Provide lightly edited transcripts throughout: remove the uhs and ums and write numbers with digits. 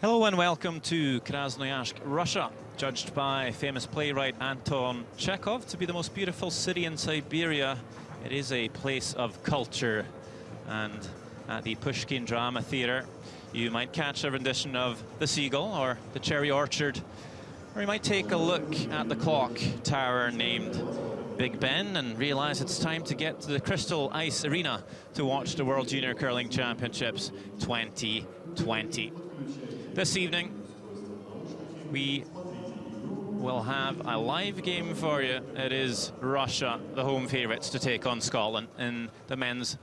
Hello and welcome to Krasnoyarsk, Russia, judged by famous playwright Anton Chekhov to be the most beautiful city in Siberia. It is a place of culture, and at the Pushkin Drama Theatre you might catch a rendition of The Seagull or The Cherry Orchard, or you might take a look at the clock tower named Big Ben and realize it's time to get to the Crystal Ice Arena to watch the World Junior Curling Championships 2020. This evening, we will have a live game for you. It is Russia, the home favourites, to take on Scotland in the men's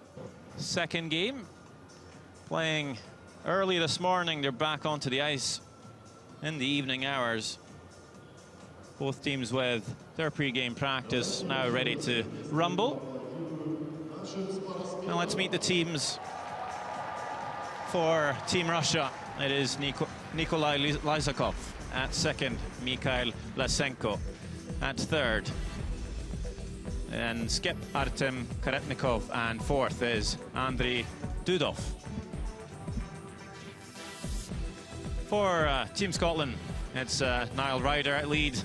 second game. Playing early this morning, they're back onto the ice in the evening hours. Both teams with their pre-game practice now ready to rumble. Now let's meet the teams for Team Russia. It is Nikolai Lysakov at second, Mikhail Lysenko at third, and skip Artem Karetnikov, and fourth is Andrei Dudov. For Team Scotland, it's Niall Ryder at lead,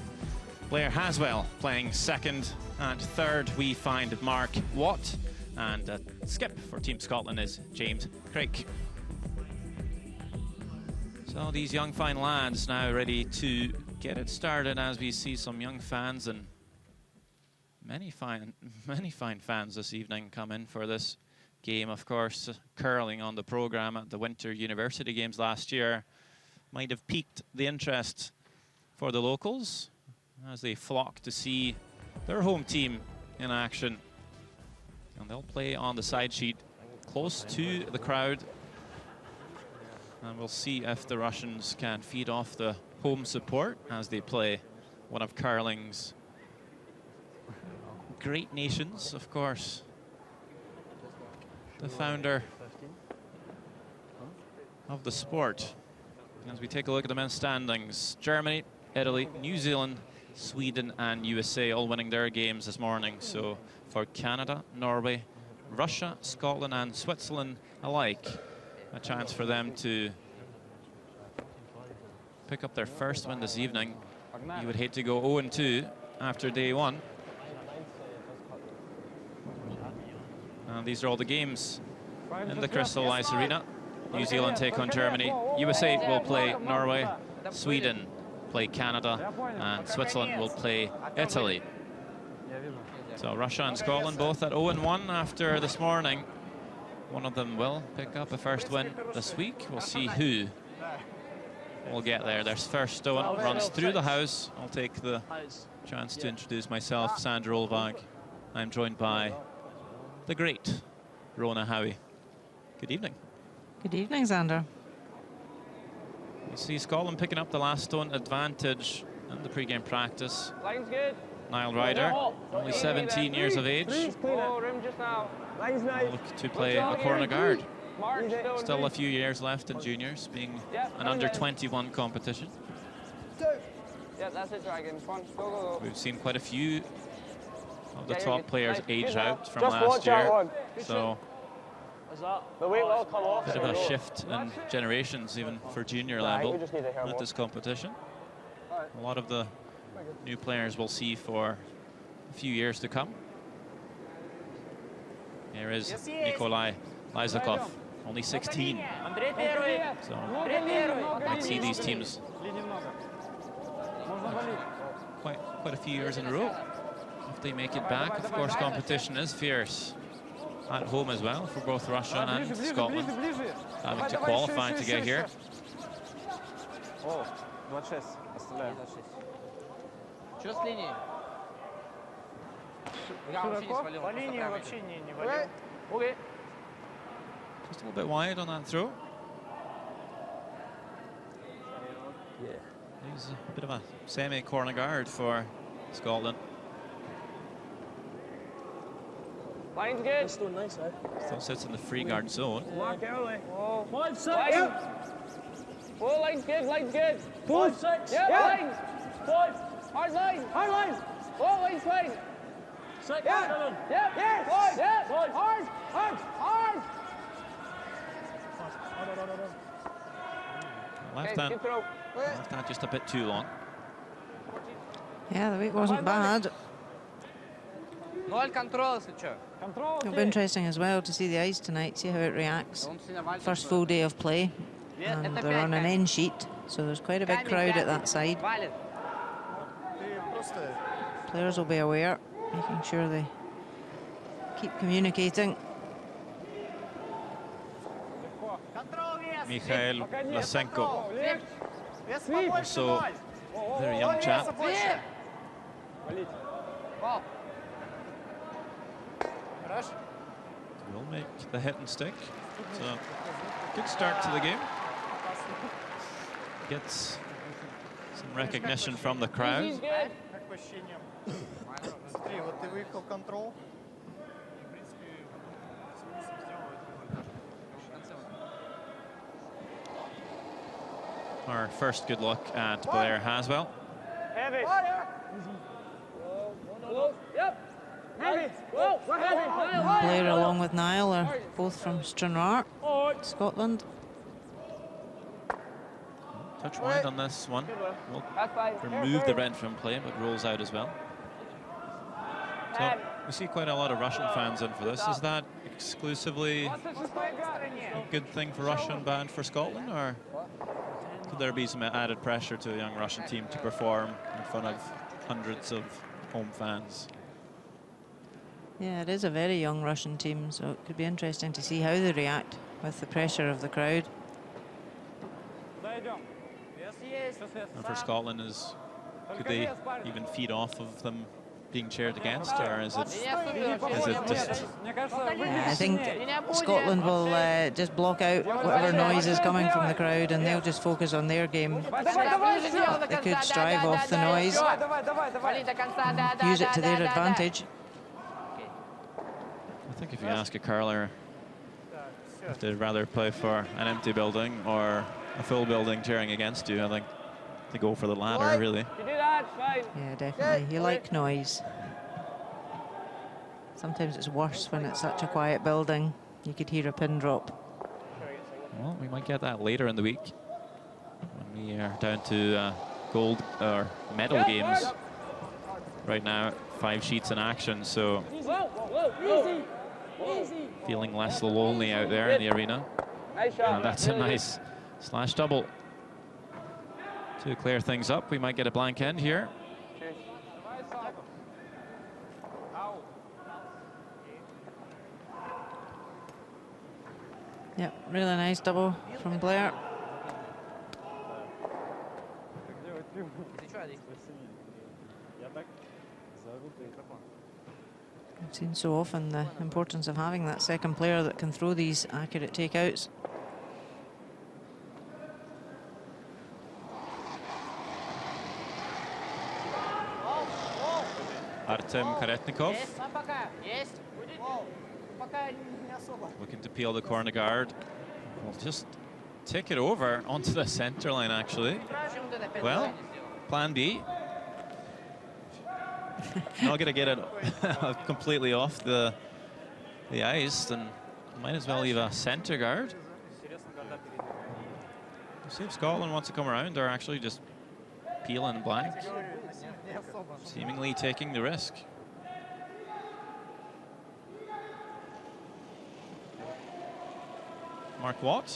Blair Haswell playing second, and third we find Mark Watt, and skip for Team Scotland is James Craig. So these young fine lads now ready to get it started, as we see some young fans and many fine fans this evening come in for this game. Of course, curling on the program at the Winter University Games last year might have piqued the interest for the locals as they flock to see their home team in action. And they'll play on the side sheet close to the crowd. And we'll see if the Russians can feed off the home support as they play one of curling's great nations, of course. The founder of the sport. As we take a look at the men's standings, Germany, Italy, New Zealand, Sweden and USA all winning their games this morning. So for Canada, Norway, Russia, Scotland and Switzerland alike, a chance for them to pick up their first win this evening. You would hate to go 0-2 after day one. And these are all the games in the Crystal Ice Arena. New Zealand take on Germany, USA will play Norway, Sweden play Canada, and Switzerland will play Italy. So Russia and Scotland both at 0-1 after this morning. One of them will pick up a first win this week. We'll see who will get there. Their first stone runs through the house. I'll take the chance to introduce myself, Sandra Olvag. I'm joined by the great Rona Howie. Good evening. Good evening, Xander. You see Scotland picking up the last stone advantage in the pre-game practice. Line's good. Niall Ryder, only 17 years of age, will look to play a corner guard. Still a few years left in juniors, being an under-21 competition. Yeah, that's it, Dragon. Go, go, go. We've seen quite a few of the top players age out from last year, so the weight will come off. a bit of a shift in generations even for junior level at this competition. A lot of the new players we'll see for a few years to come. Here is Nikolai Lysakov, only 16. So might see these teams quite a few years in a row if they make it back. Of course, competition is fierce at home as well for both Russia and Scotland, having to qualify to get here. Что с линии? Okay. Just a little bit wide on that throw. Yeah. He's a bit of a semi-corner guard for Scotland. Line's good. Still sits in the free guard zone. Oh, line's good, line's good. Yeah, line. Hard line. Hard line. Oh, line's fine. Yeah. Yeah. Yeah. Hard. Hard. Hard. left that just a bit too long. Yeah, the weight wasn't bad. Ноль контрол, если что. It'll be interesting as well to see the ice tonight, see how it reacts. First full day of play, and they're on an end sheet, so there's quite a big crowd at that side. Players will be aware, making sure they keep communicating. Mikhail Lasenko, also very young chap. Will make the hit and stick. So good start to the game. Gets some recognition from the crowd. Our first good look at Blair Haswell. Heavy. Yep. Heavy. Blair along with Niall are both from Krasnoyarsk, Scotland. Touch wide on this one. Will remove the red from play, but rolls out as well. So we see quite a lot of Russian fans in for this. Is that exclusively a good thing for Russia and bad for Scotland, or could there be some added pressure to a young Russian team to perform in front of hundreds of home fans? Yeah, it is a very young Russian team, so it could be interesting to see how they react with the pressure of the crowd. And for Scotland, could they even feed off of them being cheered against, or is it just... Yeah, I think Scotland will just block out whatever noise is coming from the crowd, and they'll just focus on their game. They could strive off the noise, use it to their advantage. I think if you ask a curler if they'd rather play for an empty building or a full building cheering against you, I think they go for the latter, really. Yeah, definitely. You like noise. Sometimes it's worse when it's such a quiet building. You could hear a pin drop. Well, we might get that later in the week when we are down to gold or medal games. Right now, 5 sheets in action, so feeling less lonely out there in the arena. And that's a nice slash double. To clear things up, we might get a blank end here. Yep, really nice double from Blair. I've seen so often the importance of having that second player that can throw these accurate takeouts. Artem Karetnikov looking to peel the corner guard. We'll just take it over onto the center line, actually. Well, plan B. Not going to get it completely off the ice, then might as well leave a center guard. See if Scotland wants to come around or actually just peel and blank. Seemingly taking the risk. Mark Watt.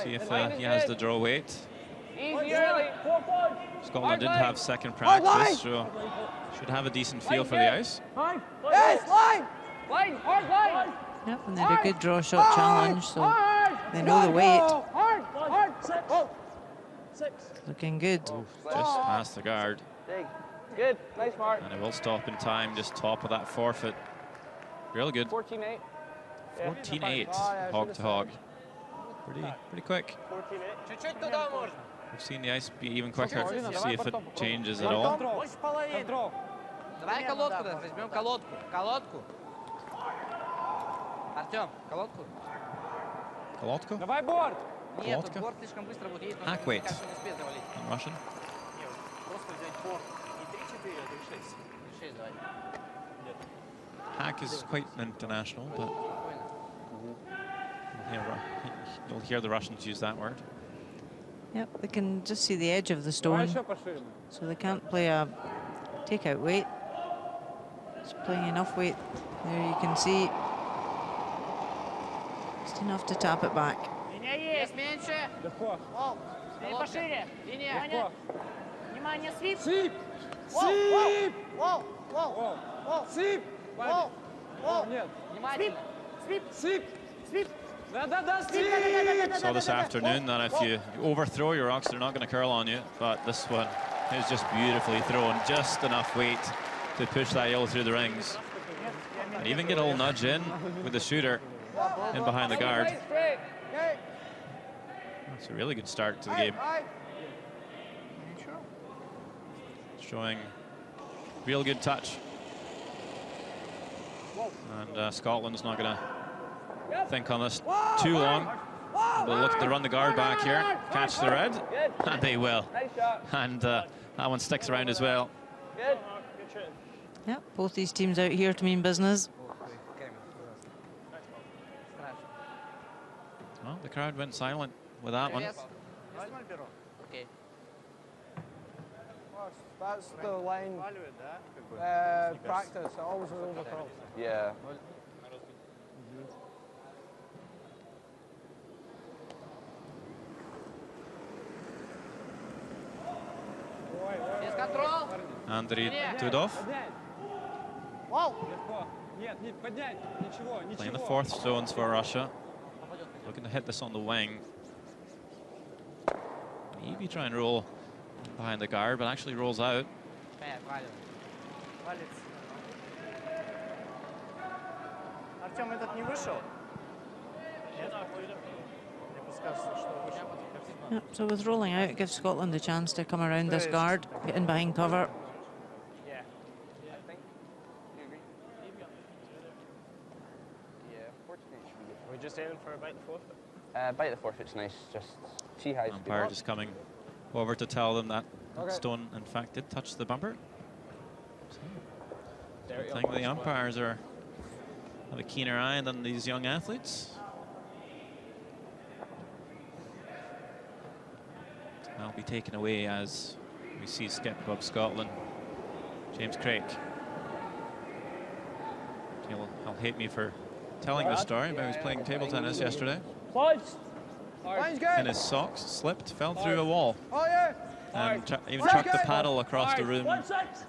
See if he has the draw weight. Scotland did have second practice, so should have a decent feel for the ice. Yep, and they had a good draw shot challenge, so they know the weight. Looking good. Just past the guard. Good, nice mark. And it will stop in time, just top of that forfeit. Real good. 14-8. 14-8, hog to hog. Pretty quick. 14-8. We've seen the ice be even quicker. Let's see if it changes at all. Давай колодку, возьмем колодку. Колодку. Артем, колодку. Kolotko? Давай борт. Нет, Колодка? борт слишком быстро будет едет. Hack weight. Кажется, не успеет завалить. In Russian. Просто взять борт. Не 3-4, а 3-6. 6 давай. Hack is quite international, but you'll You'll hear the Russians use that word. Yep, they can just see the edge of the stone, so they can't play a take-out weight. It's playing enough weight. There you can see. Just enough to tap it back. Saw this afternoon that if you overthrow your rocks, they're not going to curl on you, but this one is just beautifully thrown, just enough weight to push that yellow through the rings. And even get a little nudge in with the shooter in behind the guard. It's a really good start to the game. Showing real good touch. And Scotland's not going to think on this too long. They'll look to run the guard back here, catch the red, and they will. And that one sticks around as well. Yep, both these teams out here to mean business. Well, the crowd went silent with that one. Okay. That's the line. Practice. It always was overcurls. Yeah. Без контрол. Andriy Tudov Wow. playing the fourth stones for Russia. Looking to hit this on the wing. Maybe try and roll behind the guard, but actually rolls out. Артем этот не вышел? Yep, so with rolling out, it gives Scotland the chance to come around this guard, get in behind cover. Yeah. I think. Do you agree? Yeah, fortunately. We're just aiming for a bite the forfeit. Bite the forfeit's nice. Just see how. Umpire just coming over to tell them that stone, in fact, did touch the bumper. So, I think the umpires have a keener eye than these young athletes. That'll be taken away as we see skip above Scotland, James Craig. He'll hate me for telling this story, but he was playing table tennis yesterday. And his socks slipped, fell through a wall, and even chucked the paddle across the room,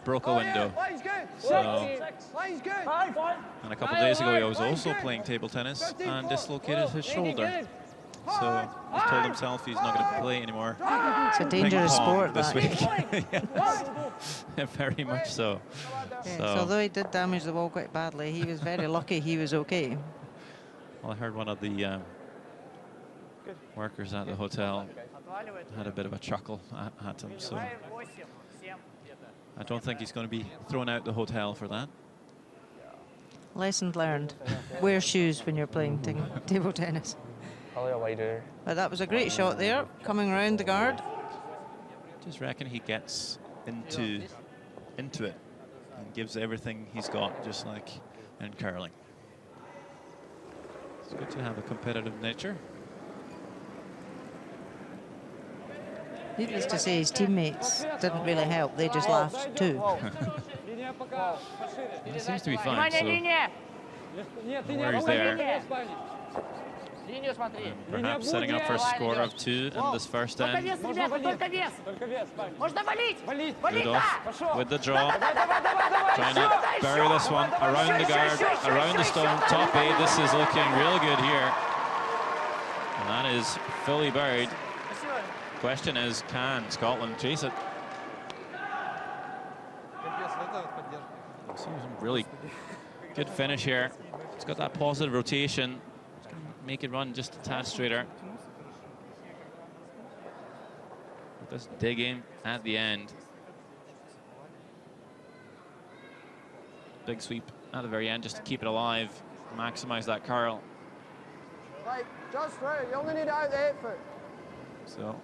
broke a window. So, and a couple of days ago he was also playing table tennis and dislocated his shoulder. So he's told himself he's not going to play anymore. It's a dangerous sport this that. week. Yes. Very much so. Yes, So, although he did damage the wall quite badly, he was very lucky he was okay. well, I heard one of the workers at the hotel had a bit of a chuckle at him, so I don't think he's going to be thrown out the hotel for that. Lesson learned. Wear shoes when you're playing table tennis. Probably a wider. But that was a great shot there, coming around the guard. Just reckon he gets into it and gives everything he's got, just like in curling. It's good to have a competitive nature. Needless to say, his teammates didn't really help. They just laughed too. He seems to be fine, so Warriors there. Линию смотри. Perhaps setting up for a score of 2 in this first end. Можно валить! Rudolph with the draw. Trying to bury this one around the guard, around the stone, top 8. This is looking real good here. And that is fully buried. Question is, can Scotland chase it? Some really good finish here. It's got that positive rotation. It's going to make it run just a tad straighter. With this digging at the end. Big sweep at the very end just to keep it alive, maximize that curl. Right, just right. You only need out the 8 foot. So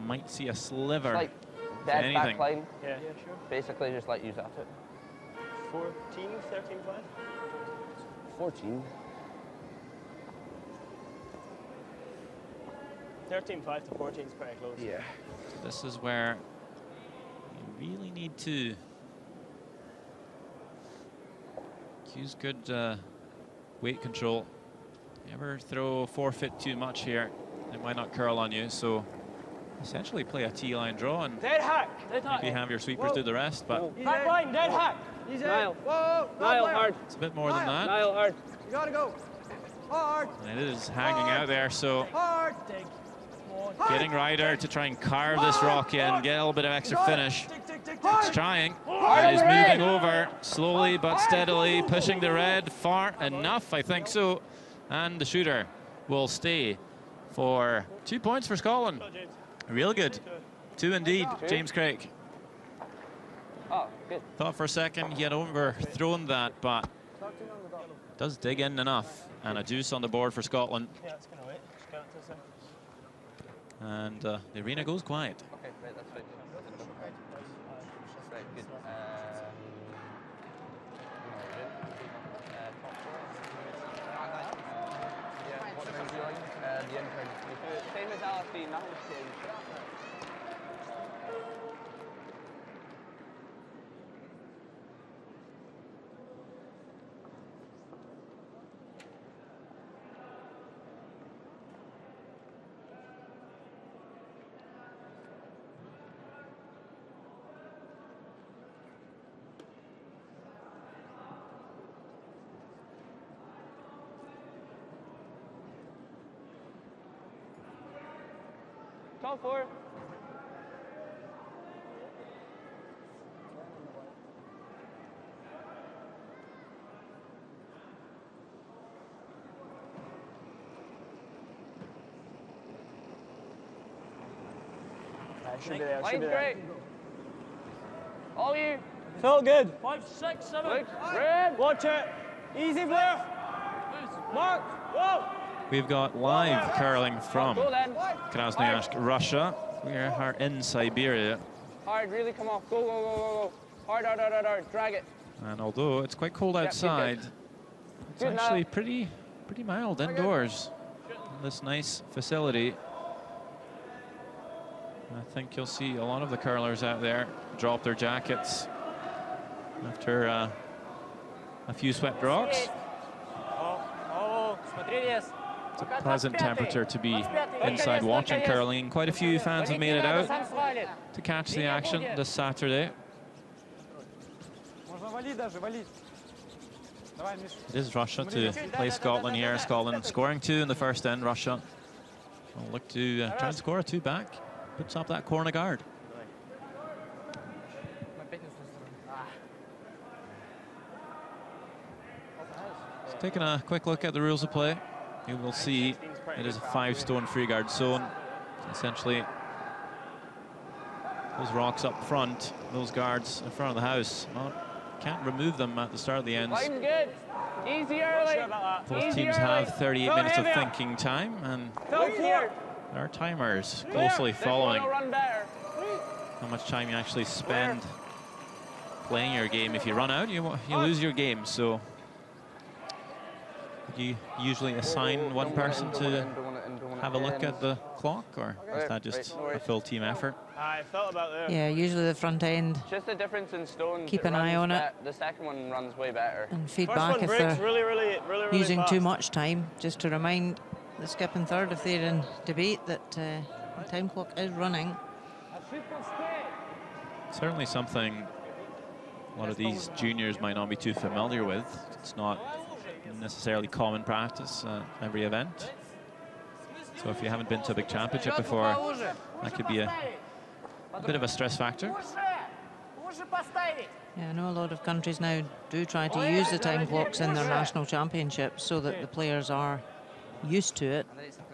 might see a sliver. Like of dead anything. back line. Yeah, sure. Basically, just like use that. 14, 13, 5. 14. 13-5 to 14 is pretty close. Yeah. This is where you really need to use good weight control. You ever throw forfeit too much here, it might not curl on you. So essentially play a T-line draw and Dead hack! maybe have your sweepers do the rest. But Back line, dead hack! Niall. Whoa, Niall, hard. it's a bit more than that. Niall, hard. You gotta go. Hard. And it is hanging out there, so Hard. getting Ryder to try and carve this rock in, get a little bit of extra finish. He's trying. It is moving over slowly but steadily, pushing the red far enough, I think so. And the shooter will stay for 2 points for Scotland. Real good. 2 indeed, James Craig. Oh, good. Thought for a second he had overthrown that, but does dig in enough. And a deuce on the board for Scotland. Yeah, it's going to wait. Just count to a second. And the arena goes quiet. Okay, right, that's right. Right, good. Yeah, what time do you like? The end time. Same as LFD, nothing's changed. Top 4. Should be there, should Line's be there. great. All you. Felt good. 5, 6, 7. Look, red. Watch it. Easy, Blair. Mark. Whoa. We've got live curling from Go then. Krasnoyarsk, Russia. We are in Siberia. Hard, really come off. Go, go, go, go, go. Hard, hard, hard, hard, hard. Drag it. And although it's quite cold keep outside, good. it's Good now. actually pretty mild indoors in this nice facility. I think you'll see a lot of the curlers out there drop their jackets after a few swept rocks. It's a pleasant temperature to be inside watching curling. Quite a few fans have made it out to catch the action this Saturday. It is Russia to play Scotland here. Scotland scoring 2 in the first end. Russia will look to try and score a 2 back. Puts up that corner guard. Just taking a quick look at the rules of play. You will see it is a 5-stone free guard zone. Essentially, those rocks up front, those guards in front of the house, well, can't remove them at the start of the ends. Line's good. Easy early. Both teams have 38 minutes of thinking time, and Felt 4. there are timers closely following Run better. how much time you actually spend playing your game. If you run out, you lose your game. So you usually assign one person to have a look at the clock, or is that just a full team effort? I felt about there. Yeah, usually the front end Just the difference in stones. Keep an eye on it. The second one runs way better. and First feedback one if breaks they're really using fast. too much time. Just to remind the skip and third, if they're in debate, that the time clock is running. Certainly something a lot of these juniors might not be too familiar with. It's not necessarily common practice at every event. So if you haven't been to a big championship before, that could be a bit of a stress factor. Yeah, I know a lot of countries now do try to use the time clocks in their national championships so that the players are used to it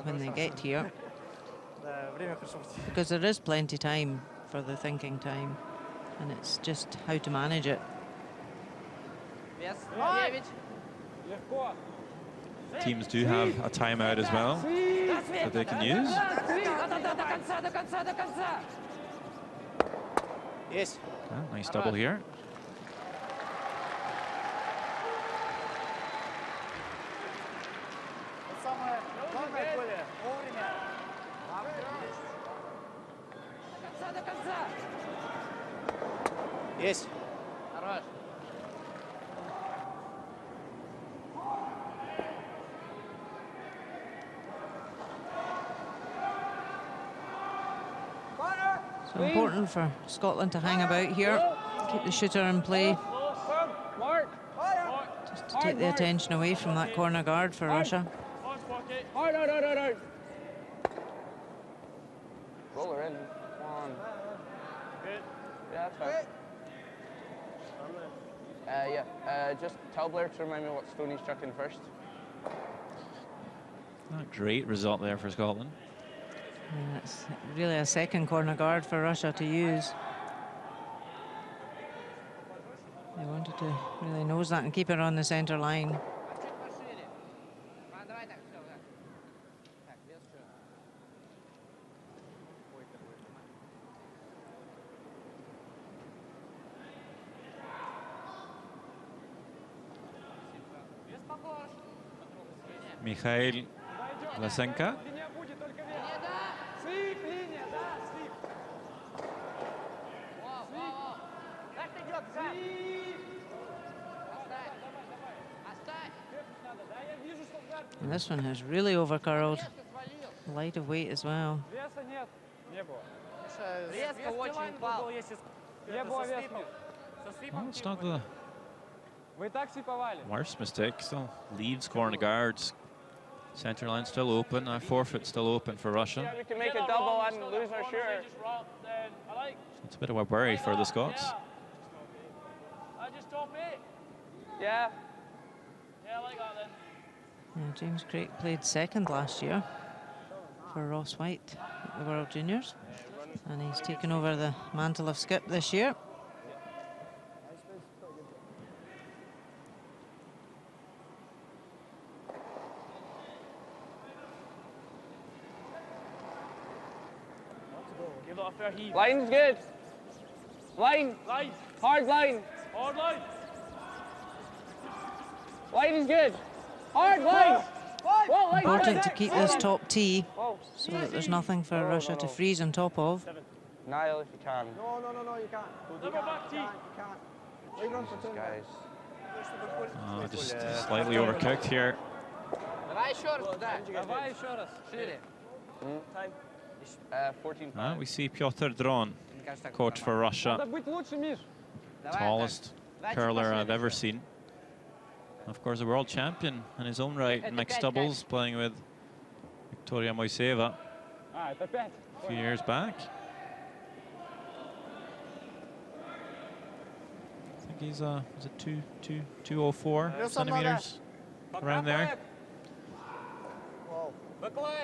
when they get here, because there is plenty time for the thinking time, and it's just how to manage it. Teams do have a timeout as well that they can use. Yes. Ah, nice double here. Есть. Хорош. So important for Scotland to hang about here, keep the shooter in play, Mark. just to take the attention away from that corner guard for Russia. Hard. Roll her in. Come on. Good. Yeah, that's fine. Just tell Blair to remind me what stone he's struck in first. Not a great result there for Scotland. And it's really a second corner guard for Russia to use. They wanted to really nose that and keep her on the centre line. Mikhail Lasenka. And this one has really overcurled. Light of weight as well. Веса нет. Не было. Резко очень упал. Не было веса. Well, it's not the Вы так свиповали. worst mistake. Still leaves corner guards. Centre line still open. Forfeit still open for Russia. Yeah, we can make a double and lose our shooter. It's a bit of a worry for the Scots. Yeah. Yeah, I like that then. Yeah, James Craig played second last year for Ross White at the World Juniors, and he's taken over the mantle of skip this year. Give it a fair heave. Line's good. Line. Line. Hard line. Hard line. Line is good. Hard line. Whoa, line. Important to keep this top tee so that there's nothing for Russia to freeze on top of. Niall, if you can. No, you can't. Number back tee. Jesus, guys. Just slightly overcooked here. Давай еще раз туда. Давай еще раз. Шире. 14-5. We see Pyotr Dron, coach for Russia. Надо быть лучше, Миш. Tallest curler I've ever seen. Of course, a world champion in his own right in mixed doubles, playing with Victoria Moiseva Это 5. a few years back. I think he's is it 204 centimeters around there?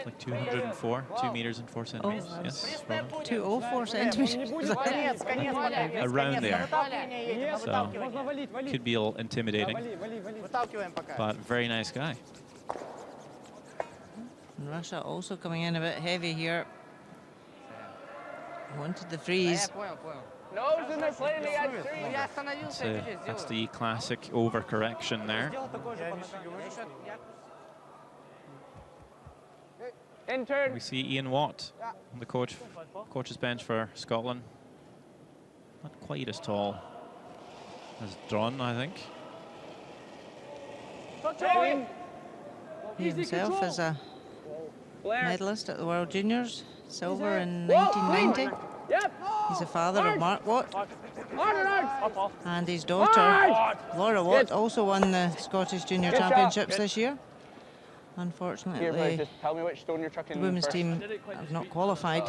Like 204, 2 meters and 4 centimeters. Yes, Robin. 204 centimeters. Around there. So Можно валить. could be a little intimidating, Вали. but very nice guy. And Russia also coming in a bit heavy here. Wanted the freeze. Понял. Nose in their play, they had three. That's the classic overcorrection there. Intern. We see Ian Watt on the coach's bench for Scotland. Not quite as tall as Dron, I think. He himself is a Blair. medalist at the World Juniors, silver in 1990. Yep. He's the father of Mark Watt, Hard. and his daughter, Laura Watt, also won the Scottish Junior Good shot. Championships this year. Here, Unfortunately, Blair, just tell me which stone you're chucking the women's first. team have not qualified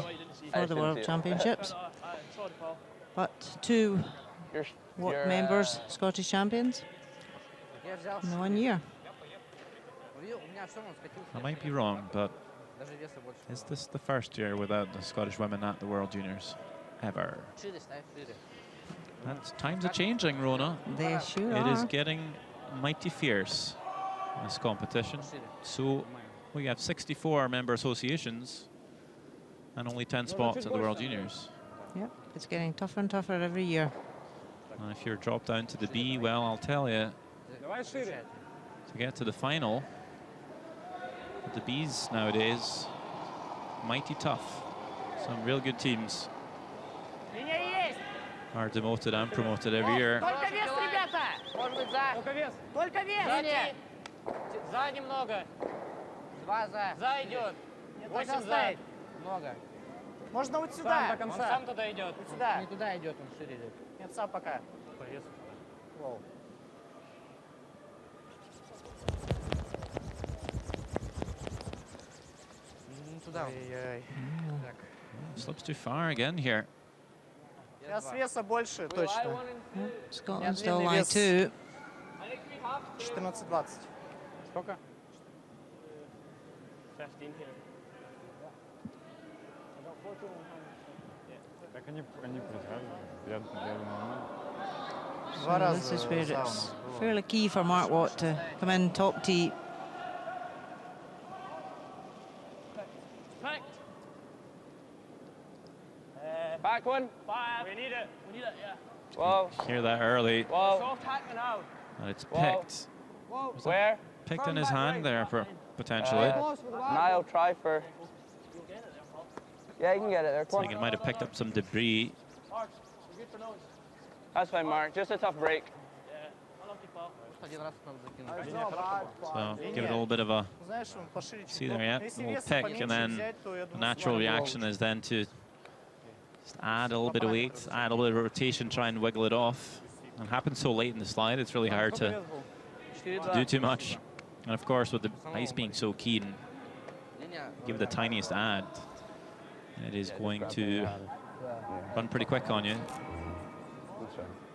for the World Championships, but two Your, Watt your, members, Scottish champions, Я взял. in the 1 year. Увидел, у меня все, он скатился. I might be wrong, but Даже веса больше. is this the first year without the Scottish women at the World Juniors? Ever. Шире ставь, шире. That's, times are changing, Rona. They sure It is are. getting mighty fierce, this competition. So we have 64 member associations and only 10 spots at the World Juniors. Yep, it's getting tougher and tougher every year. And if you're dropped down to the B, well, I'll tell you, Давай шире. to get to the final, with the Bs nowadays, mighty tough. Some real good teams. are demoted and promoted every year. Только вес, ребята! Может быть, за. Только вес. Только вес! Линия. За немного. 2 за. За идет. 8 за. Много. Можно вот Сам сюда. до конца. Он сам туда идет. Вот сюда. Не туда идет, он шире идет. Нет, сам пока. Воу. Туда. Slips too far again here. Сейчас веса больше, точно. Scotland still line 2. 14-20. Сколько? 15 here. Так они присаживаются. So this is where it's fairly key for Mark Watt to come in top tee. Back one. We need it. We need it, yeah. Whoa. Hear that early. Whoa. Soft hacking out. And it's Whoa. picked. Where? Picked in his hand there, potentially. Niall, try for. Yeah, you can get it there. I Come think it on. might have picked up some debris. Mark, you're good for nose. That's fine, Mark. Just a tough break. Yeah. Unlucky foul. So give it a little bit of a Знаешь, он пошире. see there, yeah, a little pick, and then the natural reaction is then to just add a little bit of weight, add a little bit of rotation, try and wiggle it off. And it happens so late in the slide, it's really hard to do too much. And of course, with the ice being so keen, give it the tiniest add, it is going to run pretty quick on you.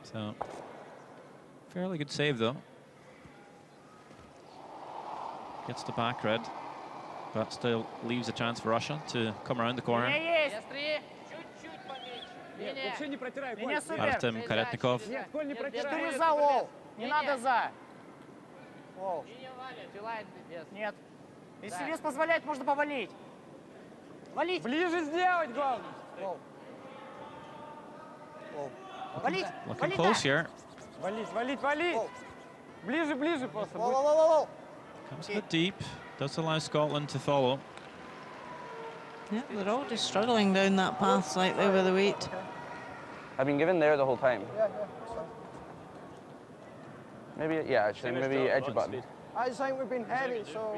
So, fairly good save though. Gets the back red, but still leaves a chance for Russia to come around the corner. Чуть-чуть поменьше. Вообще не протирай, Коль. Линия супер. Artem Karetnikov. Нет, Коль, не протирай. 4 за, Вол. Не надо за. Вол. Нет. Если вес позволяет, можно повалить. Валить. Ближе сделать, главное. Вол. Вол. Валить. Looking Валить, close да. here. Валить, валить, валить. Ближе, ближе просто. Вол, вол, вол, вол. Comes a bit deep, does allow Scotland to follow. Yeah, they're all just struggling down that path slightly with the weight. I've been given there the whole time. Maybe, yeah, actually, maybe edge a button. I just think we've been heavy, so...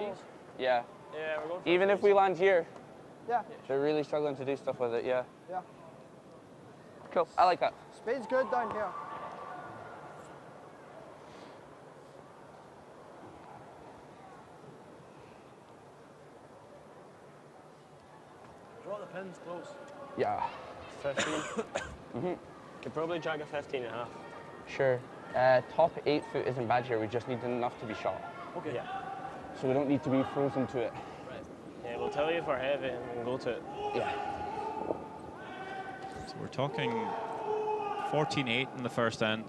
Yeah. Yeah, we're going for Even if we land here, Yeah, they're really struggling to do stuff with it, yeah. yeah. Cool, I like that. Speed's good down here. Draw the pins close. Yeah. 15. Could probably drag a 15 and a half. Sure. Top 8 foot isn't bad here, we just need enough to be shot. Okay. Yeah. So we don't need to be frozen to it. Yeah, we'll tell you if we're heavy and we'll go to it. Yeah. So we're talking 14-8 in the first end.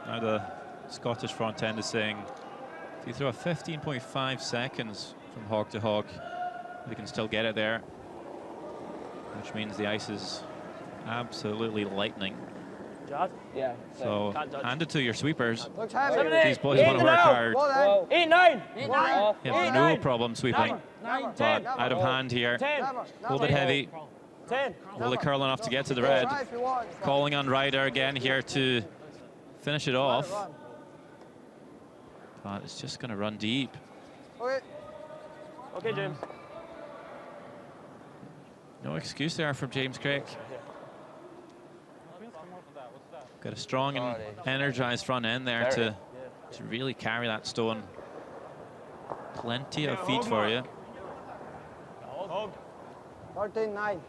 Now the Scottish front end is saying if you throw a 15.5 seconds from hog to hog, they can still get it there, which means the ice is absolutely lightning. Jad? Yeah. So hand it to your sweepers. Looks heavy. These boys want to work hard. Well then. 8, 9. They have no problem sweeping, but out of hand here. 10. A little bit heavy. 10. Will they curl enough to get to the red? Try if you want. Calling on Ryder again here to finish it off. Run. But it's just going to run deep. Okay. Okay, James. No excuse there from James Craig. Got a strong and energized front end there to really carry that stone. Plenty of feet for you. 13-9.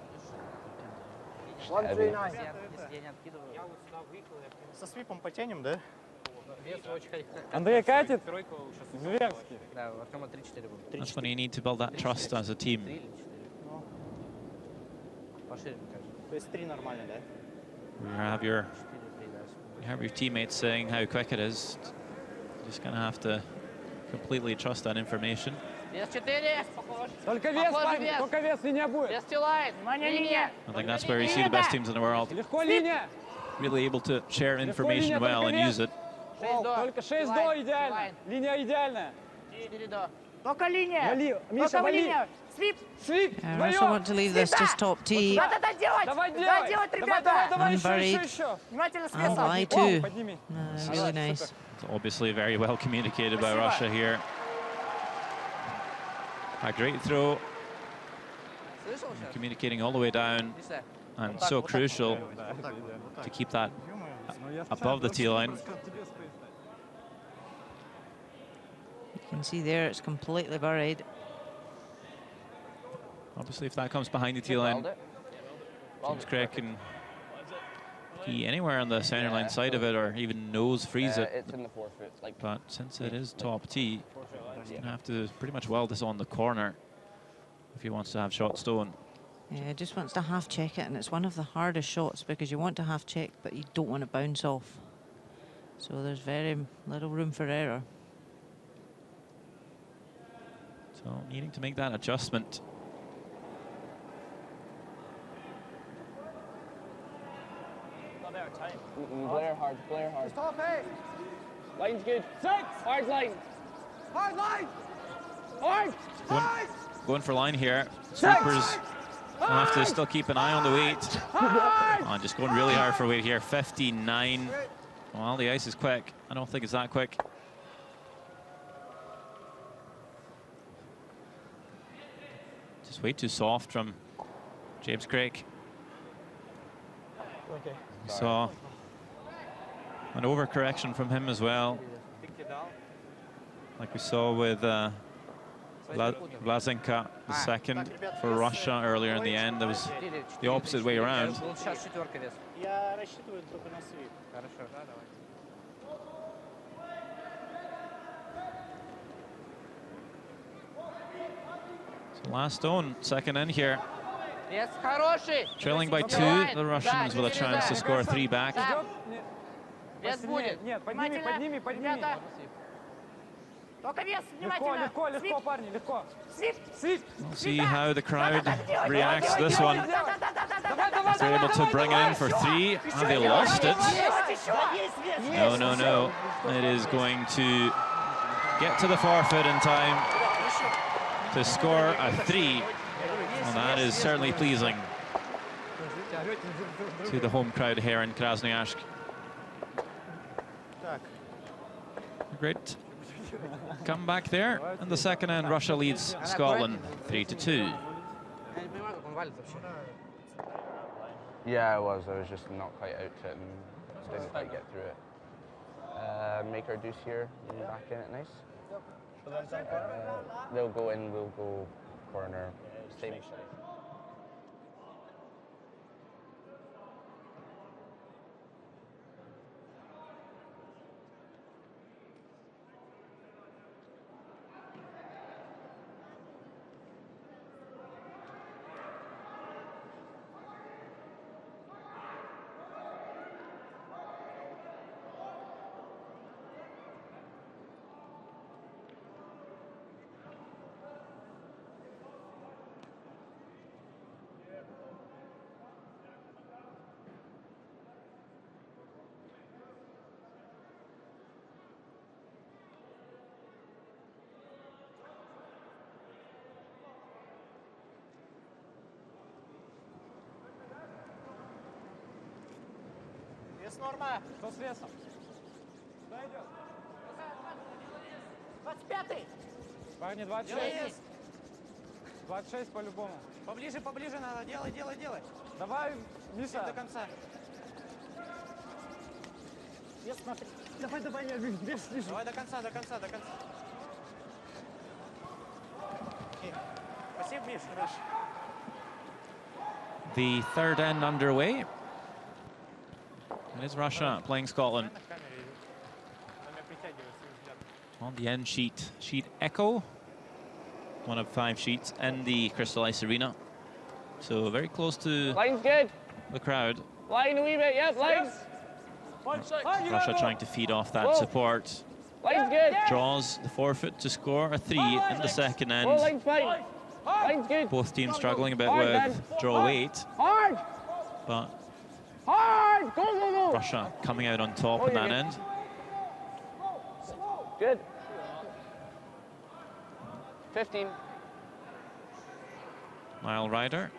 1-3-9. Со свипом потянем, да? Андрей катит зверски. That's when you need to build that trust as a team. То есть 3 нормально, да? You have your teammates saying how quick it is. Just gonna have to completely trust that information. Вес 4. Только вес, парень, только вес, линия будет. Вес стилает. Внимание, линия. I think that's where you see the best teams in the world Легко линия. really able to share information well and use it. Только 6 до идеально. Линия идеальная. Только линия. Только линия. Свип. Свип. Russia want to leave this just top tee. Надо доделать. Давай Давай делать, ребята. Unburied. Внимательно с And места. lie too. Подними. Really nice. It's obviously very well communicated by Russia here. A great throw. Communicating all the way down. And so crucial to keep that above the tee line. You can see there it's completely buried. Obviously, if that comes behind the tee line, James Craig can key anywhere on the centre line side of it, or even nose freeze it. It's in the 4 foot. Like, But since it is top tee, he's going to have to pretty much weld this on the corner if he wants to have shot stone. Yeah, just wants to half check it, and it's one of the hardest shots because you want to half check, but you don't want to bounce off. So there's very little room for error. So needing to make that adjustment. Glare hard, glare hard. Stop it. Line's good. 6. Hard line. Hard line. Hard. Going for line here. Sweepers have to still keep an eye on the weight. Oh, just going really hard for weight here. 59. Well, the ice is quick. I don't think it's that quick. Just way too soft from James Craig. Okay. We saw an overcorrection from him as well, like we saw with Blazenka, the second for Russia earlier in the end. There was the opposite way around. So last stone, second in here. Yes, хороший. Trailing by 2, the Russians with a chance to score 3 back. Вес будет. Нет, подними, подними, подними. Ребята. Только вес, Легко, внимательно. легко, легко, парни, легко. Свип. Свип. We'll see how the crowd reacts to this one. If they're able to bring it in for 3, have they lost it? No, no, no. It is going to get to the forfeit in time to score a 3. Well, that is certainly pleasing to the home crowd here in Krasnoyarsk. Great comeback there. And the second end, Russia leads Scotland 3-2. Yeah, I was just not quite out to it and didn't quite get through it. Make our deuce here and back in it nice. They'll go in, we'll go corner. Same. Вес норма. Кто с весом? 25. Парни, 26. 26 по-любому. Поближе, поближе надо. Делай, делай, делай. Давай, Миша. До конца. Вес смотри. Давай, давай, я вес вижу. Давай до конца, до конца, до конца. Окей. Спасибо, Миш. Хорошо. The third end underway. It is Russia playing Scotland. On the end sheet, sheet Echo, one of 5 sheets in the Crystal Ice Arena. So very close to Line's good. the crowd. Line a wee bit, yep, lines. Russia trying to feed off that support. Line's good. Draws the forfeit to score a 3 in the second Oh, end. line's fine. Line's good. Both teams struggling a bit with draw weight, Hard. but Hard. Go, go, go. Russia coming out on top in that end. Good. 15. Mile Rider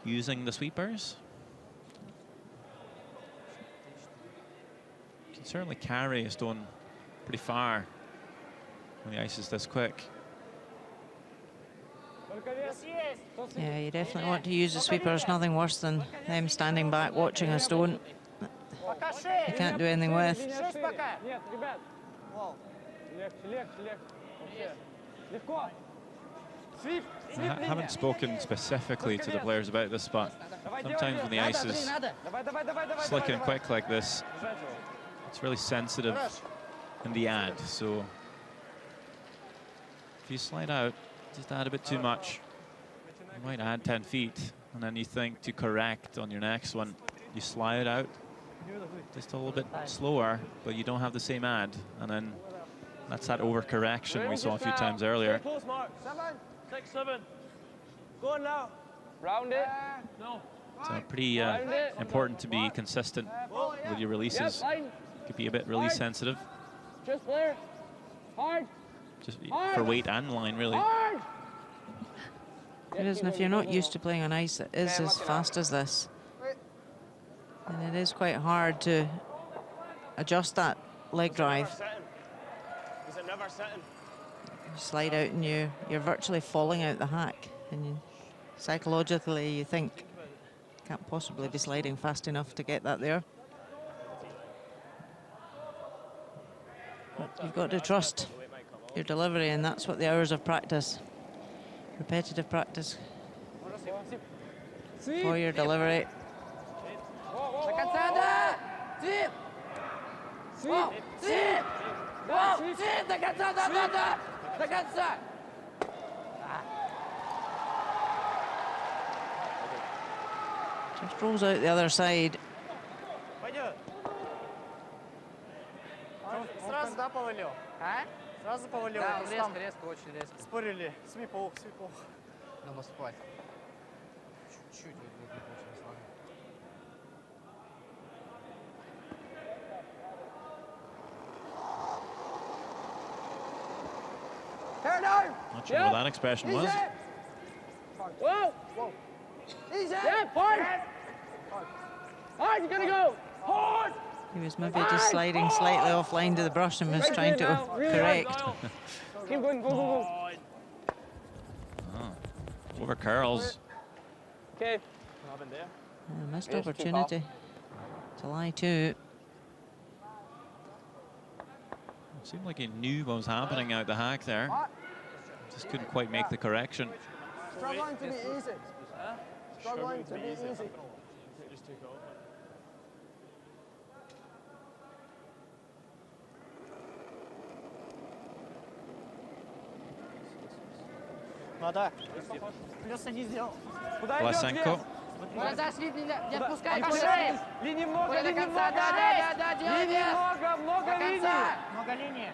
using the sweepers. Can certainly carry a stone pretty far when the ice is this quick. Yeah, you definitely want to use the sweepers. Nothing worse than them standing back watching a stone you can't do anything with. I haven't spoken specifically to the players about this, but sometimes when the ice is slick and quick like this, it's really sensitive in the ad. So if you slide out, just add a bit too much, you might add 10 feet, and then you think to correct on your next one, you slide out just a little bit slower, but you don't have the same ad, and then that's that overcorrection we saw a few times earlier. 6, 7. Go on now. Round it. No. So pretty important to be consistent with your releases. Could be a bit release sensitive. Just clear. Hard. Just for weight and line, really. Hard. It is, and if you're not used to playing on ice that is as fast as this, and it is quite hard to adjust that leg drive. Is it never sitting? You slide out and you're virtually falling out the hack, and psychologically you think, can't possibly be sliding fast enough to get that there. But you've got to trust your delivery, and that's what the hours of practice, repetitive practice for your delivery. Just rolls out the other side. Сразу, да, повалил? А? Сразу повалил? Да, он резко, резко, очень резко. Спорили. Свипов. Надо наступать. Чуть-чуть вот не получилось, ладно. Not sure what that expression was. Whoa. Whoa. Easy. Yeah, hard. Hard, you're gonna go. Hard. He was maybe just sliding slightly offline to the brush and was trying to correct. Keep going, go. Over curls. Okay. Missed opportunity to lie to. It seemed like he knew what was happening out the hack there. Just couldn't quite make the correction. Struggling to be easy. Struggling to be easy. Надо. Плюс не сделал. Vlasenko. Назад слить не отпускай, пошли. Линий много, До конца, да, делай линий вес. много До линий. конца. Много линий.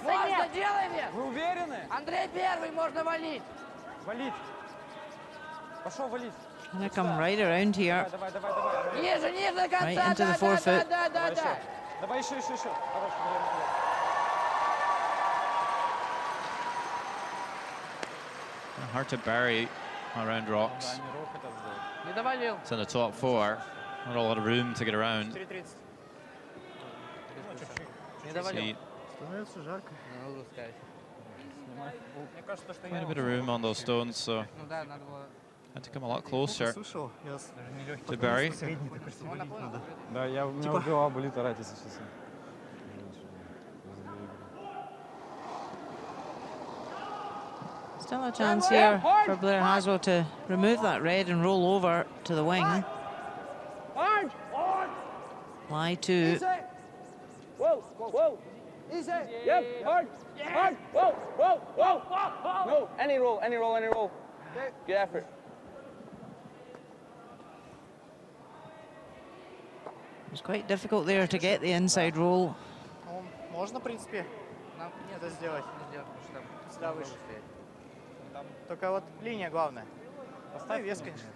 Можно, делай вес. Вы уверены? Андрей первый, можно валить. Валить. Пошел валить. Gonna come right around here. Давай. Ниже, до конца. Right into the forefoot. Да. Давай еще. Хорош, Hard to bury around rocks. Не довалил. It's in the top 4. Not a lot of room to get around. 4:30. Не довалил. See, Становится жарко. Ну, сказать. Мне кажется, что quite a bit of room on those stones, so Ну да, надо было. had to come a lot closer Слушал, я to bury. средний такой сегодня надо. Да, у меня голова болит орать, если честно. Still a chance here for Blair Haswell to remove that red and roll over to the wing. Hard. Lie to. Whoa. Easy. Yep, hard. Whoa. No, any roll. Good effort. It's quite difficult there to get the inside roll. Ну, можно, в принципе, Нам нет, это сделать. не сделать, потому что там Сюда выше. Только вот линия главная. Поставь вес, конечно.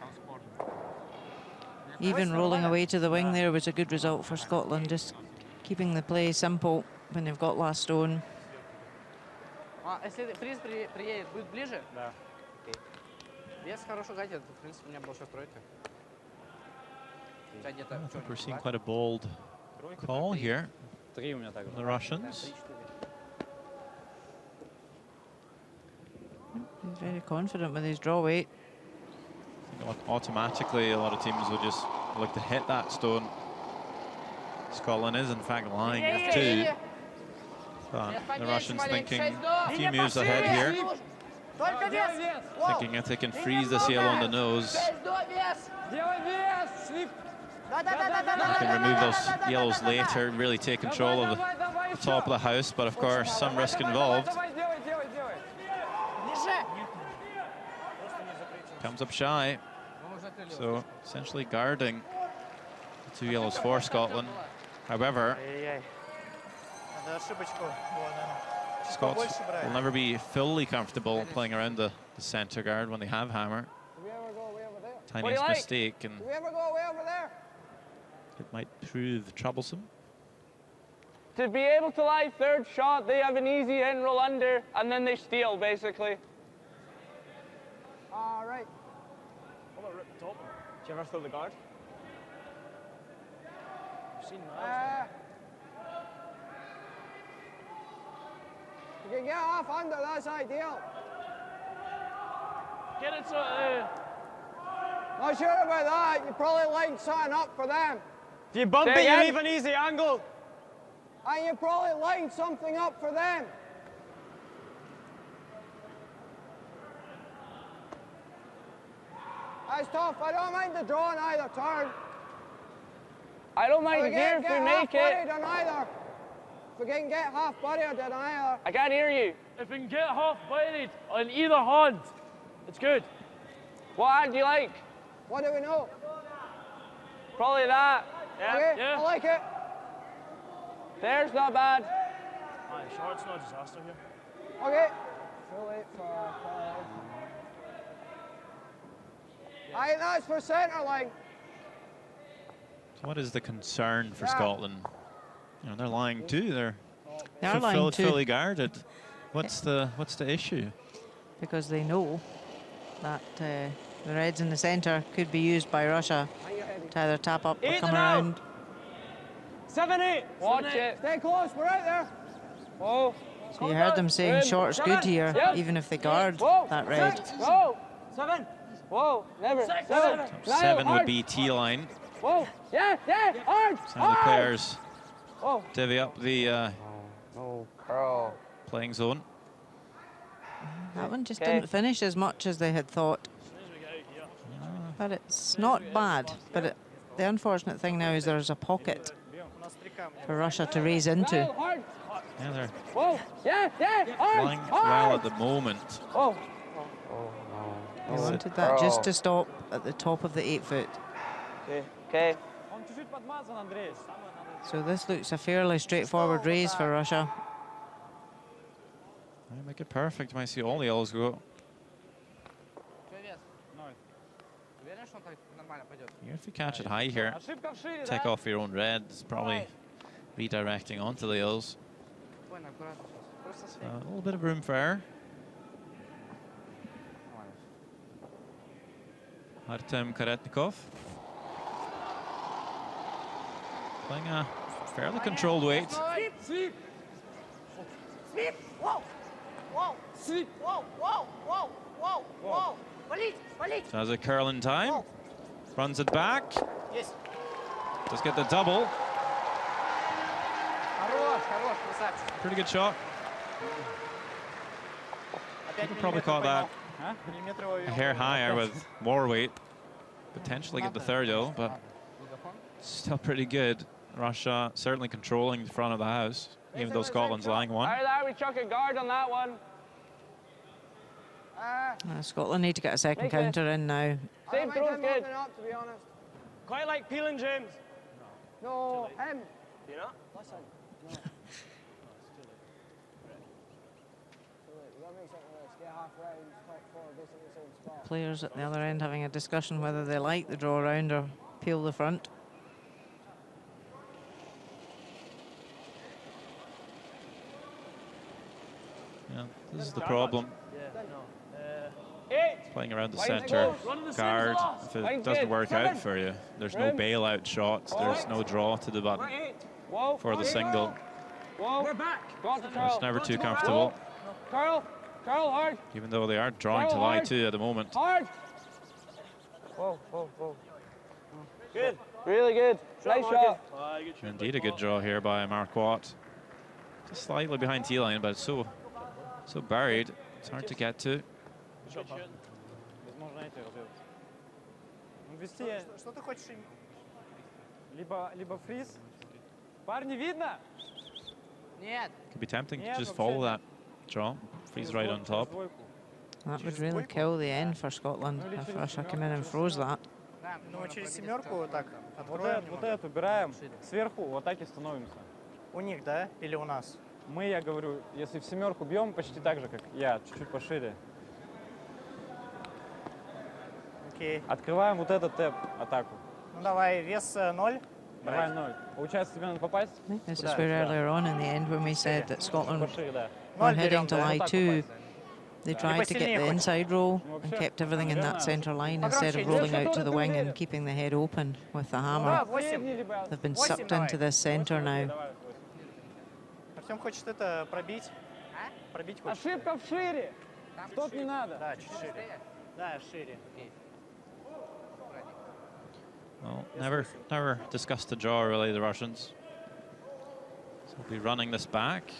Even rolling away to the wing there was a good result for Scotland, just keeping the play simple when they've got last stone. Если приз приедет, будет ближе? Да. Окей. Вес хорошо гатит. В принципе, у меня была сейчас тройка. I think we're seeing quite a bold call here. 3 у меня так. The Russians. He's very confident with his draw weight. Automatically, a lot of teams would just look to hit that stone. Scotland is, in fact, lying at 2. But the Russians thinking a few moves ahead here. Thinking if they can freeze this yellow on the nose, they can remove those yellows later, really take control of the top of the house. But of course, some risk involved. Comes up shy. So essentially guarding the 2 yellows for Scotland. However, Scots will never be fully comfortable playing around the centre guard when they have hammer. Tiniest mistake and it might prove troublesome. To be able to lie third shot, they have an easy in, roll under, and then they steal, basically. All right. How about rip the top? Do you ever fill the guard? I've seen that. You can get off under, that's ideal. Get it so... Not sure about that. You probably lined something up for them. If you bump it, you leave an easy angle. And you probably lined something up for them. That's tough. I don't mind the draw on either turn. I don't mind here if we make it. On either. If we can get half buried on either. I can't hear you. If we can get half buried on either hand, it's good. What hand do you like? What do we know? Probably that. Yeah. Okay, Yeah. I like it. There's not bad. Short's not a disaster here. Okay. Full 8 for I think that's for centre line. So what is the concern for Scotland? You know, they're lying too. They're lying too. fully guarded. What's the issue? Because they know that the reds in the centre could be used by Russia to either tap up or come around. 7-8. Watch it. Stay close, we're out there. Whoa. So you heard them saying short's good here, even if they guard that red. Whoa. 7. Whoa. Never. 7. 7 would be T-line. Whoa. Yeah. Hard. Some of the players Whoa. divvy up the No, curl. playing zone. That one just didn't finish as much as they had thought. But it's not bad. But the unfortunate thing now is there's a pocket for Russia to raise into. Yeah, they're Whoa. Yeah. Hard. flying well at the moment. Oh. They wanted that just to stop at the top of the 8-foot. Okay. So this looks a fairly straightforward raise for Russia. They make it perfect. Might see all the yellows go. Even if you catch it high here, take off your own red. It's probably redirecting onto the yellows. A little bit of room for error. Artem Karetnikov playing a fairly controlled weight. Sweep. Whoa. Sweep. Whoa. So has a curl in time. Runs it back. Yes. Does get the double. Pretty good shot. Could have probably caught that a hair higher with more weight. Potentially get the third though, but still pretty good. Russia certainly controlling the front of the house, even though Scotland's lying one. We chuck a guard on that one. Scotland need to get a second counter in now. Same throw's good. Up, to be honest. Quite like peeling, James. No, him. You know? Listen. No. Players at the other end having a discussion whether they like the draw around or peel the front. Yeah, this is the problem. Playing around the centre guard. If it doesn't work out for you, there's no bailout shots. There's no draw to the button for the single. So it's never too comfortable. Carl, hard. Even though they are drawing to lie 2 at the moment. Hard. Whoa. Good. Really good. Nice shot. Indeed a good draw here by Marquardt. Just slightly behind T-line, but it's so buried. It's hard to get to. Возможно, эти разведывать. Ввести Что ты хочешь? либо фриз. Парни, видно? Нет. Could be tempting to just follow that draw. Freeze right on top. That would really kill the end for Scotland if Russia came in and froze that. Ну, через семерку вот так Вот откроем. это убираем. Сверху в атаке становимся. У них, да? Или у нас? Мы, я говорю, если в семерку бьем, почти так же, как я, чуть-чуть пошире. Окей. Открываем вот этот тэп, атаку. Ну давай, вес 0. Давай 0. Получается, тебе надо попасть? This is where earlier on in the end when we said that Scotland Пошире, да. were heading to lie 2, they tried to get the inside roll and kept everything in that centre line instead of rolling out to the wing and keeping the head open with the hammer. They've been sucked into this centre now. Артем хочет это пробить. Пробить хочет. Ошибка вшире. Стоп не надо. Да, чуть шире. Да, шире. Well, never discussed the draw really, the Russians. So we'll be running this back.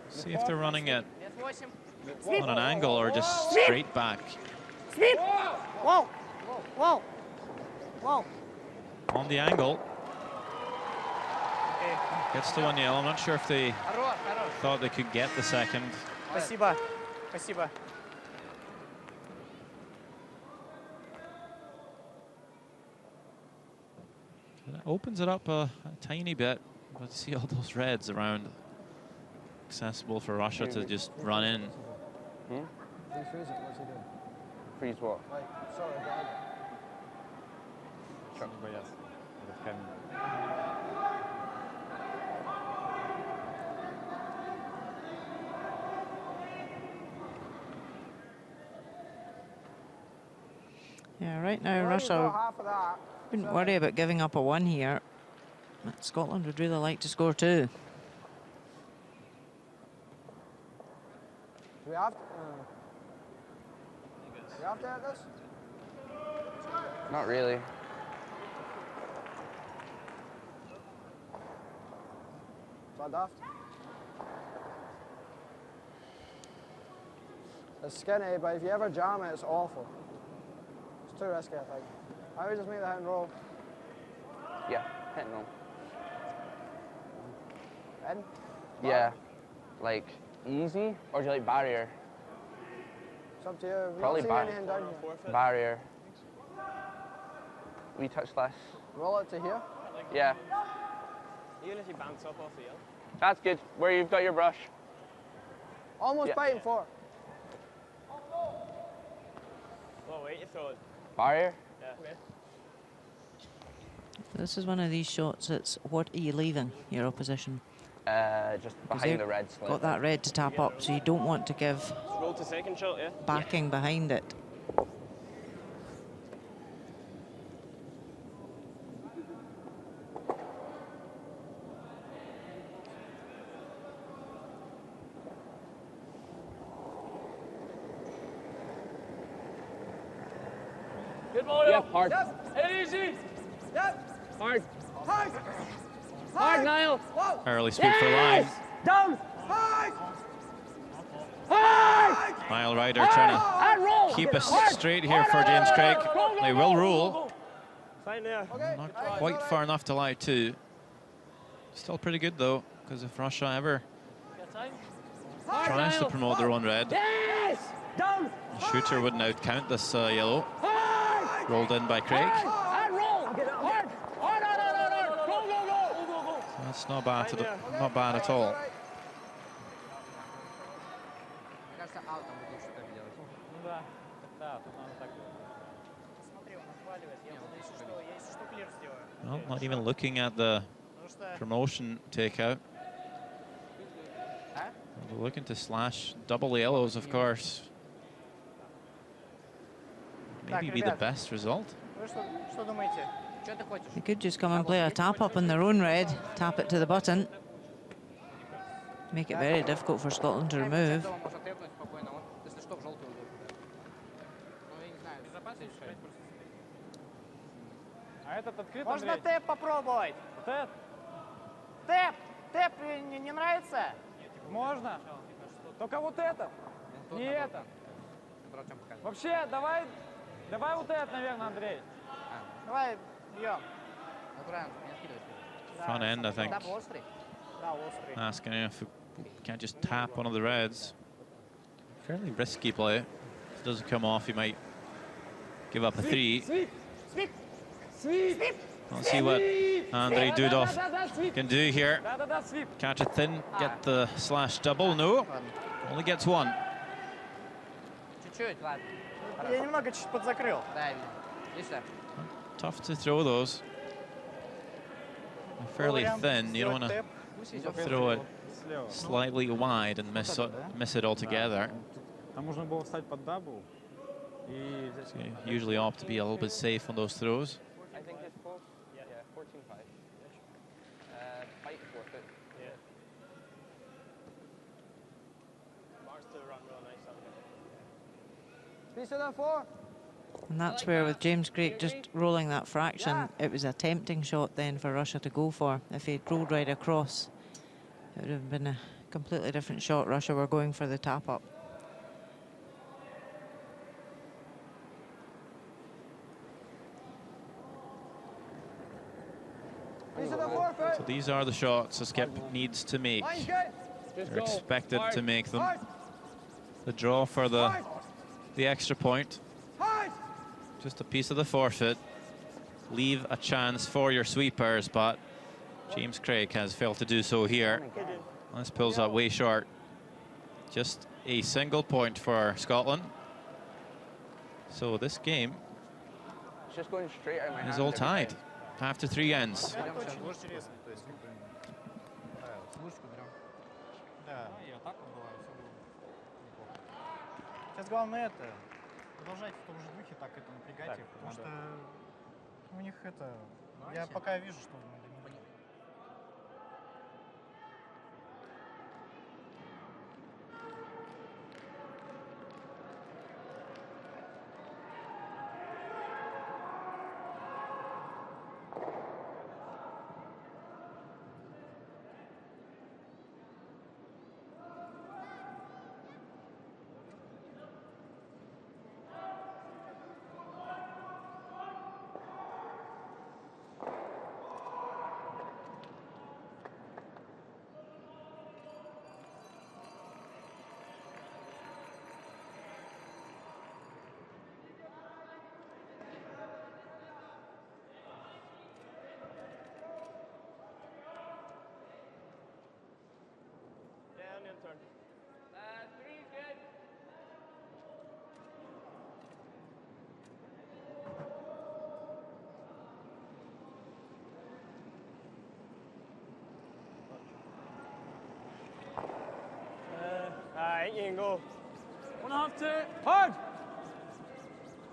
See if they're running it on an angle or just straight back. Whoa! On the angle. Gets to 1-0. I'm not sure if they thought they could get the second. Спасибо. It opens it up a tiny bit, but see all those reds around. Accessible for Russia to just run in. Freeze what? Yeah, right now Russia wouldn't worry about giving up a 1 here. But Scotland would really like to score 2. Do we have to hit this? Not really. Is that daft? It's skinny, but if you ever jam it, it's awful. It's too risky, I think. I would just make the hit and roll. Yeah, hit and roll. In? Yeah, like easy, or do you like barrier? It's up to you. We Probably don't see anything down here. barrier. We touch less. Roll it to here. Yeah. Even if you bounce up off the hill. That's good. Where you've got your brush. Almost Yeah. biting for. Oh, wait, you throw it. Barrier. Yeah. Okay. This is one of these shots that's what are you leaving your opposition? Just Because behind they've the red slit. got that red to tap up, so you don't want to give Roll to second shot, yeah? backing behind it. Good ball. Yep, hard. Hit it easy. Hard. Hard, Niall. Early speed for line. Down. Mile Ryder trying And roll. to keep us straight here for James Craig. They will rule. Fine there. Not quite far enough to lie 2. Still pretty good though, because if Russia ever tries to promote their own red, Yes. Down. the shooter wouldn't outcount this yellow. Rolled in by Craig. And roll. Hard. Go. That's not bad at all. Смотри, он отваливает. Я если что клир сделаю. Well, not even looking at the Потому что promotion takeout. We're looking to slash double the yellows, of course. Maybe be the best result. Что думаете? They could just come and play a tap-up in their own red, tap it to the button. Make it very difficult for Scotland to remove. Можно тэп попробовать? Тэп? Тэп! Тэп не нравится? Можно. Только вот это. Не это. Вообще, давай вот это, наверное, Андрей. Давай, бьем. Front end, I think. Asking if we can't just tap one of the reds. Fairly risky play. If it doesn't come off, he might give up a 3. Let's see what Andrei Dudov can do here. Catch it thin, get the slash double. No, only gets 1. Я немного чуть подзакрыл. Tough to throw those. They're fairly thin. You don't want to throw it slightly wide and miss it altogether. So you usually opt to be a little bit safe on those throws. I think it's close. Yeah, 14-5. Fight forfeit. Yeah. Mark's to run real nice out there. Piece of that 4. And that's where, with James Craig just rolling that fraction, it was a tempting shot then for Russia to go for. If he'd rolled right across, it would have been a completely different shot. Russia were going for the tap-up. So these are the shots a skip needs to make. They're expected to make them. The draw for the extra point. Just a piece of the forfeit. Leave a chance for your sweepers, but James Craig has failed to do so here. This pulls up way short. Just a single point for Scotland. So this game It's just going straight out my is hand all every tied time. after 3 ends. Сейчас главное это, продолжать в том же духе, так это напрягать их, потому что у них это, я пока вижу, что Turn. 3's good. Alright, you can go. 1.5, 2. Hard!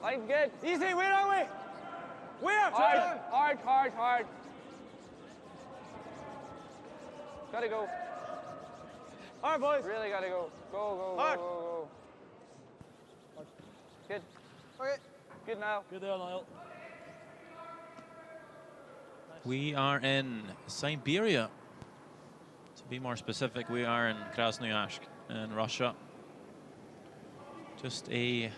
Line's good. Easy, where are we? Where? Hard. Gotta go. Hard, boys. Really gotta go. Go. Hard. Good. Okay. Good now. Good there, Niall. We are in Siberia. To be more specific, we are in Krasnoyarsk in Russia. Just a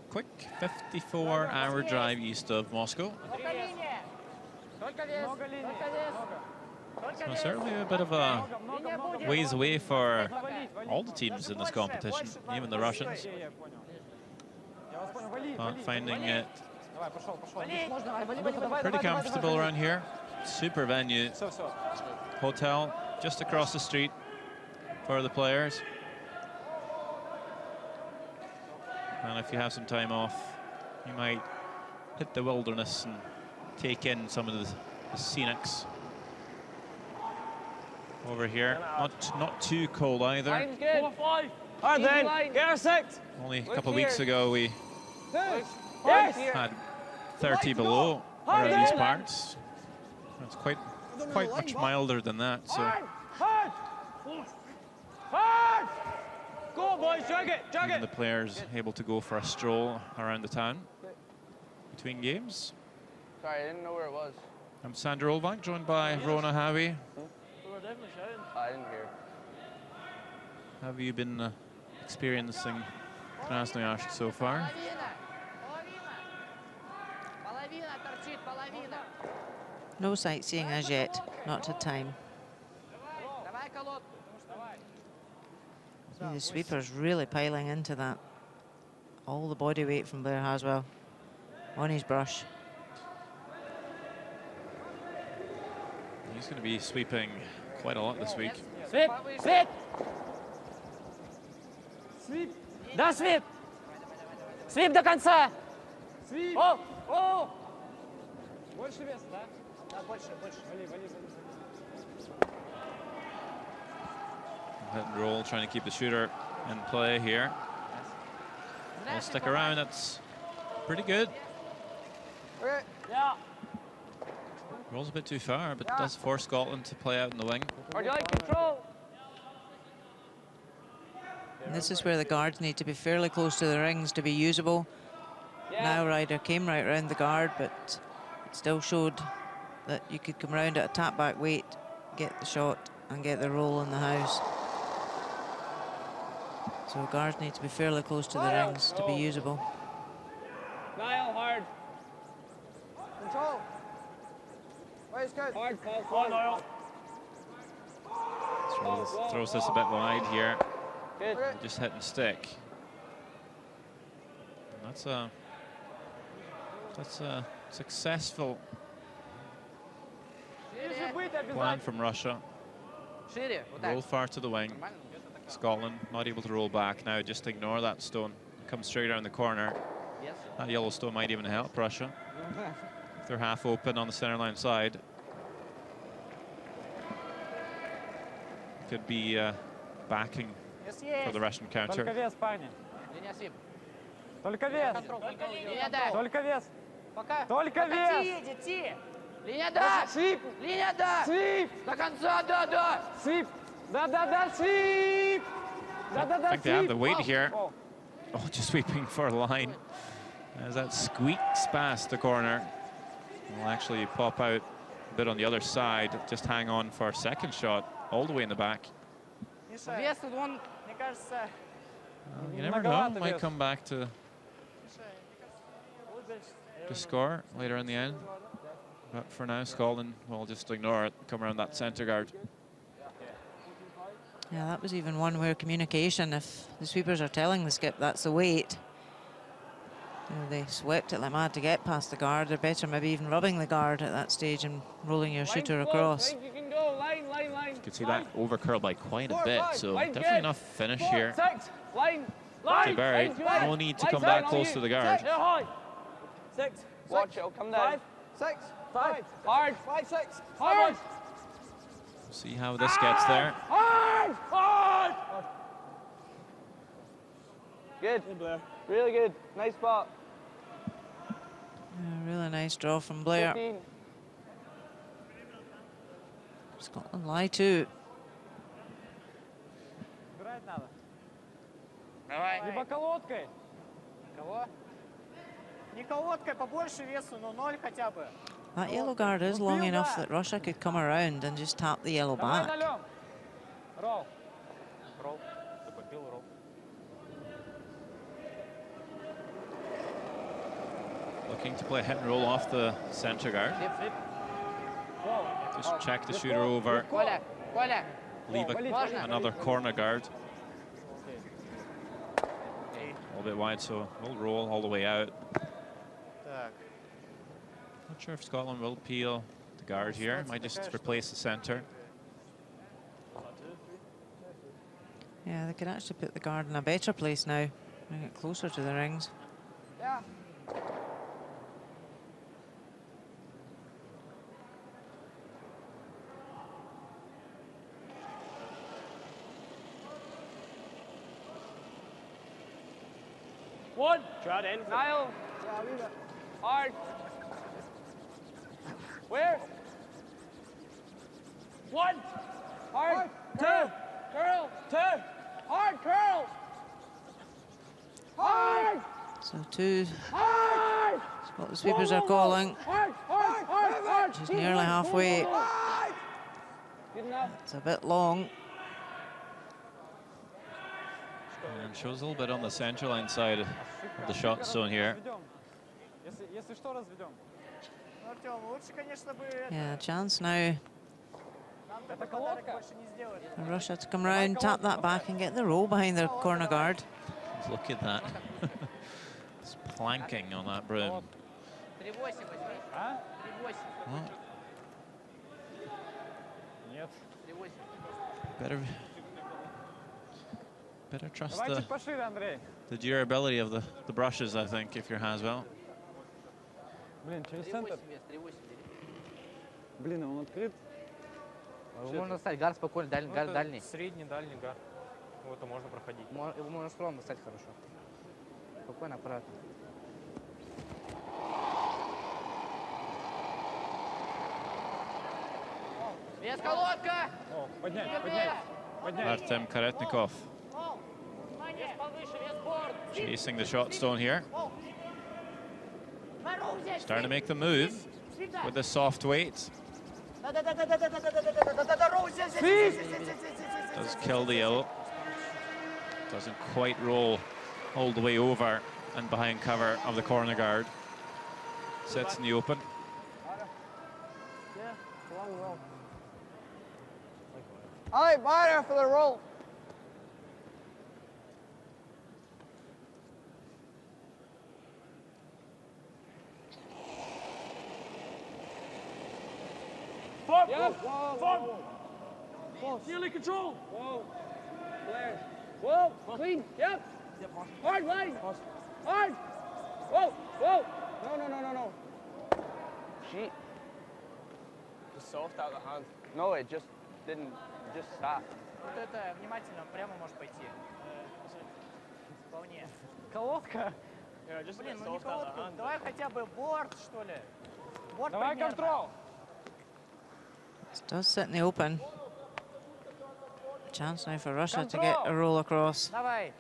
quick 54-hour drive east of Moscow. So certainly a bit of a ways away for all the teams in this competition, even the Russians. But finding it pretty comfortable around here. Super venue. Hotel just across the street for the players. And if you have some time off, you might hit the wilderness and take in some of the scenics. over here. Not too cold either. Line's good. 4, 5. Hard then. Get her 6. Only a couple of weeks ago we Yes. had 30 below around these parts. It's quite much milder than that. So Hard. Hard. Go, boys. Drag it. Drag even it. the players able to go for a stroll around the town between games. Sorry, I didn't know where it was. I'm Sander Olbank, joined by Rona Howie. We were definitely shouting. I didn't hear. Have you been experiencing Krasnoyarsk so far? No sightseeing as yet, not to time. See, the sweeper's really piling into that. All the body weight from Blair Haswell on his brush. He's going to be sweeping quite a lot this week. Sweep. Sweep. Sweep. Да, sweep. Sweep до конца. Свип. О. О. Больше веса, да? Да, больше. Вали. Hit and roll, trying to keep the shooter in play here. He'll stick around, that's pretty good. Okay. Yeah. Rolls a bit too far, but does force Scotland to play out in the wing. Hard line control. And this is where the guards need to be fairly close to the rings to be usable. Now Ryder came right round the guard, but it still showed that you could come round at a tap back weight, get the shot and get the roll in the house. So guards need to be fairly close to the rings to be usable. Niall, hard. Control. Wade's good. Hard, Paul. Niall. Throws this a bit wide here. Good. Okay. Just hit and stick. And that's a successful plan from Russia. Roll far to the wing. Scotland not able to roll back now. Just ignore that stone. Come straight around the corner. That yellow stone might even help Russia. If they're half open on the center line side. Could be backing for the Russian Только counter. вес, парни. Только вес. Только вес. Только вес. Линия, да! Свип. Линия, да! Свип. До конца, да! Свип. Да, свип. I think they have the weight here. Oh, just sweeping for a line. As that squeaks past the corner. Will actually pop out a bit on the other side. Just hang on for a second shot all the way in the back. Вес тут вон. Мне кажется, You never know, might come back to score later in the end. But for now, Scotland will just ignore it, come around that centre guard. Yeah, that was even one where communication, if the sweepers are telling the skip that's the weight, you know, they swept it like mad to get past the guard. They're better maybe even rubbing the guard at that stage and rolling your shooter across. You can go. Line. You can see that over-curl by quite a bit, so definitely enough finish here. 6. Line. To Barry, no need to come back close to the guard. Yeah, high. 6. Watch it, it'll come down. 6. 5. Hard. 5, 6. Hard. See how this gets there. Hard. Good. Really good. Nice spot. Really nice draw from Blair. 15. Scotland lie too. убирать надо. Давай. Либо колодкой. Кого? Не колодкой, побольше весу, но 0 хотя бы. That yellow guard is long enough that Russia could come around and just tap the yellow Давай back. налем. Ролл. Ролл. Такой пил ролл. Looking to play a hit and roll off the centre guard. Just check the shooter over. Коля. Leave another corner guard. A little bit wide, so we'll roll all the way out. Not sure if Scotland will peel the guard here. Might just replace the centre. Yeah, they could actually put the guard in a better place now. Bring it closer to the rings. Yeah. One. Try it in. Niall. Yeah, leave it. Hard. Where? One. Hard. Curl. Curl. Two. Hard curl. Hard. So two Hard. spot the sweepers are calling. Hard. Hard. Hard. Hard. She's nearly halfway. Good enough. It's a bit long. And shows a little bit on the central line side of the shot zone here. Если что, разведем. Артем, лучше, конечно, бы Yeah, chance now нам такой подарок больше не сделать. for Russia to come round, tap that back and get the roll behind their corner guard. Look at that. It's planking on that broom. 3-8 возьми. А? 3-8. Well, Нет. 3-8. better trust Давай чуть пошире, Андрей. the durability of the brushes, I think, if your Haswell. Блин, через центр. 3-8 вес, 3-8 бери. Блин, он открыт. Можно стать, гар спокойно, гар дальний. Средний, дальний гар. Вот, то можно проходить. Его можно скромно достать хорошо. Спокойно, аккуратно. Вес колодка. О, поднять, поднять, поднять. Artem Karetnikov Вес повыше, вес борт. chasing the shot stone here. Starting to make the move with the soft weight. Does kill the ill. Doesn't quite roll all the way over and behind cover of the corner guard. Sits in the open. Yeah, it's a long roll. All right, Ryder for the roll. Forward, Yep. forward. Nearly control. Whoa. Blair. Whoa. Clean. Yep. Hard line. Hard. Whoa. Whoa. No. She. Just soft out the hand. No, it just didn't. Just sat. Вот это внимательно, прямо можешь пойти. Вполне. Колодка. Yeah, just a Блин, bit ну не soft out the колодку, hand. давай хотя бы борт, что ли. Борт Давай примерно. контрол. It does sit in the open. Chance now for Russia to get a roll across. Давай.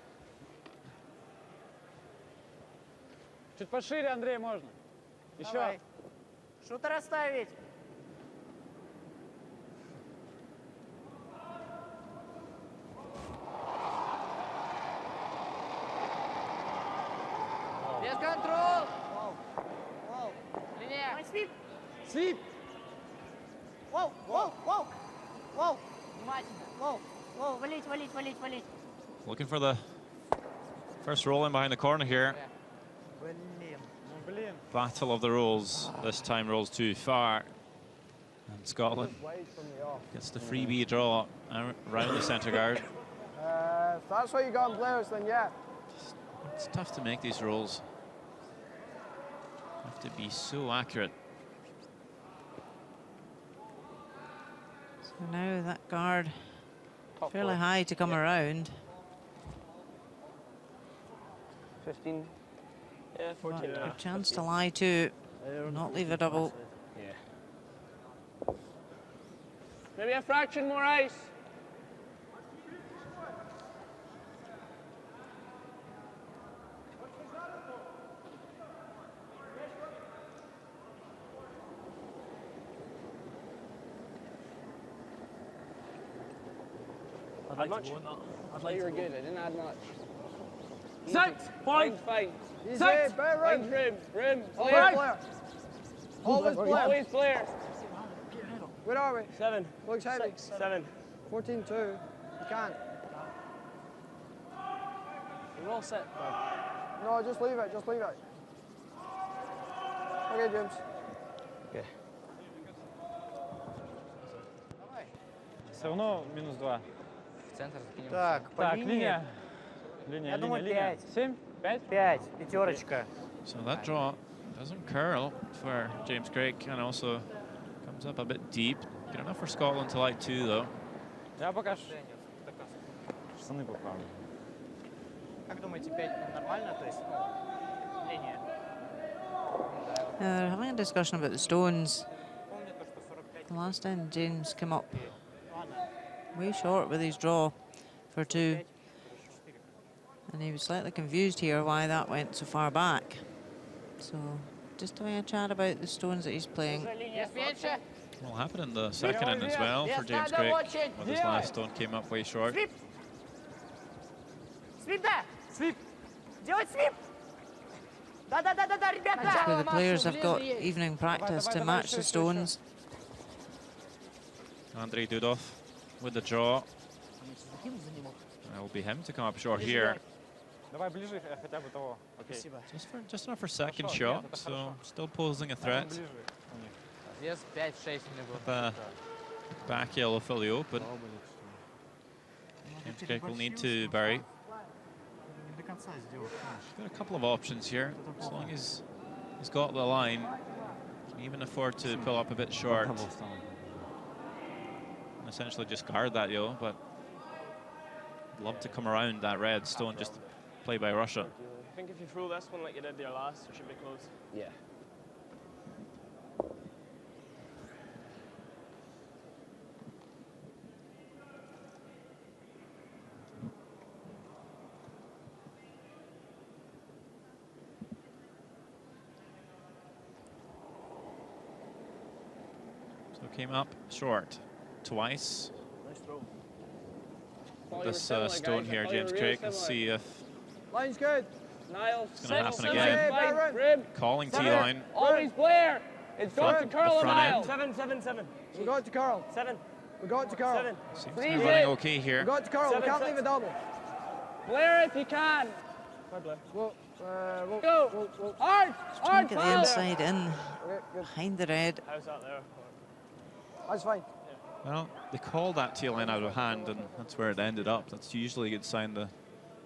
Чуть пошире, Андрей, можно. Еще. Давай. Шутер оставить. Без контрол. Воу. Воу. Линия. Ой, свип. Свип. Воу, воу, воу. Воу, Внимательно. воу. Воу, валить, валить, валить, валить. Looking for the first roll in behind the corner here. Блин. Ну, блин. Battle of the rolls. This time rolls too far. And Scotland Wide from the off. gets the freebie draw around the centre guard. If that's what you got in players, then yeah. It's tough to make these rolls. Have to be so accurate. So now that guard Top fairly four. high to come around. 15. Yeah, But 14 and a a half. chance to lie to not leave a double. Yeah. Maybe a fraction more ice. I'd like much? to go on that. I thought you were good. I didn't add much. 6 points. Fine. Easy, Six. better Fine. run. Rim. Always Blair. Blair. Always Blair. Always Blair. Where are we? 7. Looks heavy. 7. 14-2. You can't. We're all set. No, just leave it. Just leave it. Okay, James. Okay. Все равно -2. В центр закинем. Так, по Так, линии. линия. Линия, Я думаю, линия. 5. 7? 5? 5, пятерочка. So that draw doesn't curl for James Craig and also comes up a bit deep. Good enough for Scotland to light 2 though. Я пока штаны поправлю. Как думаете, 5 нормально? То есть, линия? They're having a discussion about the stones. Помню то, что 45. The last time James came up way short with his draw for 2. And he was slightly confused here why that went so far back. So just having a chat about the stones that he's playing. Will happen in the second end as well for James Craig. Well, his last stone came up way short. So the players have got evening practice to match the stones. Andrei Dudov with the draw. It will be him to come up short here. Давай ближе хотя бы того. Just enough for second shot, so still posing a threat. Вес 5-6 The back heel will fill the open. James Craig will need to bury. Got a couple of options here. As long as he's got the line, can even afford to pull up a bit short. And essentially just guard that yellow, but I'd love to come around that red stone just to play by Russia. I think if you throw this one like you did there last, it should be close. Yeah. So came up short twice. Nice throw. This stone here, James Craig. Let's see if Line's good. Niles. it's going to happen again. Rib. Calling T-line. Always Blair. It's going to curl and Niles. 7. We got it to Carl. 7. We got it to Carl. 7. Seems to be running okay We here. got it to Carl. We can't leave a double. Blair if you can. Blair. Go. Hard. Trying to get the foul. inside in Okay, good. behind the red. How's that there? That's fine. Well, they called that T-line out of hand, and that's where it ended up. That's usually a good sign the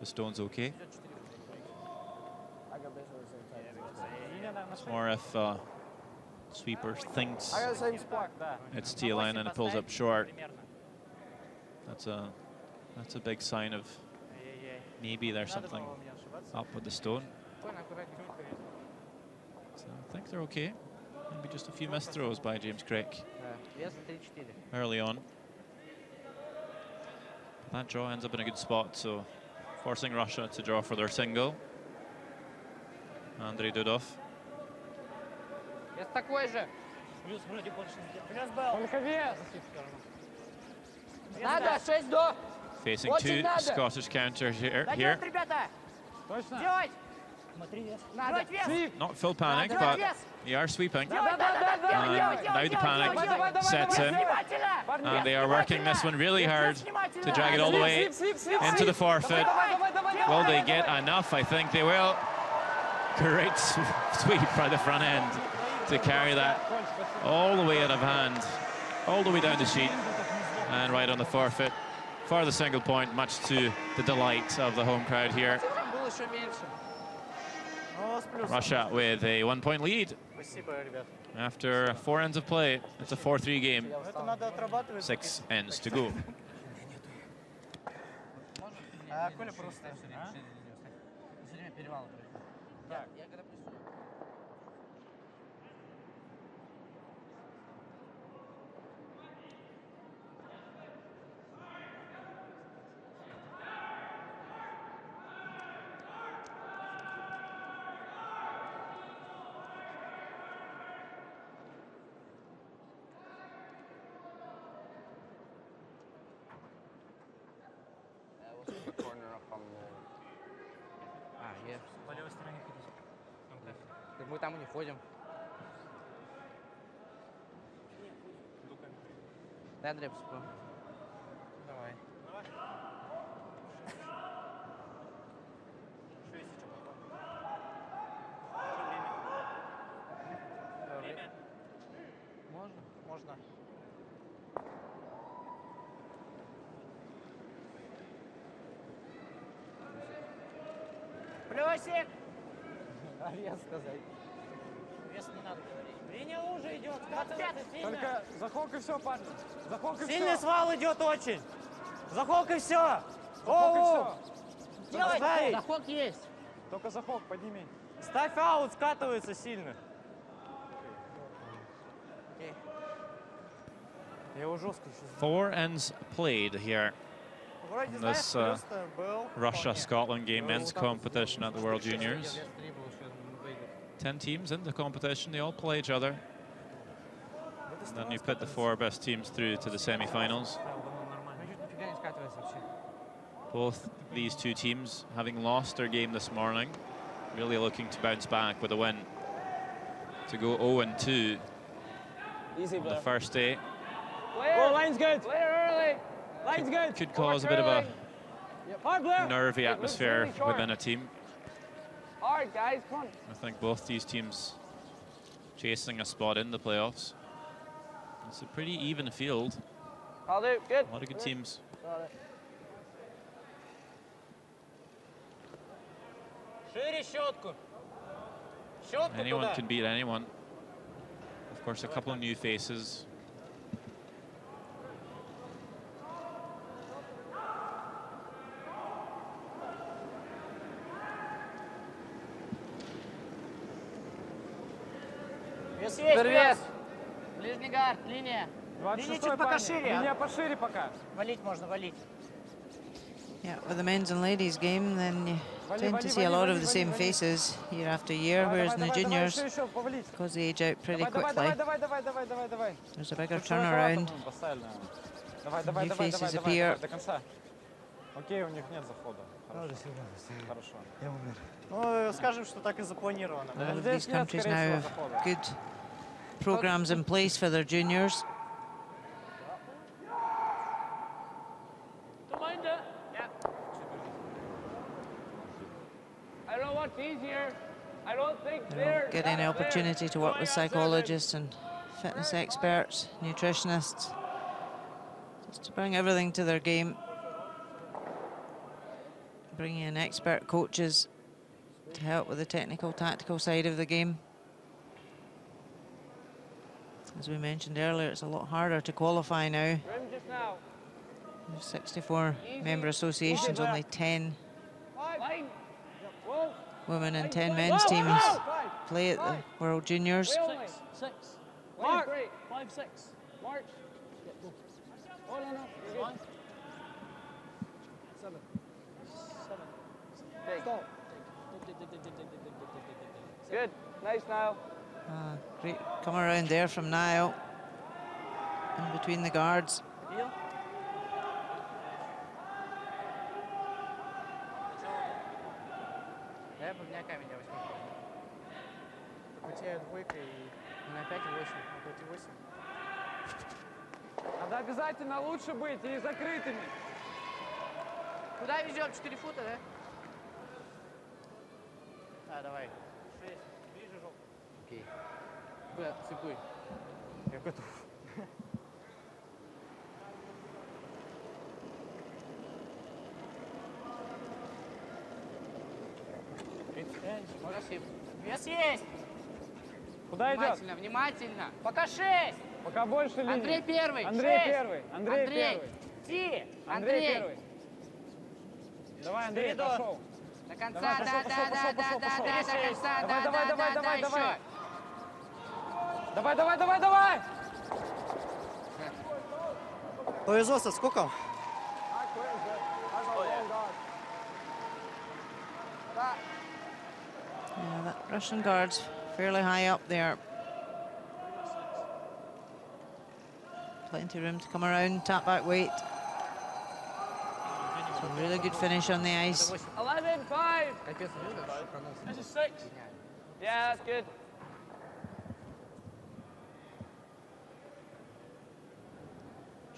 stone's okay. I got basically the same time. It's more if sweeper thinks I got the same spot. it's T-line and it pulls up short. That's a big sign of maybe there's something up with the stone. So I think they're okay. Maybe just a few missed throws by James Craig Вес 3-4. early on. That draw ends up in a good spot, so forcing Russia to draw for their single. Andrei Dudov. Вес такой же. Только вес. Надо 6 до. Facing Очень two надо. Scottish counters here. Дойдет, ребята. Точно. Делать. Надо. Not full panic, Надо. but Вес. they are sweeping. Делать, да. And now the panic sets in. And they are working this one really hard to drag it all the way into the forfeit. Will they get enough? I think they will. Great sweep by the front end to carry that all the way out of hand, all the way down the sheet, and right on the forfeit for the single point, much to the delight of the home crowd here. Было еще меньше. Russia with a 1-point lead after 4 ends of play. It's a 4-3 game. 6 ends to go. Коля просто... Corner up on the... Есть. По левой стороне ходить. Так мы там и не ходим. Дай, Андрей, посыпаю. Давай. Можно? Можно. Плюсик! А вес сказать. Вес не надо говорить. Линия уже идет. Только захолк и все, парни. Захолк и все. Сильный свал идет очень. Захолк и все. Захолк и все. Делай! Дай! Заход есть. Только заход, подними. Ставь аут, скатывается сильно. Я его жестко сейчас. 4 ends played here in this Russia-Scotland game, men's competition at the World Juniors. 10 teams in the competition, they all play each other. And then you put the 4 best teams through to the semi-finals. Both these two teams, having lost their game this morning, really looking to bounce back with a win to go 0-2 Easy, on the first day. Oh, line's good. Clear early. Line's good. Could cause a bit of a Hard, Blair. nervy atmosphere within a team. Hard, guys. Come on. I think both these teams chasing a spot in the playoffs. It's a pretty even field. I'll do. Good. A lot of good teams. Шире щетку. Anyone can beat anyone. Of course, a couple of new faces. Вес есть, Вес. Ближний гард. Линия. 26-й, чуть пока парни. шире. Линия пошире пока. Валить можно, валить. Yeah, with the men's and ladies game, then you tend to see a lot of the same faces year after year, whereas in the juniors, because they age out pretty quickly, there's a bigger turnaround. New faces appear. Окей, у них нет захода. Хорошо. Ну, скажем, что так и запланировано. A lot of these countries now have good programs in place for their juniors. Don't mind it. Yeah. I don't know what's easier. I don't think They don't get any opportunity to work with psychologists and fitness experts, nutritionists, just to bring everything to their game. Bringing in expert coaches to help with the technical, tactical side of the game. As we mentioned earlier, it's a lot harder to qualify now. Rim just now. There's 64 member associations, only 10 Line. Whoa. women and 10 men's teams play at the World Juniors. Six. Mark. 5-6. March. Oh, no. You're good. 7. Big. Good. Nice, Niall. Great come around there from Niall, in between the guards. Да, поменяй камень, я возьму. У тебя двойка и на 5,8. Напротив 8. Надо обязательно лучше быть и закрытыми. Куда везем? 4 фута, да? Да, давай. 6. Ближе, желтый. Окей. Бля, цепуй. Я готов. Спасибо. Вес есть. Куда идет? Внимательно, внимательно. Пока 6. Пока больше линий. Андрей первый. Андрей 6. первый. Андрей первый. Ти. Андрей первый. Давай, Андрей, пошел. До конца, Давай, да, пошел, до конца, давай. еще. Давай. Повезло, сколько? Yeah, that Russian guard's fairly high up there. Plenty of room to come around, tap back weight. So really good finish on the ice. 11-5. This is 6. Yeah, that's good.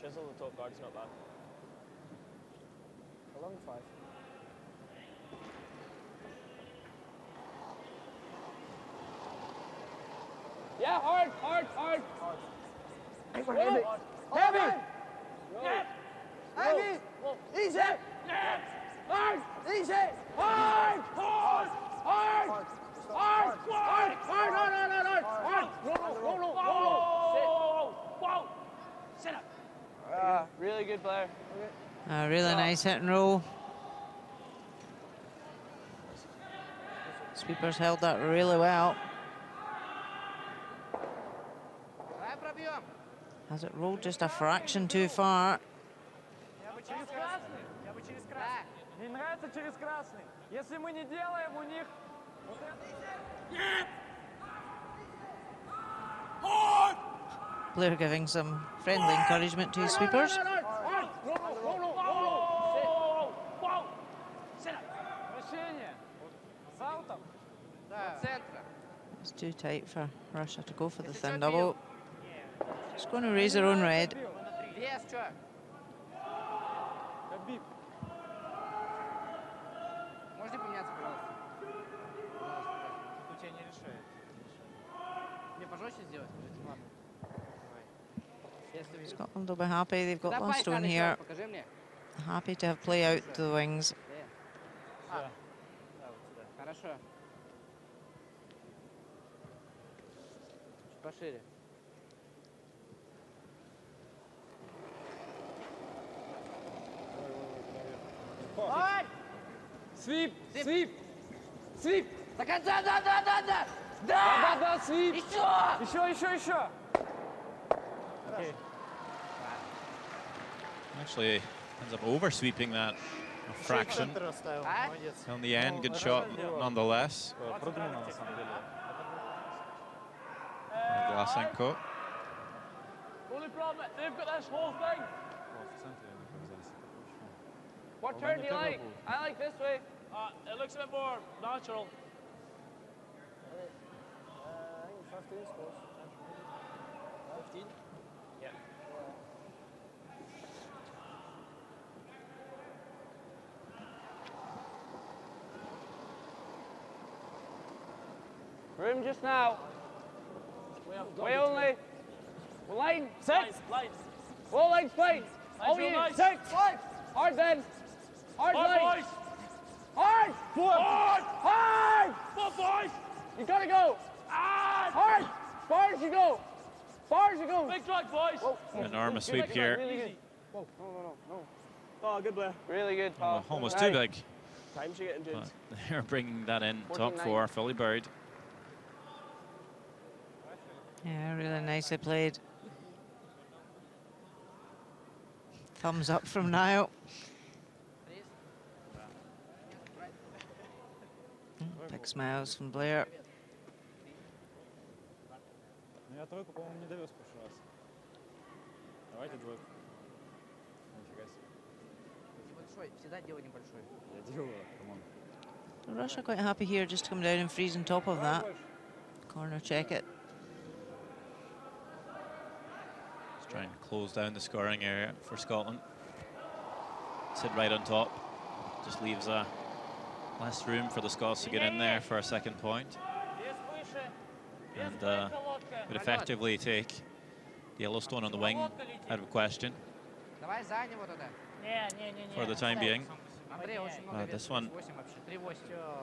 Chisel, the top guard's not bad. 11-5. Yeah, hard. Heavy! Easy! Hard. Easy! Hard. Roll. Sit up. Really good player. A really nice hit and roll. Sweepers held that really well. Has it rolled just a fraction too far? Мне нравится через красный. Если мы не делаем, у них... Blair giving some friendly encouragement to his sweepers. It's too tight for Russia to go for the thin double. It's going to raise their own red. Scotland will be happy. They've got last stone here. Happy to have play out to the wings. Свип! Свип! Свип! До конца! Да! Да, свип! Еще! Okay. Actually ends up over sweeping that a fraction. In the end, good shot nonetheless. Glasenko. Only problem, they've got this whole thing. What turn do you like? I like this way. It looks a bit more natural. I think 15 scores. 15? Yeah. Room just now. Way only. Line. Six. Line. All lines plain. All real you. nice. Six. Hard then. Hard line. Boys. Hard. Hard. Hard. Four boys. You gotta go. Hard. Far as you go. Far as you go. Big drag, boys. Enormous sweep here. Really good. No. Oh, good play. Really good, Paul. Almost too big. Time she getting, James. They're bringing that in. Top 14-9. four, fully buried. Yeah, really nicely played. Thumbs up from Niall. Big smiles from Blair. Ну я тройку, по-моему, не довез в прошлый раз. Давайте двойку. Нифига себе. Небольшой. Всегда делай небольшой. Я делаю, камон. Russia quite happy here just to come down and freeze on top of that. Corner check it. Let's try and close down the scoring area for Scotland. Sit right on top. Just leaves less room for the Scots to get in there for a second point. And would effectively take the Yellowstone on the wing out of question for the time being. This one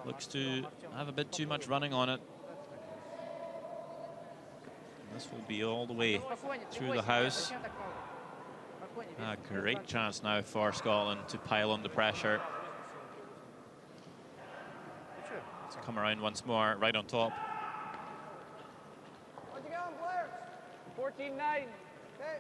looks to have a bit too much running on it. And this will be all the way through the house. A great chance now for Scotland to pile under pressure. To come around once more, right on top. Where'd you go, Blair? 14-9. Okay.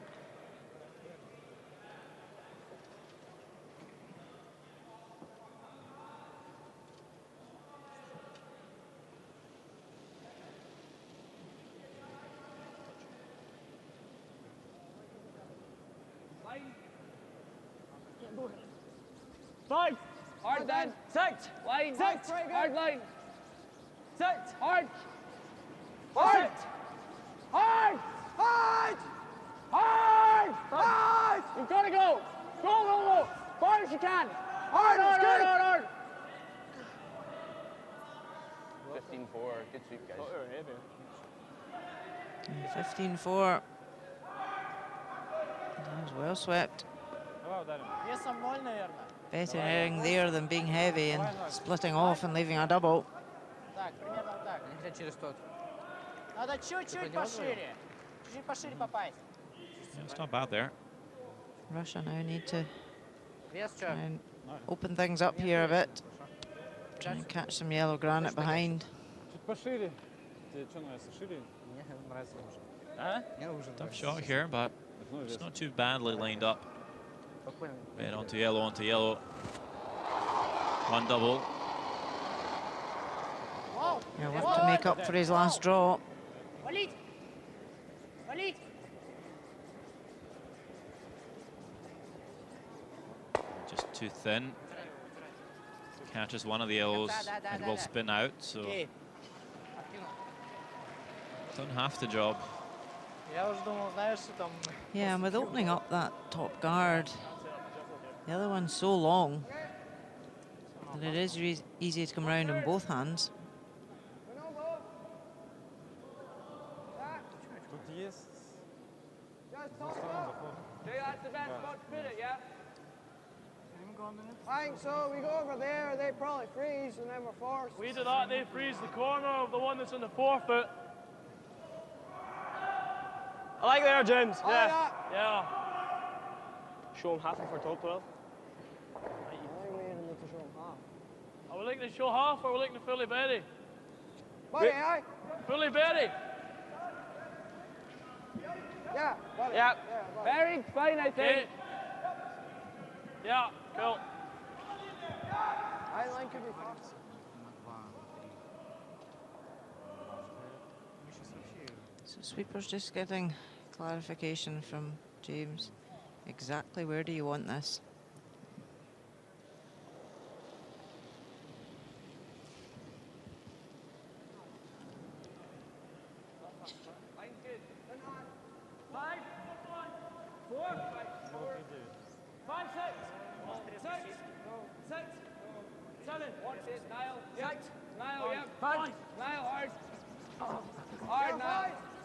Five. Hard then. Six. Line. Six. Hard line. Six. Hard. Hard. Hard. Hard. Hard. Hard. You've got to go. Go. Far as you can. Hard. 15-4. Good sweep, guys. 15-4. That was well swept. Весом 0, наверное. Better airing there than being heavy and splitting off and leaving a double. Так, примерно так. Нельзя через тот. Надо чуть-чуть пошире. Чуть-чуть пошире попасть. Yeah, it's not bad there. Russia now need to Вес try что? and open things up here a bit. Try and catch some yellow granite behind. Tough shot here, but it's not too badly lined up. Red onto yellow. One double. He'll have to make up for his last draw. Just too thin. Catches one of the yellows and will spin out, so done half the job. Yeah, and with opening up that top guard, the other one's so long that it is easy to come around on both hands. That's the best spot to put it, yeah? I think so. We go over there, they probably freeze, and then we're forced. We do that, they freeze the corner of the one that's in the forefoot. I like there, James. I like that. Yeah. Show him half for top 12. Are we looking to show half or are we looking to fully berry? Buddy, aye? Fully berry. Yeah, buddy. Yeah. Buddy. Very fine, I think. Yeah, cool. I think could be fast. So Sweeper's just getting clarification from James. Exactly where do you want this?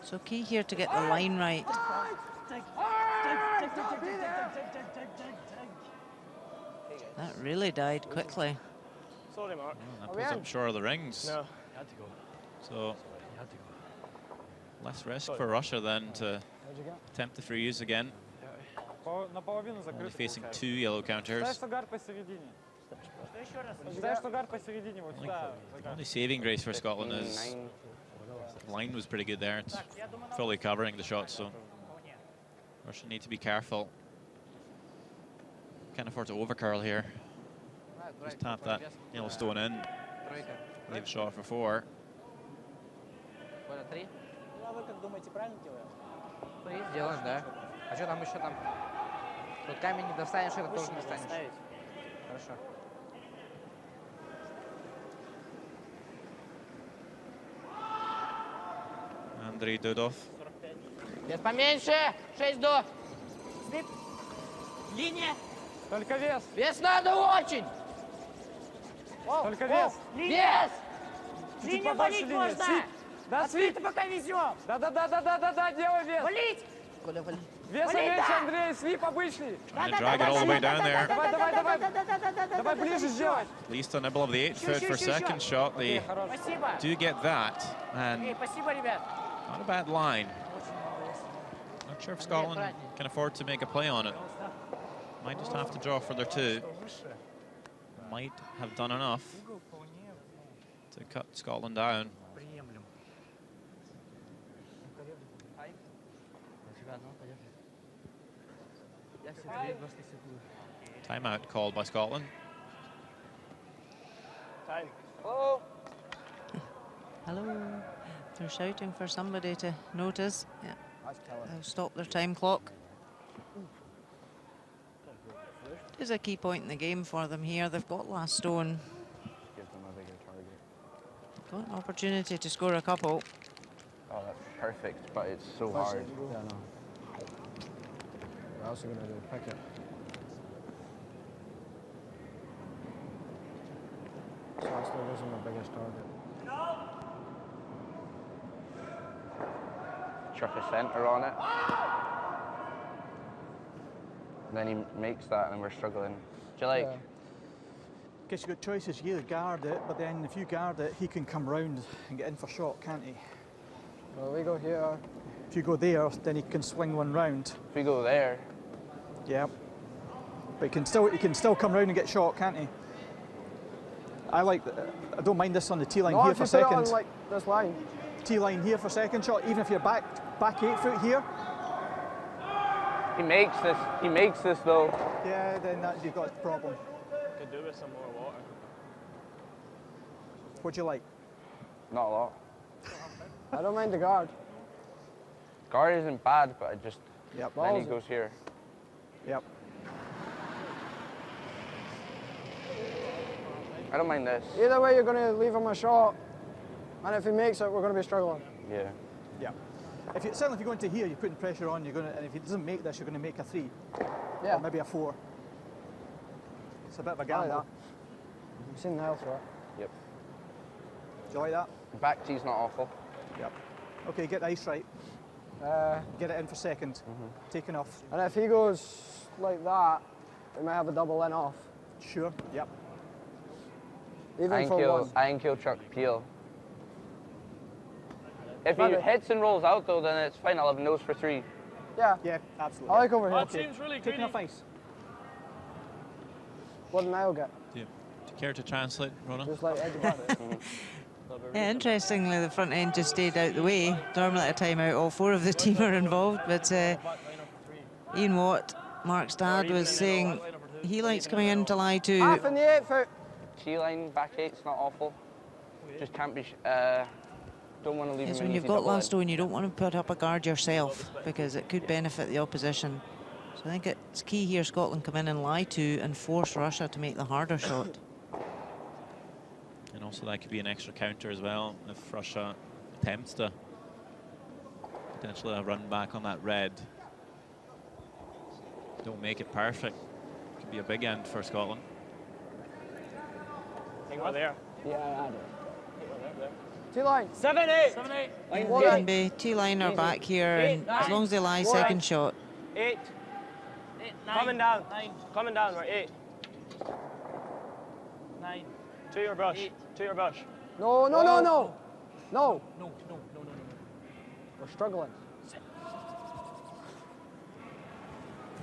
So key here to get the line right. That really died quickly. Sorry, Mark. That pulls up short of the rings. No, you had to go. So less risk for Russia then to attempt the freeze again. Only facing 2 yellow counters. Only saving grace for Scotland is the line was pretty good there. It's fully covering the shot, so Russia need to be careful. Can't afford to overcurl here. Just tap that yellow stone in. Leave shot for 4. Вы как думаете, правильно делаем? Сделаем, да. А что там еще там? Тут камень не достанешь, это тоже не достанешь. Хорошо. Андрей Дудов. Вес поменьше! 6 до! Линия! Только вес! Вес надо очень! Только вес! Вес! Линия валить можно! Да, свип! Ты пока везем! Да, делай вес! Валить! Коля, вали. Веса меньше, Андрей, свип обычный! Trying to drag it all the way down there. Давай ближе сделать! At least a nibble of the 8 foot for second shot. They do get that, and Спасибо, ребят! not a bad line. Not sure if Scotland can afford to make a play on it. Might just have to draw for their 2. Might have done enough to cut Scotland down. Timeout called by Scotland. Time. Oh. Hello. They're shouting for somebody to notice. Yeah. They'll stop their time clock. It is a key point in the game for them here. They've got last stone. Give them a bigger target. Got an opportunity to score a couple. Oh, that's perfect, but it's so hard. Yeah, no. What else are we going to do? Pick it. So I still losing my biggest target. Chuck a centre on it. And then he makes that and we're struggling. Do you like? Yeah. Guess you've got choices. You either guard it, but then if you guard it, he can come round and get in for shot, can't he? Well, we go here. If you go there, then he can swing one round. If we go there, Yeah. But he can still come round and get shot, can't he? I don't mind this on the tee line No, here if for you put it second. on like this line. Tee line here for second shot, even if you're back 8 foot here. He makes this though. Yeah, then you've got a problem. Could do with some more water. What'd you like? Not a lot. I don't mind the guard. Guard isn't bad, but I just Yep. then he goes here. Yep. I don't mind this. Either way, you're going to leave him a shot, and if he makes it, we're going to be struggling. Yeah. Yeah. Certainly if you go into here, you're putting pressure on. And if he doesn't make this, you're going to make a 3. Yeah. Or maybe a 4. It's a bit of a I like gamble. that. You've seen the health, right? Yep. Do you like that? Back tee's not awful. Yep. Okay, get the ice right. Get it in for second. Taking off. And if he goes like that, we might have a double in off. Sure. Yep. Even for one. I think he'll chuck peel. If he Maybe. hits and rolls out though, then it's fine. I'll have nose for 3. Yeah. Yeah, absolutely. I like over here. That seems really Taking greedy. off ice. What did Niall get? Do you care to translate, Rona? Just like edge of it. Yeah, interestingly, the front end just stayed out the way. Normally at a timeout, all 4 of the team are involved, but Ian Watt, Mark's dad, was saying he likes coming into lie to. Half in the 8 foot. Tee line back 8's not awful. Just can't be. Don't want to leave Yes, him when an you've easy got double in. last stone, you don't want to put up a guard yourself because it could benefit the opposition. So I think it's key here Scotland come in and lie to and force Russia to make the harder shot. And also that could be an extra counter as well if Russia attempts to potentially a run back on that red. Don't make it perfect. Could be a big end for Scotland. I think we're there. Yeah, I had it. T-line. 7, 8. 7, 8. It can be T-line or back here, and as long as they lie second shot. 8. 9. Coming down. 9. Coming down. We're 8. 9. To your brush. 8. To your brush. No, no, no, no. No. No. We're struggling.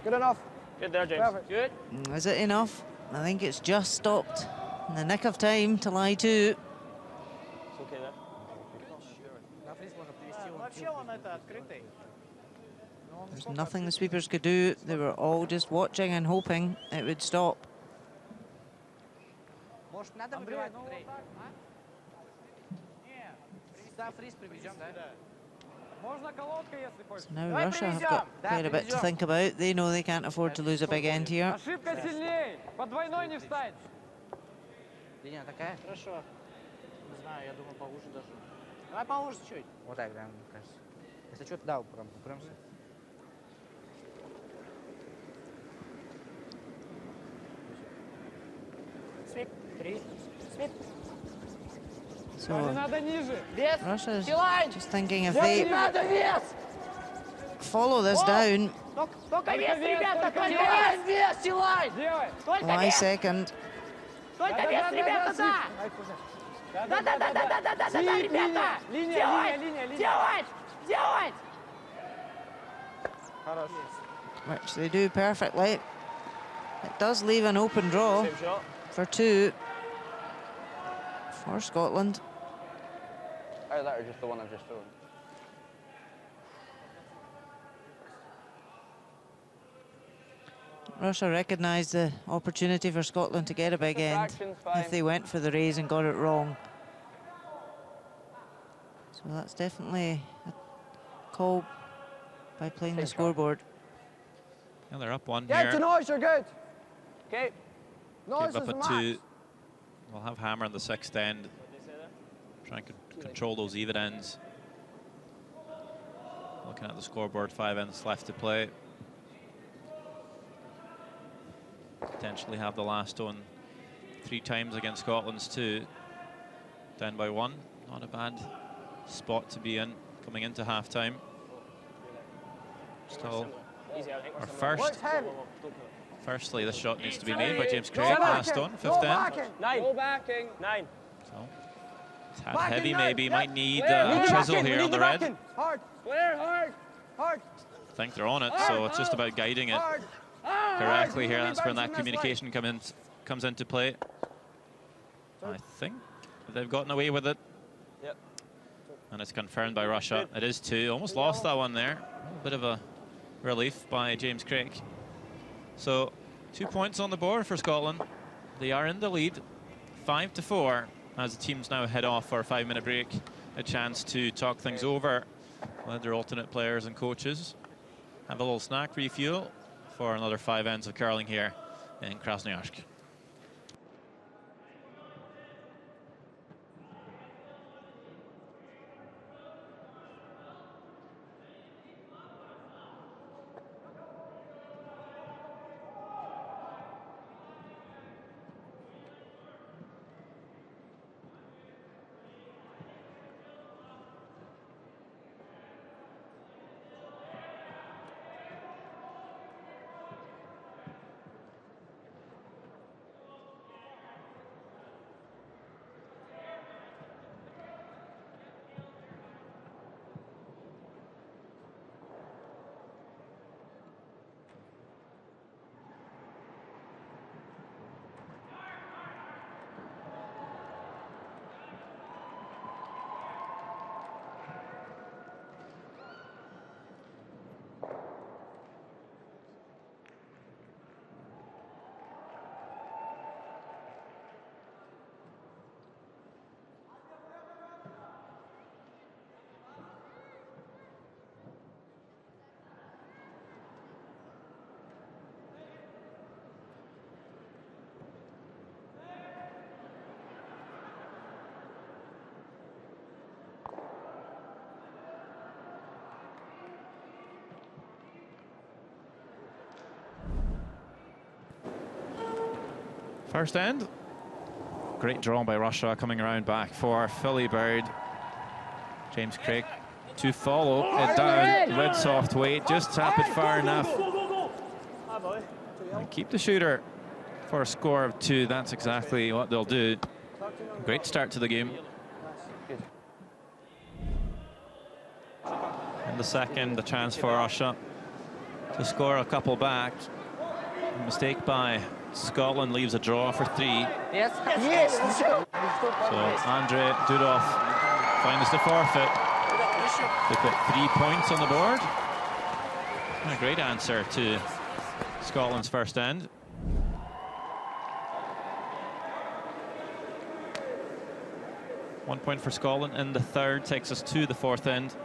Good enough. Good there, James. Perfect. Good. Is it enough? I think it's just stopped in the nick of time to lie to. It's okay there. Вообще он это открытый. There's nothing the sweepers could do. They were all just watching and hoping it would stop. Может, надо выбивать, Андрей? Да, фриз приведем, да? Можно колодка, если хочешь. So now Russia have got quite a bit to think about. They know they can't afford to lose a big end here. Ошибка сильнее. Под двойной не встать. Линия такая? Хорошо. Не знаю, я думаю, поуже даже. Давай поуже чуть. Вот так, да, мне кажется. Если что-то, да, упремся. Свип. 3. Свип. So Надо ниже. Вес. Russia's T-line. just thinking if Не they надо вес. follow this down, Только вес, ребята, только вес, T-line. Делай. Только lie вес. second. Только вес, ребята, да. Да, ребята. Делать. Which they do perfectly. It does leave an open draw Same shot. for 2 for Scotland. Either that or just the one I've just thrown. Russia recognised the opportunity for Scotland to get a big end if they went for the raise and got it wrong. So that's definitely a call by playing the scoreboard. Yeah, they're up 1 Get here. to noise, you're good. Okay. Noise Give is up the at max. 2. We'll have hammer in the 6th end. Try and control those even ends. Looking at the scoreboard, 5 ends left to play. Potentially have the last stone 3 times against Scotland's 2. Down by 1. Not a bad spot to be in coming into half-time. Still our firstly, this shot needs to be made by James Craig. Last stone, 5th end. 9. Go backing. 9. So it's had heavy maybe. Might need a chisel here on the red. Hard. Clear, hard. Hard. I think they're on it, so it's just about guiding it correctly here. That's when that communication comes into play. I think they've gotten away with it. Yep. And it's confirmed by Russia. It is 2. Almost lost that one there. A bit of a relief by James Craig. So 2 points on the board for Scotland. They are in the lead, 5-4, as the teams now head off for a 5-minute break. A chance to talk things over with their alternate players and coaches. Have a little snack refuel for another 5 ends of curling here in Krasnoyarsk. First end. Great draw by Russia, coming around back for Philly Bird. James Craig to follow it down with soft weight. Just tap it far enough. And keep the shooter for a score of 2. That's exactly what they'll do. Great start to the game. In the second, the chance for Russia to score a couple back. A mistake by Scotland leaves a draw for 3. Yes. So Andre Dudov finds the forfeit. They put 3 points on the board. And a great answer to Scotland's first end. One point for Scotland in the third, takes us to the fourth end.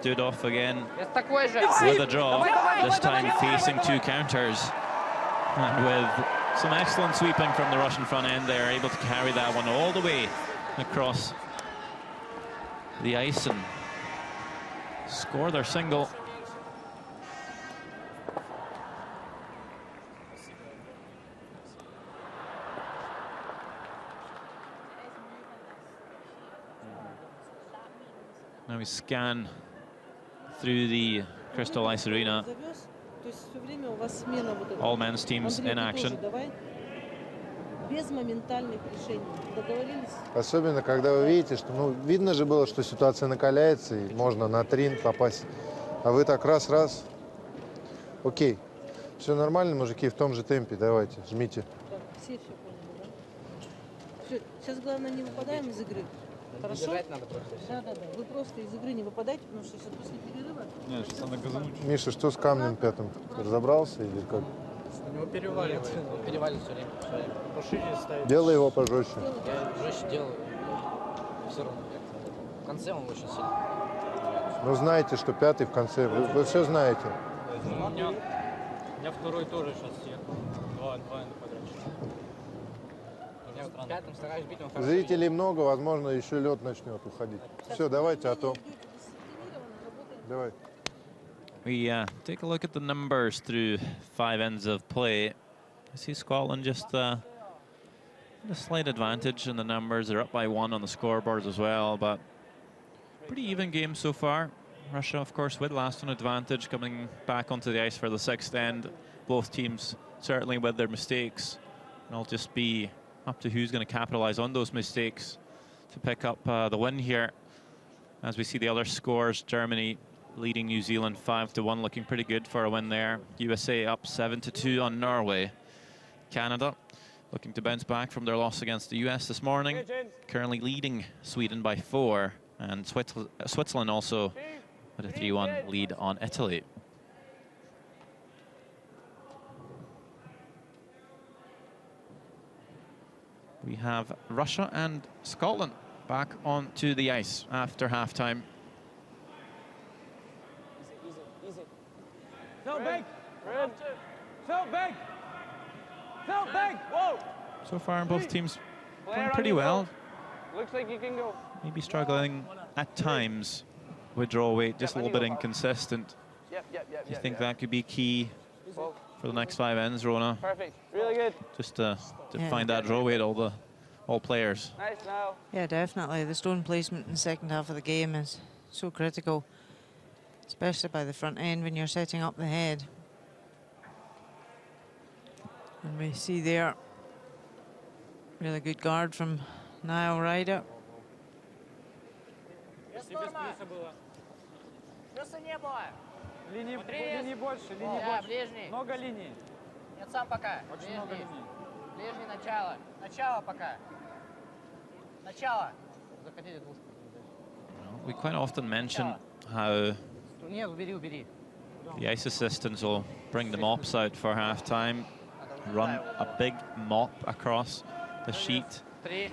Dudov again with a draw, this time facing 2 counters. And with some excellent sweeping from the Russian front end, they are able to carry that one all the way across the ice and score their single. Now we scan through the Crystal Ice Arena. All men's teams in action. Особенно, когда вы видите, что видно же было, что ситуация накаляется, и можно на трин попасть. А вы так раз. Окей. Все нормально, мужики, в том же темпе. Давайте, жмите. Все поняли, да? Сейчас главное не выпадаем из игры. Хорошо? Надо просто. Да. Вы просто из игры не выпадаете, потому что сейчас после перерыва... Нет, сейчас надо газануть. Миша, что с камнем пятым? Разобрался или как? У него переваливает. Переваливает все время. Пошире ставить. Делай его пожестче. Я жестче делаю. Все равно. В конце он очень сильный. Ну, знаете, что пятый в конце. Вы все знаете. У меня второй тоже сейчас съехал. Два подряд. Пятым стараюсь бить, он хорошо. Зрителей много, возможно, еще лед начнет уходить. Все, давайте, а то. Давай. We take a look at the numbers through 5 ends of play. I see Scotland just a slight advantage in the numbers. They're up by 1 on the scoreboards as well, but pretty even game so far. Russia, of course, with last on advantage, coming back onto the ice for the 6th end. Both teams certainly with their mistakes. And it'll just be up to who's going to capitalize on those mistakes to pick up the win here. As we see the other scores, Germany leading New Zealand 5-1, looking pretty good for a win there. USA up 7-2 on Norway. Canada looking to bounce back from their loss against the US this morning. Currently leading Sweden by 4, and Switzerland also with a 3-1 lead on Italy. We have Russia and Scotland back onto the ice after halftime. Easy. Phil, big. Phil, big. Phil, big. Whoa. So far, both teams playing pretty well. Looks like you can go. Maybe struggling at times with draw weight, just a little bit inconsistent. Yep. Do you think that could be key for the next 5 ends, Rona? Perfect. Really good. Just to find that draw weight, all players. Nice now. Yeah, definitely. The stone placement in the second half of the game is so critical, especially by the front end when you're setting up the head. And we see there, really good guard from Niall Ryder. Линий больше, линий больше. Ближний. Много линий. Нет, сам пока. Очень много линий. Ближний, начало. Начало пока. Начало. Заходите двушку. We quite often mention how Нет, убери. the ice assistants will bring the mops out for halftime, run a big mop across the sheet, maybe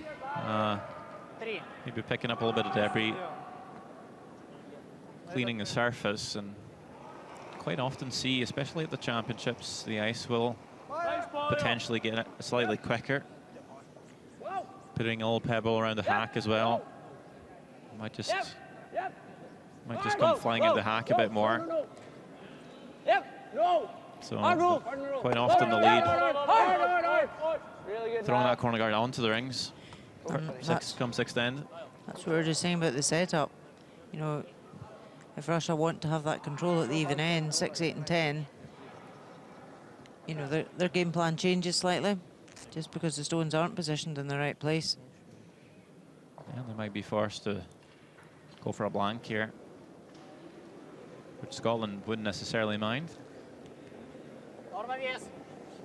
picking up a little bit of debris, cleaning the surface, and quite often see, especially at the championships, the ice will potentially get slightly quicker. Putting a little pebble around the hack as well. Might just come flying at the hack a bit more. So quite often the lead throwing that corner guard onto the rings. Come sixth end. That's what we were just saying about the setup. You know, if Russia want to have that control at the even end, 6, 8 and 10, you know, their game plan changes slightly just because the stones aren't positioned in the right place. Yeah, they might be forced to go for a blank here, which Scotland wouldn't necessarily mind.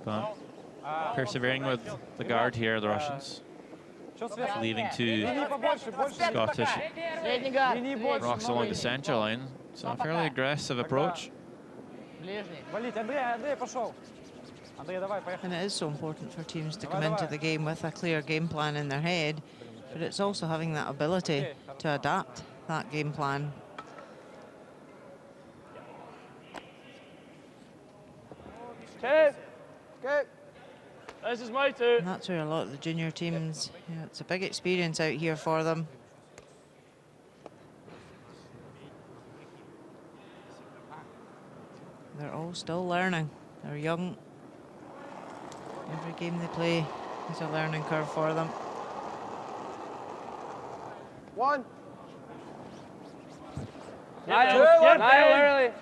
But persevering with the guard here, the Russians. Leaving two Scottish rocks along the centre line. So a fairly aggressive approach. And it is so important for teams to come into the game with a clear game plan in their head, but it's also having that ability to adapt that game plan. This is my two. And that's where a lot of the junior teams, you know, it's a big experience out here for them. They're all still learning. They're young. Every game they play is a learning curve for them. One. Niall early.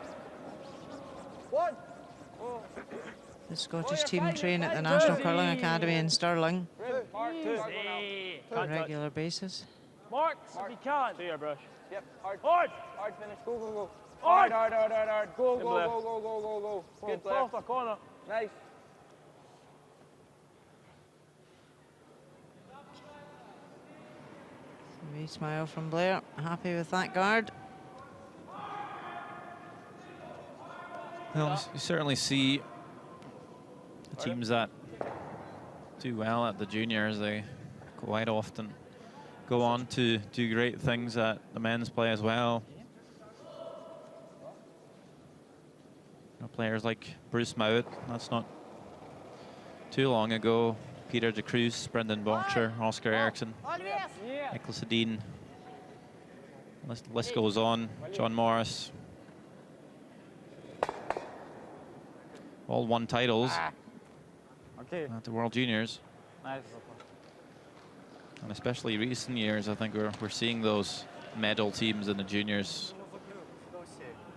One. The Scottish team train at the National Curling Academy in Stirling on a regular basis. Mark, if you can. Do your brush. Yep. Hard finish. Go. Hard. Go. Good play. Off the corner. Nice. Wee smile from Blair. Happy with that guard. Well, you certainly see the teams that do well at the juniors, they quite often go on to do great things at the men's play as well. You know, players like Bruce Mowat, that's not too long ago. Peter de Cruz, Brendan Bottcher, Oscar Eriksson, Nicholas Edin. List goes on. John Morris. All won titles at the World Juniors. Nice. And especially recent years, I think we're seeing those medal teams in the juniors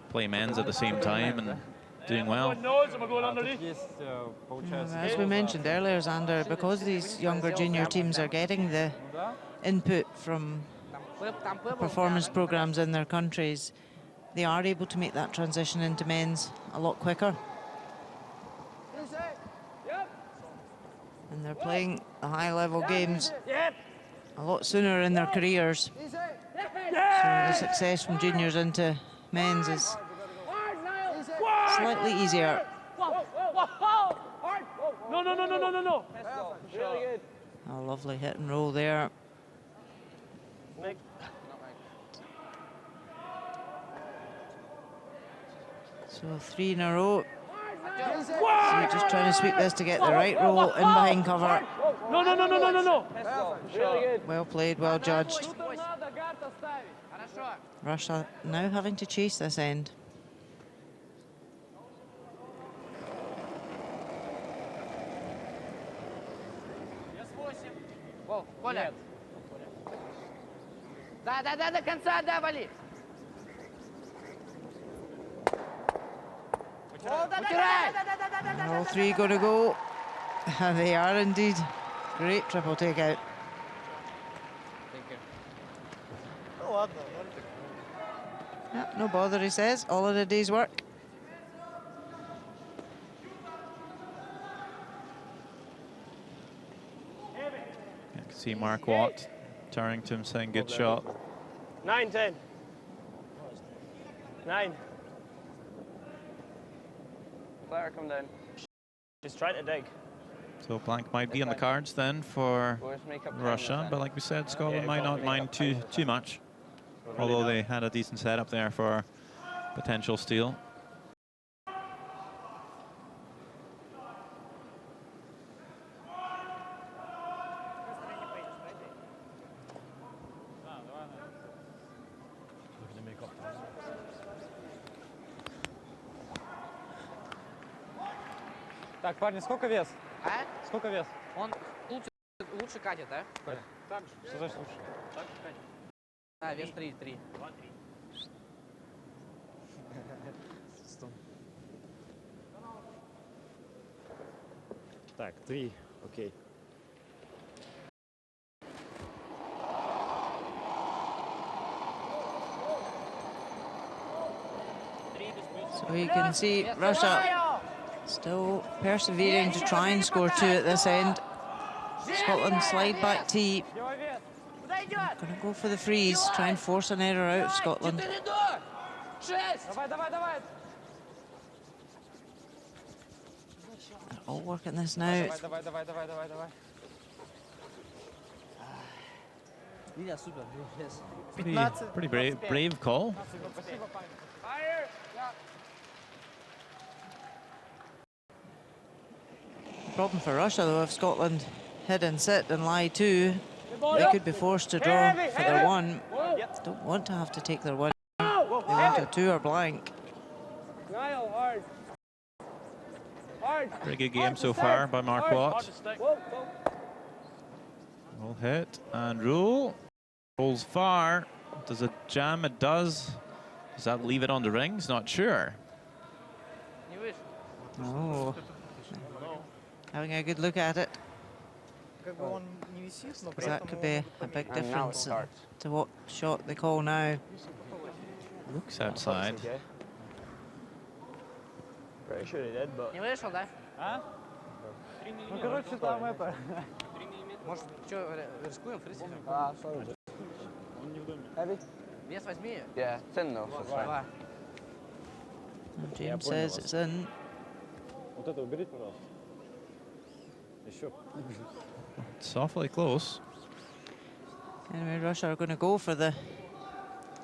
play men's at the same time and doing well. As we mentioned earlier, Xander, because these younger junior teams are getting the input from performance programs in their countries, they are able to make that transition into men's a lot quicker. And they're playing the high-level games a lot sooner in their careers. So the success from juniors into men's is slightly easier. No. Really good. A lovely hit and roll there. So 3 in a row. So you're just trying to sweep this to get the right roll in behind cover. No. Really good. Well played, well judged. Russia now having to chase this end. Коля. Да, до конца, да, вали. All 3 going to go. They are indeed. Great triple takeout. Yeah, no bother, he says. All in a day's work. I can see Mark Watt turning to him saying, good shot. 9-10. 9. Player, come down. Just trying to dig. So blank might be on the cards then for Russia, but like we said, Scotland might not mind too much, although they had a decent setup there for potential steal. Так, парни, сколько вес? А? Сколько вес? Он лучше катит, да? Так же. Что значит лучше? Так же катит. А, вес 3. Так, 3, окей. So you can see Russia still persevering to try and score 2 at this end. Scotland slide back tee. Going to go for the freeze, try and force an error out of Scotland. Давай. They're all working this now. Давай. Pretty brave call. Problem for Russia, though, if Scotland hit and sit and lie 2, they could be forced to draw for their 1. Don't want to have to take their 1. They want a 2 or blank. Pretty good game so far by Mark Watt. Roll hit and roll. Rolls far. Does it jam? It does. Does that leave it on the rings? Not sure. Oh. Having a good look at it. Because that could be a big difference to what shot they call now. Looks outside. Pretty sure he did, but... Не вышел, да? А? Ну, короче, там это... Может, что, рискуем, фрисим? Sorry. Он не в доме. Heavy? Вес возьми. Yeah, it's in though. So it's fine. And James says it's in. Вот это уберите, пожалуйста. Еще. It's awfully close. Anyway, Russia are going to go for the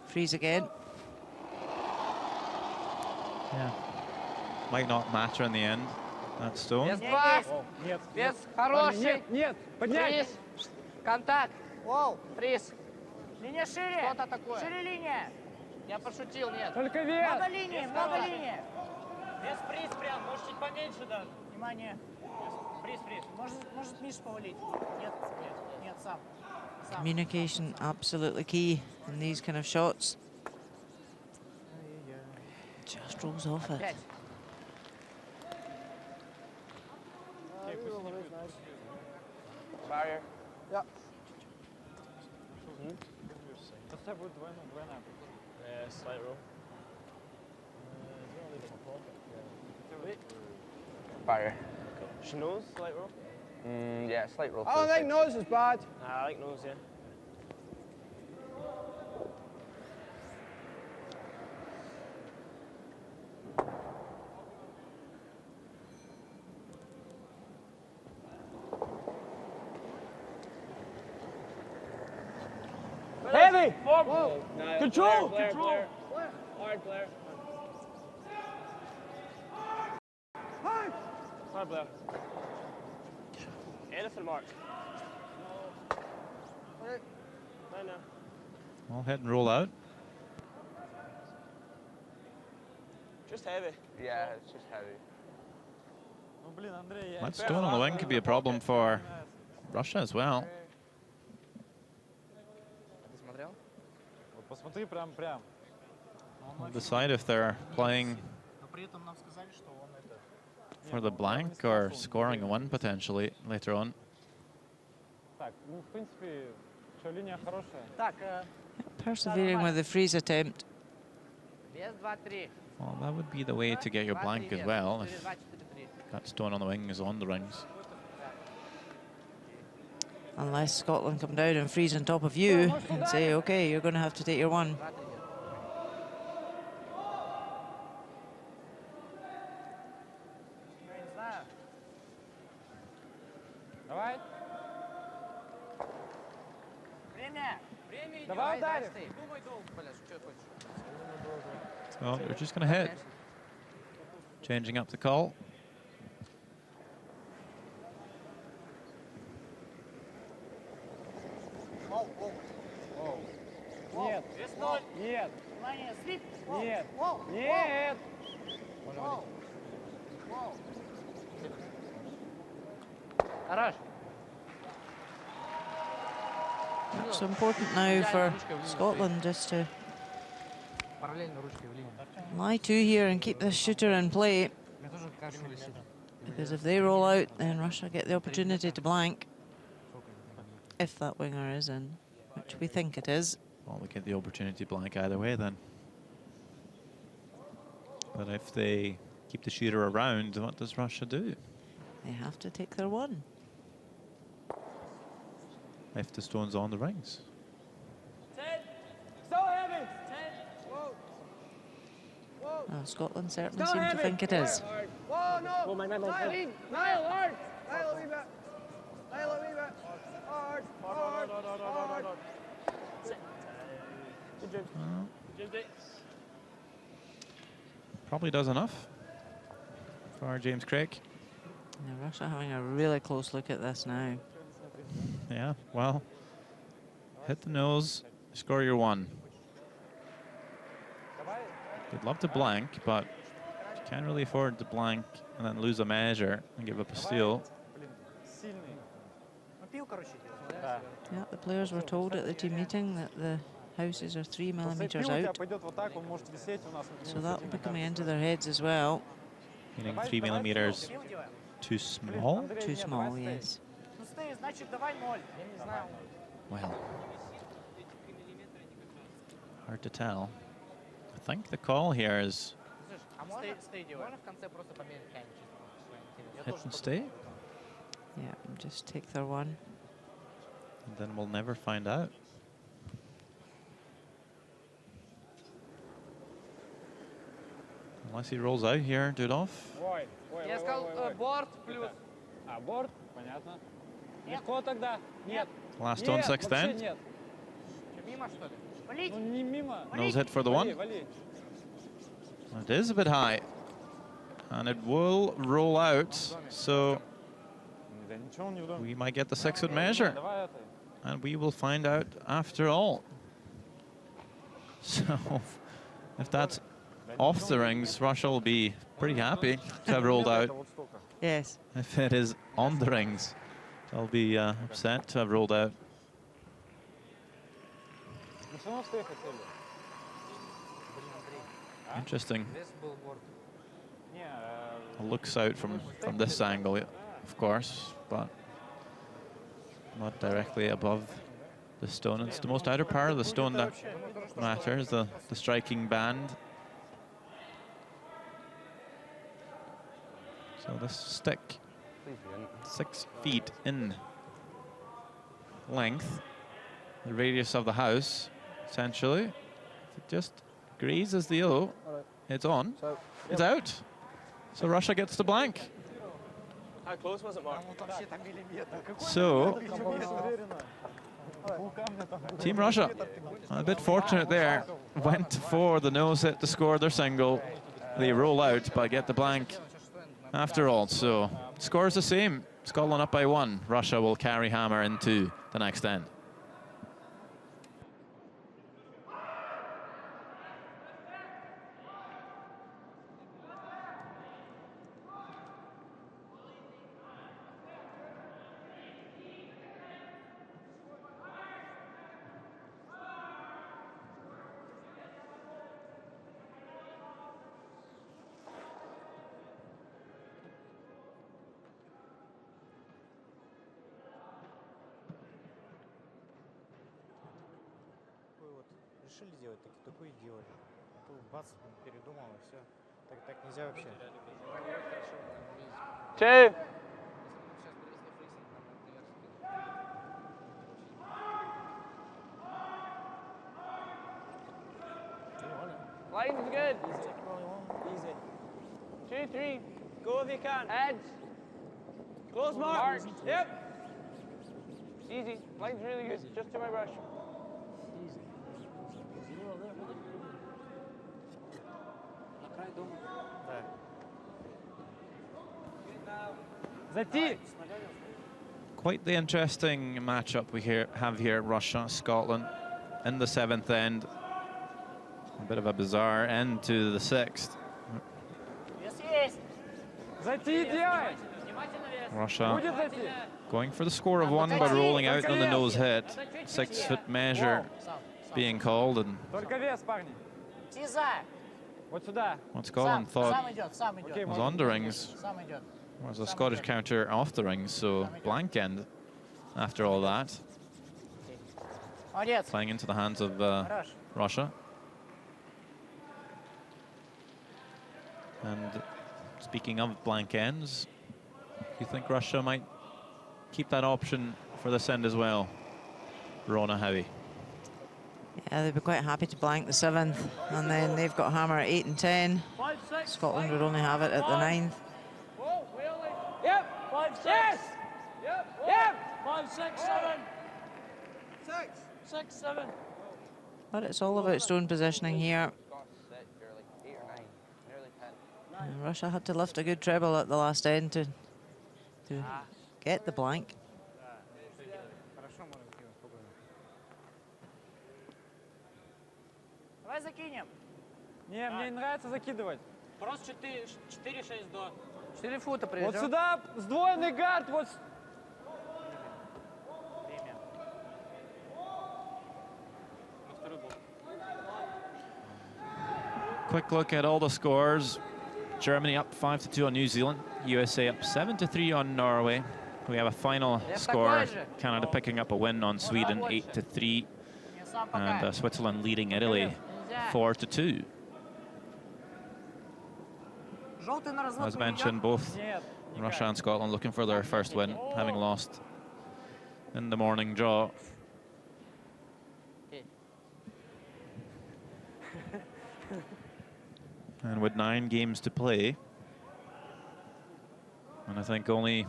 freeze again. Yeah. Might not matter in the end. That stone. Вес 2. Вес хороший. Нет, поднять. Фриз. Контакт. Вау. Фриз. Линия шире. Что-то такое. Шире линия. Я пошутил, нет. Только вес. Много линии. Вес фриз прям, может чуть поменьше даже. Внимание. Фриз. Может Миша повалить? Нет, сам. Communication absolutely key in these kind of shots. Just rolls off it. Опять. Barrier. Yeah. Поставь будет двойная. Slight roll. Barrier. She knows, slight roll. Yeah, slight roll. I don't think nose is bad. Nah, I like nose, yeah. Heavy! Whoa. Control! Blair, Control! Blair. Hard, Blair. Hard, Blair. Anything, Mark. No, no. Well, head and roll out. Just heavy. Yeah, it's just heavy. That stone on the wing could be a problem for Russia as well. We'll decide if they're playing for the blank or scoring a one potentially later on. Persevering with the freeze attempt. Well, that would be the way to get your blank as well, if that stone on the wing is on the rings. Unless Scotland come down and freeze on top of you and say, okay, you're going to have to take your one. Давай. Давай ударим. So they're just going to hit. Changing up the call. Нет. Нет. Нет. Нет. Хорош. It's important now for Scotland just to lie to here and keep this shooter in play. Because if they roll out, then Russia get the opportunity to blank. If that winger is in, which we think it is. Well, we get the opportunity to blank either way then. But if they keep the shooter around, what does Russia do? They have to take their one. If the stone's on the rings. So heavy. Well, Scotland certainly seem to think it is. Whoa, no! Oh, my, Niall, hard. Niall, hard! Niall, a wee bit. Niall, a wee bit. Hard, hard, hard. Good job. Good job, Probably does enough for James Craig. Now, Russia having a really close look at this now. Yeah, well, hit the nose, score your one. They'd love to blank, but you can't really afford to blank and then lose a measure and give up a steal. Yeah, the players were told at the team meeting that the houses are 3 millimeters out. So that will be coming into their heads as well. Meaning 3 millimeters too small? Too small, yes. Well, hard to tell. I think the call here is hit and stay. Yeah, just take their one. And then we'll never find out. Unless he rolls out here, Dudov. Я сказал борт плюс. А, борт? Понятно. Легко тогда? Нет. Last on sixth then. Нет. Мимо, что ли? Ну, не мимо. Nose hit for the one. Вали. It is a bit high. And it will roll out. So we might get the 6-wood measure. And we will find out after all. So if that's off the rings, Russia will be pretty happy to have rolled out. Yes. If it is on the rings, they'll be upset to have rolled out. Interesting. It looks out from this angle, of course, but not directly above the stone. It's the most outer part of the stone that matters, the striking band. So this stick 6 feet in length. The radius of the house, essentially. If it just grazes the yellow, it's on. It's out. So Russia gets the blank. How close was it, Mark? So, Team Russia, a bit fortunate there, went for the nose hit to score their single. They roll out, but get the blank after all. So, score's the same. Scotland up by 1. Russia will carry hammer into the next end. Решили делать, такое и делали. А то бац, передумал и все. Так нельзя вообще. 2. Line's good. Easy. 2, 3. Go if you can. Edge. Close, Mark. Yep. Easy. Line's really good. Just to my brush. Quite the interesting matchup we have here, Russia, Scotland, in the 7th end. A bit of a bizarre end to the 6th. Russia going for the score of 1, but rolling out on the nose hit. 6-foot measure being called, and what Scotland thought was on the rings was a Scottish counter off the rings, so blank end after all that. Playing into the hands of Russia. And speaking of blank ends, do you think Russia might keep that option for this end as well? Rona Howie. Yeah, they'd be quite happy to blank the 7th, and then they've got hammer at 8 and 10. Scotland would only have it at the 9th. Yep. 5, 6. Yes. Yep. 5, 6, 7. 6, 7. But it's all about stone positioning here. And Russia had to lift a good treble at the last end to get the blank. Давай закинем. Не, мне не нравится закидывать. Просто 4-6 до. 4 фута Вот приезжал. сюда сдвоенный гард. Вот. Quick look at all the scores. Germany up 5-2 on New Zealand. USA up 7-3 on Norway. We have a final score. Canada picking up a win on Sweden, 8-3. And Switzerland leading Italy, 4-2. As mentioned, both Russia and Scotland looking for their first win, having lost in the morning draw. And with 9 games to play, and I think only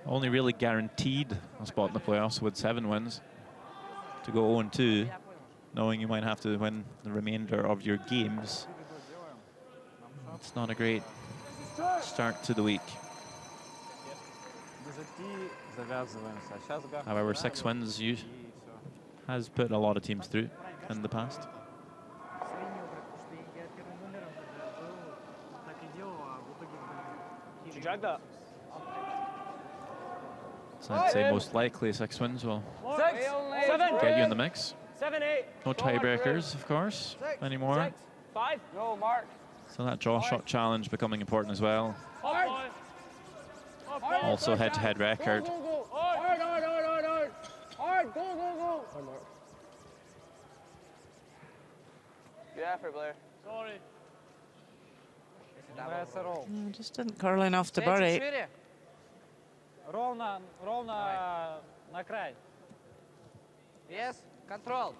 really guaranteed a spot in the playoffs with 7 wins, to go 0-2, knowing you might have to win the remainder of your games. It's not a great start to the week. However, 6 wins has put a lot of teams through in the past. Drag that. So I'd say most likely 6 wins will 6, 7. get you in the mix. 7, 8. No tiebreakers, of course, anymore. 5. No, Mark. So that draw shot challenge becoming important as well. Also head-to-head record. Hard. Hard, go. Good effort, Blair. Sorry. Just didn't curl enough to bury. Ровно на край. Yes, control.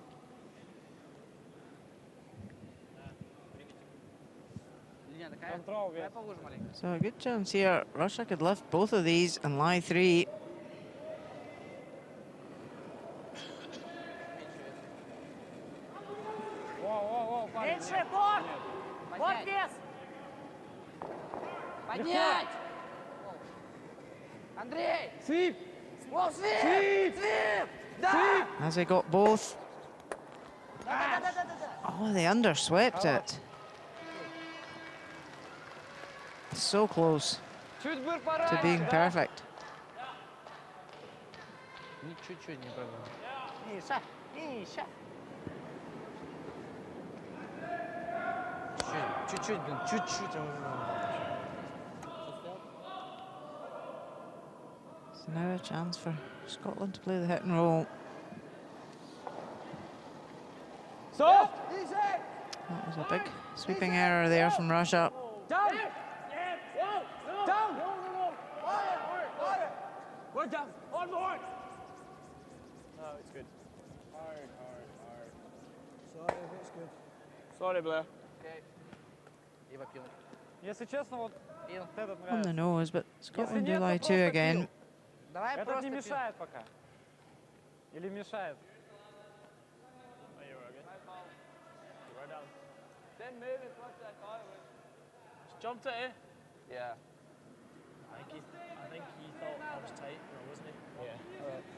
So a good chance here. Russia could lift both of these and lie 3. Меньше, борт! Вот вес! Поднять! Андрей! Sweep! Whoa, sweep! Sweep! Sweep! Да! As they got both. Oh, they underswept it. So close to being perfect. Чуть-чуть не пробовал. Миша! Миша! Чуть-чуть, блин, чуть-чуть. So now a chance for Scotland to play the hit and roll. Soft! That was a big sweeping error there from Russia. Down! Down! We're down! On board! No, it's good. Hard. Sorry if it's good. Sorry, Blair. Okay. И вопил. Если честно, вот этот On the нравится. nose, but Scotland do нет, lie то 2 просто again. пил. Давай Этот просто не пил. мешает пока. Или мешает? Oh, you were good. You were down. Didn't move as much as I thought it would. Just jumped it, eh? Yeah. I think he thought I was tight, or wasn't he? Yeah.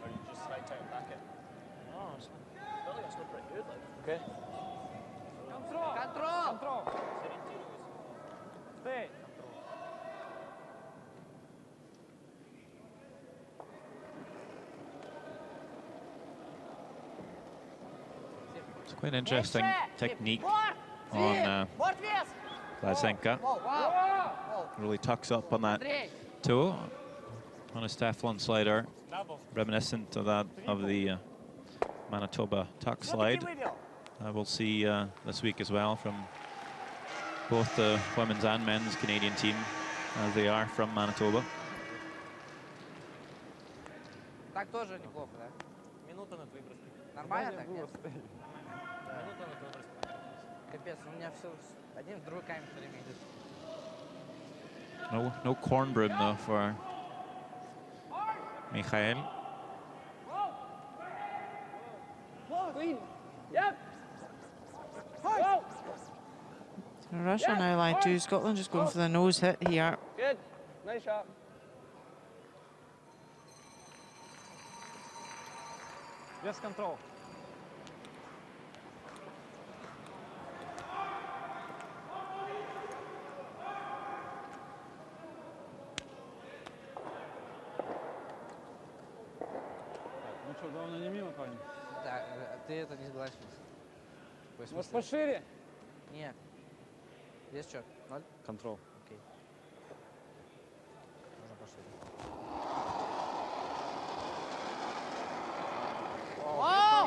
Or you just like tight back it. No, I felt like I was pretty good, like. Okay. Control! Control! Control! Stay! It's quite an interesting technique on Борт вес! Vlasenka. Really tucks up on that toe on a Teflon slider, reminiscent of that of the Manitoba tuck slide. We'll see this week as well from both the women's and men's Canadian team, as they are from Manitoba. Так тоже неплохо, да? Минута на твои браслеты. Нормально так? Нет? Минута на твой браслет. Капец, у меня все один в другой камень все время идет. No corn broom though for Mikhail. Clean! Yep! So Russia now lie 2. Scotland just going for the nose hit here. Good. Nice shot. Без контрол. Ну что, главное не мимо, парень. Да, ты это не согласился. Может пошире? Нет. Здесь что? 0? Control. Окей. Можно пошире.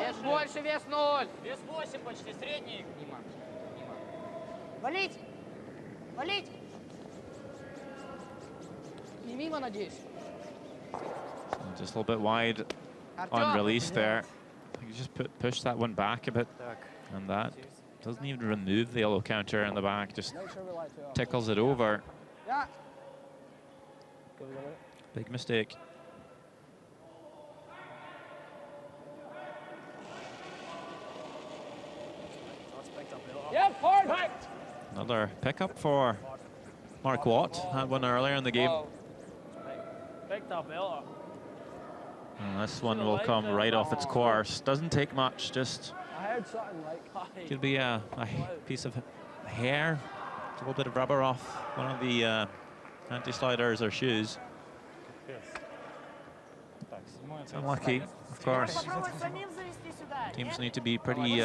Вес больше, вес 0. Вес 8 почти, средний. Мимо. Мимо. Валить! Валить! Не мимо, надеюсь. Just a little bit wide on release there. You just push that one back a bit, and that doesn't even remove the yellow counter in the back, just tickles it over. Yeah. Big mistake. Yep, hard! Another pickup for Mark Watt. Had one earlier in the game. Picked up Ella. And this one will come right off its course. Doesn't take much, just I heard something like... could be a piece of hair, a little bit of rubber off one of the anti-sliders or shoes. It's unlucky, of course. Попробуй самим завести сюда. Teams need to be pretty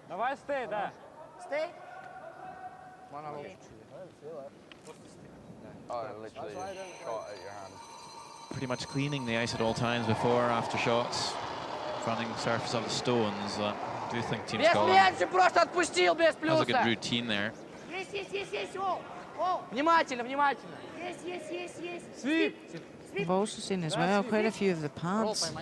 Давай stay, да. Stay. Можно лучше. Oh, I literally just shot out your hand. pretty much cleaning the ice at all times before, after shots, running surface of the stones. I do think Team Без Scotland мяча, просто отпустил без has a плюса. good routine there. Есть, есть, есть, есть, Вов. Внимательно, внимательно. Свип. We've also seen as well quite a few of the pads.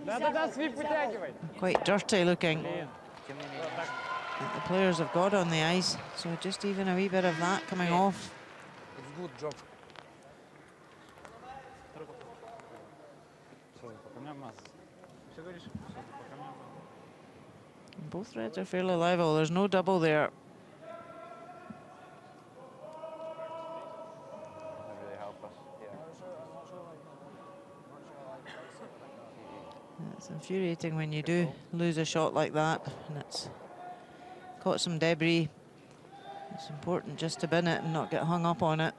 Да-да-да, свип вытягивай. Quite dirty looking that the players have got on the ice. So just even a wee bit of that coming off. It's good job. Both reds are fairly level. There's no double there. It's infuriating when you do lose a shot like that and it's caught some debris. It's important just to bin it and not get hung up on it.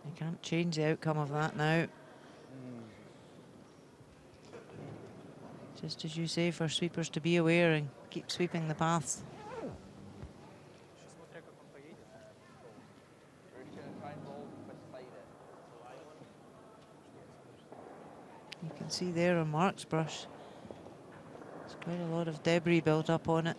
You can't change the outcome of that now. Just as you say, for sweepers to be aware and keep sweeping the paths. You can see there on Mark's brush, there's quite a lot of debris built up on it.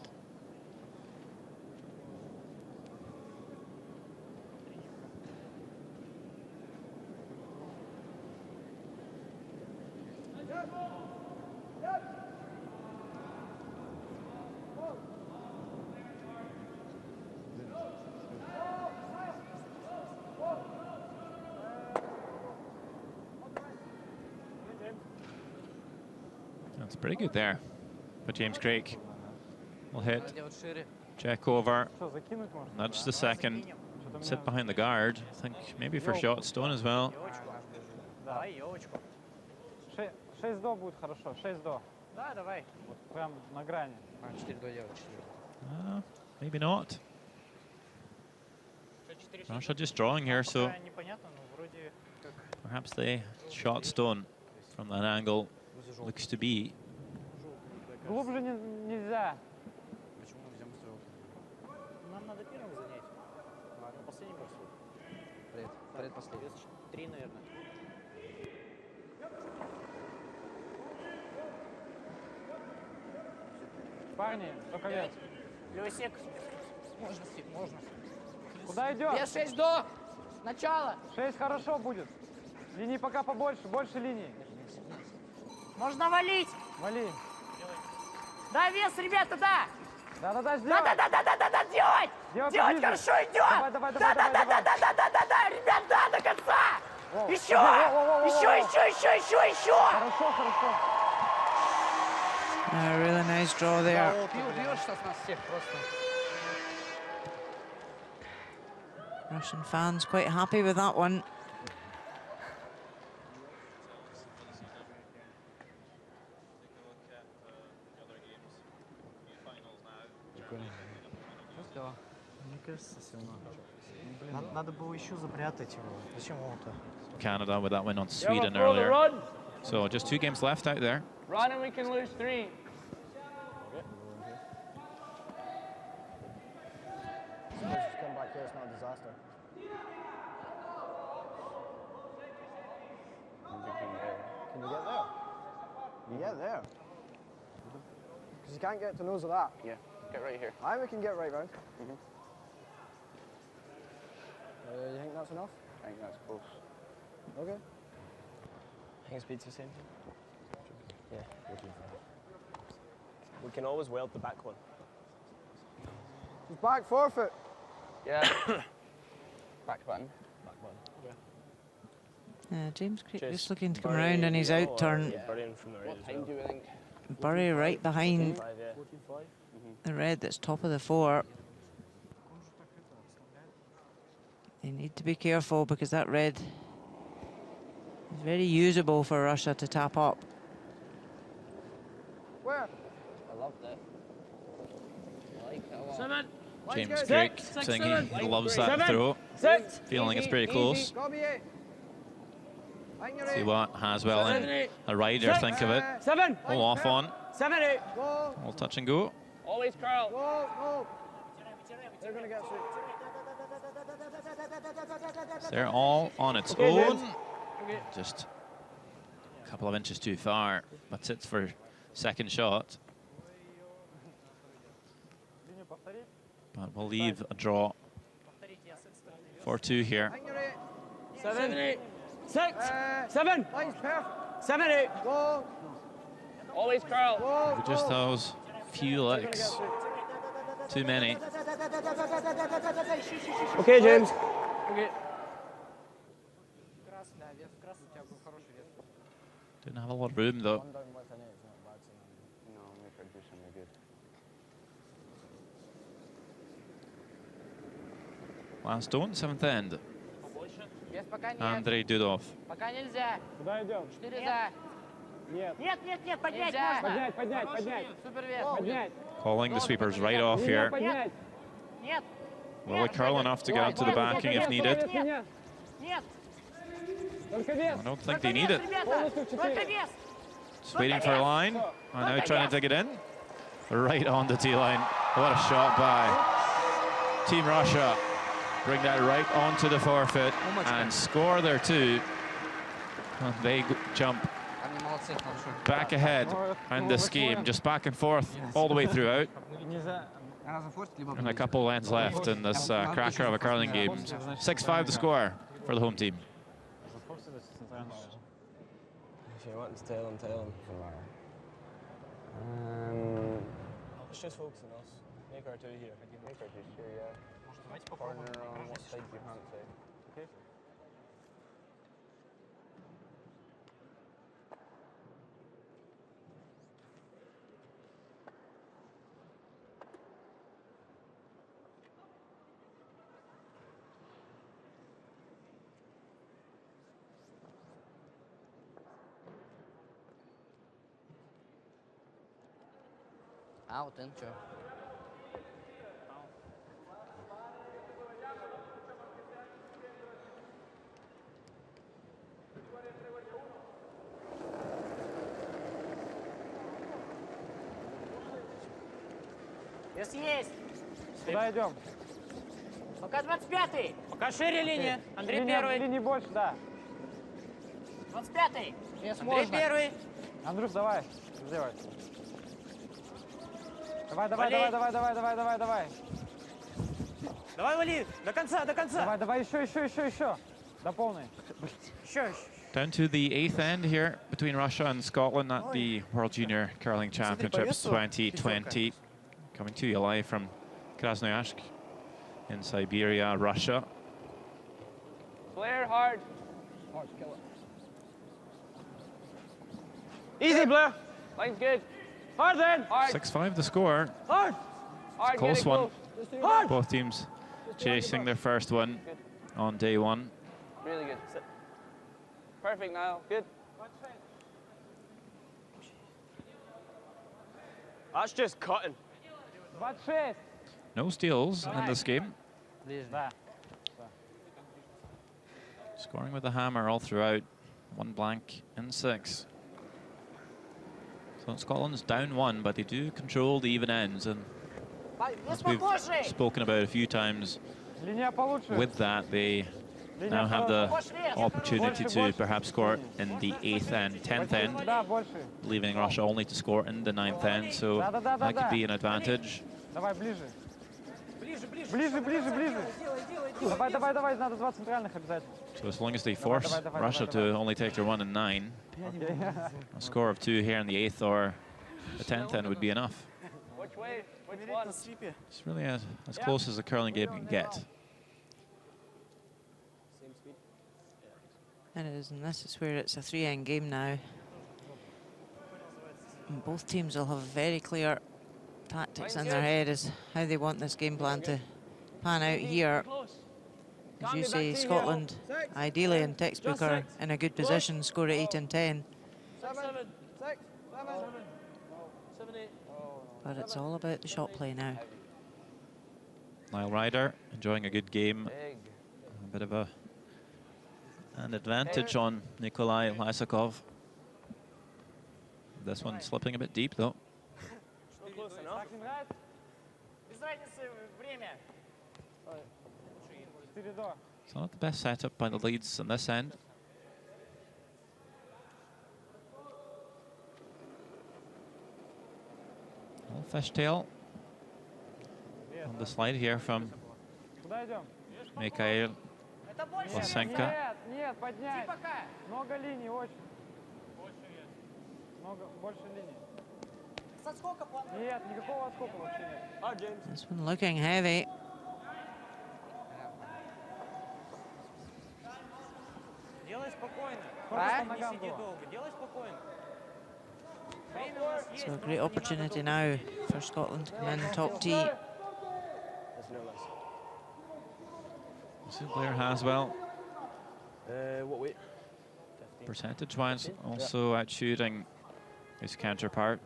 That's pretty good there. But James Craig will hit, check over, nudge the second, sit behind the guard. I think maybe for shot stone as well. 6 до будет хорошо, 6 до. Да, давай. Вот прям на грани. 4 до делать, 4. Maybe not. Russia just drawing here, so perhaps the shot stone from that angle looks to be. Глубже нельзя. Почему нельзя быстрее? Нам надо первым занять. А последний бросок. Предпоследний. 3, наверное. Парни, только вес. Лёсик. Можно, можно. Куда идешь? Вес 6 до. Начало. 6 хорошо будет. Линий пока побольше, больше линий. Можно валить. Вали. Да, вес, ребята, да. Да-да-да, сделай. Да, делать. Делать хорошо идет. Давай, давай, давай, давай, давай. Да, ребят, да, до конца. Еще. Хорошо, хорошо. A really nice draw there. Бьешь сейчас нас всех просто. Russian fans quite happy with that one. Мне кажется, все равно. Надо было еще запрятать его. Зачем он-то? Canada with that win on Sweden earlier. So just 2 games left out there. Run and we can lose 3. Just come back here, it's not a disaster. Can you get there? You get there? Because you can't get to nose of that. Yeah, get right here. I think we can get right round. You think that's enough? I think that's close. Okay. I think speed's the same. Yeah. We can always weld the back one. Just back forfeit. Yeah. Back button. Back one. James Creek Just just looking to come Bury, around on his out turn. Yeah. Bury in from the right What as time well. do you think? Bury right behind 5, yeah. 14-5. the red that's top of the 4. They need to be careful because that red is very usable for Russia to tap up. Where? I love that. I like that a lot. 7. James Craig saying he loves that throw. Feeling it's pretty close. Copy it. See what Haswell and a rider think of it. 7. All off on. 7, 8. Go. All touch and go. Always Carl. Go. They're going to get through. They're all on its own. Just a couple of inches too far, but sits for second shot. But we'll leave a draw for 2 here. 7, 8, 6, 7, 7, 8. Always curl. Just those few licks. Too many. Okay, James. Okay. Didn't have a lot of room though. No, make her do something good. Last stone, 7th end. Вес пока нет. Andrei Dudov. Пока нельзя. Куда идем? 4 за. Нет. Нет, поднять Нельзя. можно. Поднять. Супер вес. Поднять. Calling the sweepers right off here. Поднять. Нет, Will they curl enough to get onto the backing if needed? нет. Только вес. I don't think they need it. Полностью в Только 4. вес. Just waiting for a line. And now trying to dig it in. Right on the T-line. What a shot by Team Russia. Bring that right onto the forfeit and score there too. And they jump Они молодцы, хорошо. back ahead in this game, just back and forth all the way throughout. And a couple lengths left in this cracker of a curling game. 6-5 the score for the home team. If you want to tell him, tell him. Let's just focus on us. Make our 2 here. Make her do here, yeah. Corner on what side do you fancy? Okay. Out, and что? Вес есть. Куда идем? Пока 25-й. Пока шире линия. Андрей первый. Линии больше, да. 25-й. Вес Андрей можно. первый. Андрюш, давай. Сделай. Давай. Давай, вали. До конца. Давай, еще. До полной. Еще. Down to the 8th end here between Russia and Scotland at the World Junior Curling Championships 2020. Coming to you live from Krasnoyarsk in Siberia, Russia. Blair, hard. Hard, kill it. Easy, Blair. Line's good. Hard then. Hard. 6-5 the score. Hard. Hard. Close get it one. close. Hard. Both teams chasing their first one on day 1. Really good. Perfect, Niall. Good. That's just cutting. 26. No steals in this game. Да. Scoring with the hammer all throughout. 1 blank in 6. So Scotland's down 1, but they do control the even ends. And as we've spoken about a few times, Линия получше. with that, they now have the opportunity to perhaps score in the 8th and 10th end, Да, больше. leaving Russia only to score in the 9th end. So that could be an advantage. Давай, ближе. Ближе. Давай, надо 2 центральных обязательно. So as long as they force Russia to only take their 1 and 9, a score of 2 here in the 8th or the 10th end would be enough. Which way? Which one? It's really as close as a curling game can get. And it is, and this is where it's a 3-end game now. And both teams will have very clear tactics in their head as how they want this game plan to pan out here. As you say, Scotland, ideally in textbook, are in a good position, score at 8 and 10. 7, 6, 7, 8. But it's all about the shot play now. Niall Ryder enjoying a good game. A bit of an advantage on Nikolai Lysakov. This one slipping a bit deep though. Без разницы время. It's not the best setup by the leads on this end. Fishtail On the slide here from Куда идем? Mikhail Vlasenko. Нет, нет, поднять. Много линий, очень. Много, больше линий. Нет, никакого отскока вообще нет. This one looking heavy. Делай спокойно. Просто Не ногам сиди было. долго. Делай спокойно. So a great opportunity now for Scotland to come in top tee. Blair Haswell, What weight? percentage-wise, also out shooting his counterpart.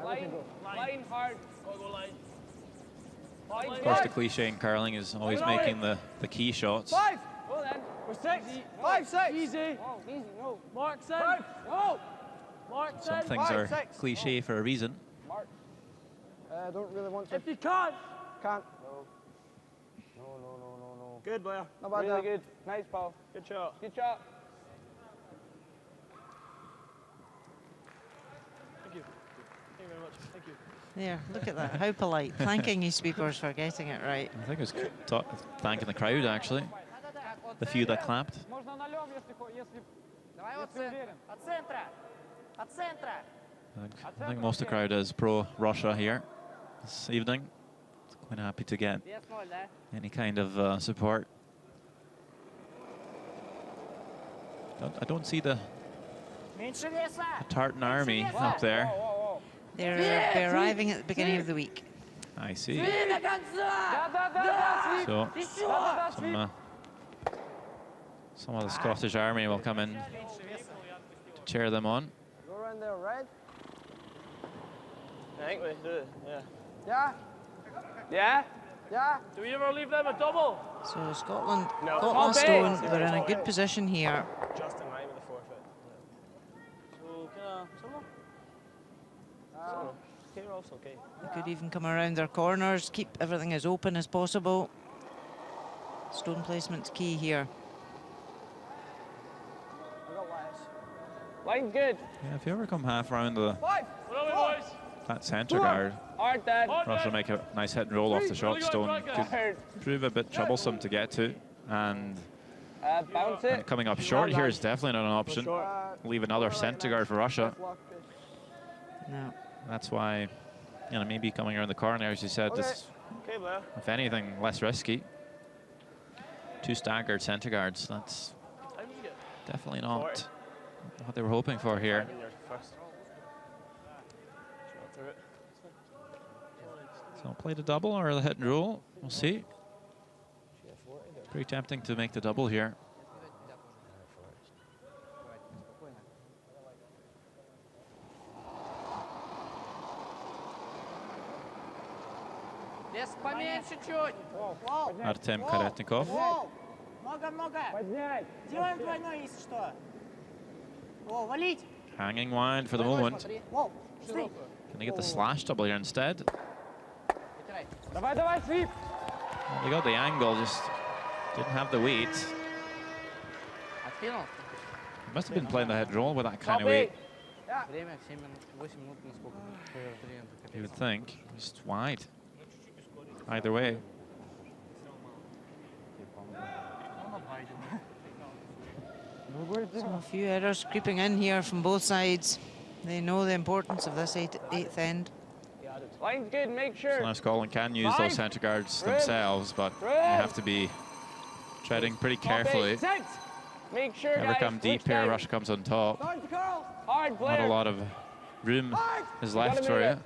Line hard. Of course, the cliche in curling is always making the key shots. Five. Well then. We're six. Five, six. Easy. Oh, easy. No. Mark six. No. Mark six. Some things are cliche for a reason. Mark. Don't really want to. If you can't. Can't. No. Good, Blair. Not bad. Really good. Nice, Paul. Good shot. Good shot. Thank you. Thank you very much. Thank you. There, look at that. How polite. Thanking his sweepers for getting it right. I think it was thanking the crowd, actually. The few that clapped. Можно на лём, если Давай от уверен. От центра. От центра. I think most of the crowd is pro-Russia here this evening. Quite happy to get any kind of support. I don't see the Tartan army up there. They're arriving at the beginning of the week. I see. So some of the Scottish army will come in to cheer them on. Go around there, red. I think we do it, yeah. Yeah. Yeah. Yeah. Do we ever leave them a double? So Scotland No. got last stone. They're in a good position here. Just in line with the forfeit. So, solo? Okay, Rolf's okay. They could even come around their corners, keep everything as open as possible. Stone placement's key here. Line's good. Yeah, if you ever come half round that centre guard, Hard, Dad. Russia make a nice hit and roll off the shot stone. Could prove a bit troublesome to get to, and Bounce it. coming up short here is definitely not an option. Leave another centre guard for Russia. No. That's why, you know, maybe coming around the corner, as you said, is, Okay, Blair. if anything, less risky. Two staggered centre guards. That's definitely not what they were hoping for here. So play the double or the hit and roll. We'll see. Pretty tempting to make the double here. Без поменьше чуть. Artem Karetnikov. Много-много. Поднять. Делаем двойной, если что. О, валить. Hanging wide for the moment. О, стой. Can they get the slash double here instead? Давай, давай, свип. Well, they got the angle, just didn't have the weight. Откинул. Must have been playing the head roll with that kind of weight, Время 8 минут на сколько? you would think. Just wide. Either way. So a few errors creeping in here from both sides. They know the importance of this eighth end. Line's good. Make So sure. now Scotland can use those centre guards themselves, but you have to be treading pretty carefully. Make sure, Never guys. come deep Switch here, down. Russia comes on top. Hard, Blair. Not a lot of room is left for you.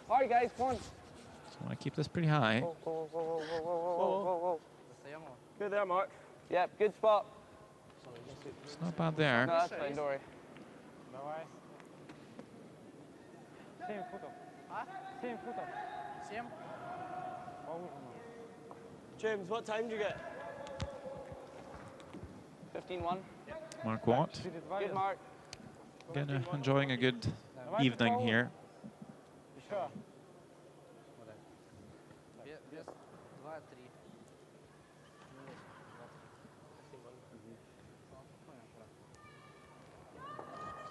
Hard, guys. Come on. So I want to keep this pretty high. Whoa. Good there, Mark. Yep, good spot. It's not bad there. No, that's fine, don't worry. Давай. 7 футов. 7 футов. 7. James, what time do you get? 15-1. Mark Watt. Good mark. Again, enjoying a good evening here. Еще. Без 2-3.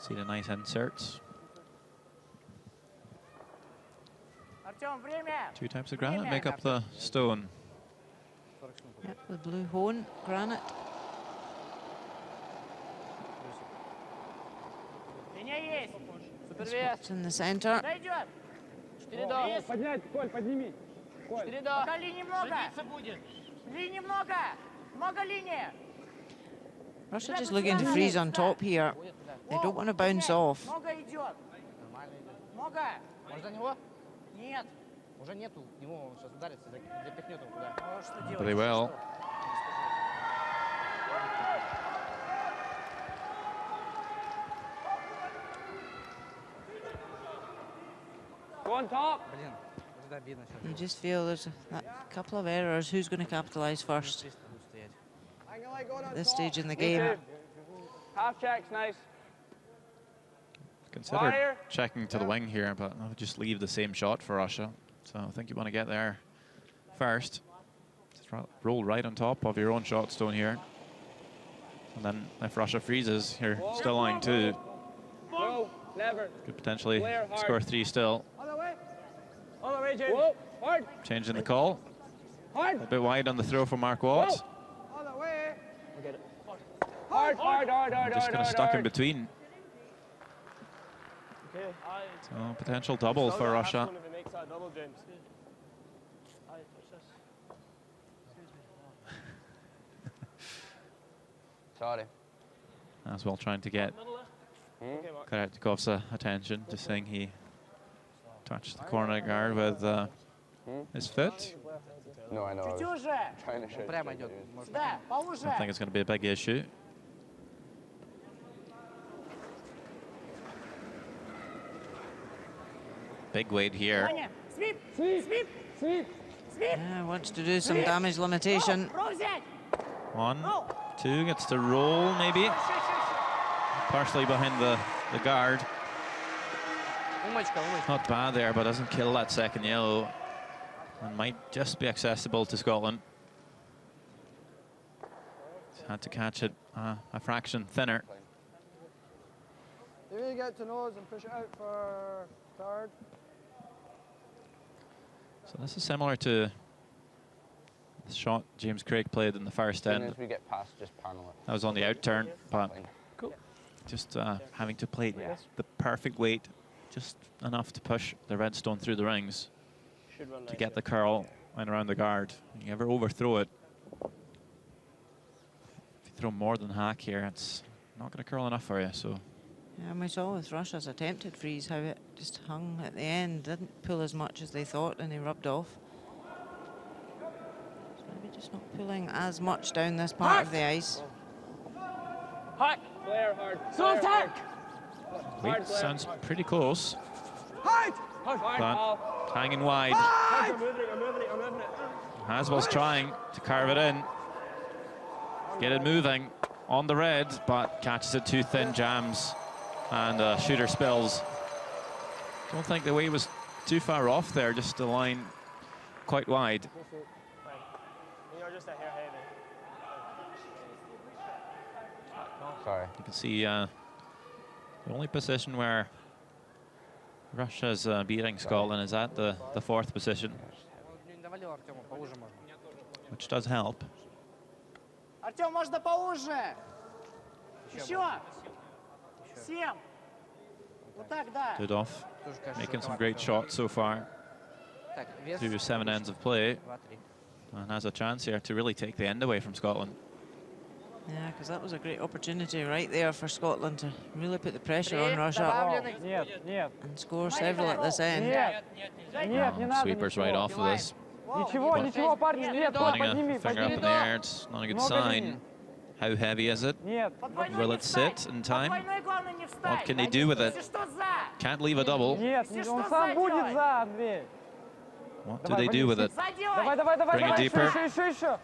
See the nice inserts. Two types of granite make up the stone. Yep, the blue hone granite. Spots in the centre. Поднять, Коль, подними. Коль. Пока линий много. Линий много. Много линий. Russia just looking to freeze on top here. They don't want to bounce off. Много идет. Много. Может, за него? Нет. Уже нету. Ему он сейчас ударится, запихнет его туда. But they will. Go on top. Блин, вот это обидно сейчас. You just feel there's a couple of errors. Who's going to capitalise first at this stage in the game? Half check's nice. Considered checking to the wing here, but I'll just leave the same shot for Russia. So I think you want to get there first. Just roll right on top of your own shot stone here. And then if Russia freezes, you're still line 2. No, never. Could potentially score 3 still. Other way. Other way, James. Whoa, hard. Changing the call. Hard. A bit wide on the throw for Mark Watts. Other way. Get it. Hard, hard, hard, hard, Just hard, kind of hard, stuck in hard. between. Okay. So potential double for Russia. If he makes that double, James. Sorry. As well trying to get Karatnikov's attention, just saying he touched the corner guard with his foot. No, I know. I was trying to show Прямо идет. Да, поуже. I think it's going to be a big issue. Big weight here. Sweep, sweep, sweep, sweep, sweep. Yeah, wants to do some damage limitation. 1, 2, gets to roll maybe. Partially behind the guard. Умочка, умочка. Not bad there, but doesn't kill that second yellow. And might just be accessible to Scotland. Had to catch it a fraction thinner. Do you get to nose and push it out for third? So this is similar to the shot James Craig played in the first As soon end. as we get past, just panel it. That was on the out turn, but just having to play the perfect weight, just enough to push the redstone through the rings to get the curl and around the guard. You ever overthrow it, if you throw more than hack here, it's not going to curl enough for you. So Yeah, and we saw with Russia's attempted freeze how it just hung at the end, didn't pull as much as they thought, and they rubbed off. So maybe just not pulling as much down this part of the ice. Hack. Flare hard. So attack. weight sounds pretty close, Hard. but hanging wide. I'm moving it, I'm moving it, I'm moving it. Haswell's trying to carve it in, get it moving on the red, but catches it too thin, jams, and shooter spills. Don't think the weight was too far off there, just the line quite wide. You're just a hair heavy. Sorry. You can see the only position where Russia's beating Scotland is at the 4th position, Давали Артему поуже можно. which does help. Артем, можно поуже. Еще. 7. Вот так, да. Dudov making some great shots so far Так, вес. through 7 ends of play, 2, 3. and has a chance here to really take the end away from Scotland. Yeah, because that was a great opportunity right there for Scotland to really put the pressure on Три Russia добавленных. Нет, нет. and score several at this end. Нет. Нет, не надо Sweepers right ничего. off of this. Ничего, ничего, парни, нет, Коль, Pointing a подними, finger up подними. in the air, it's not a good sign. How heavy is it? Нет. Will it sit in time? Двойной главное не встать. What can they do with it? Если что, за. Can't leave a double. Нет, он сам будет за, Андрей. What do they do with it? Давай, давай, давай, Bring it давай, deeper. еще.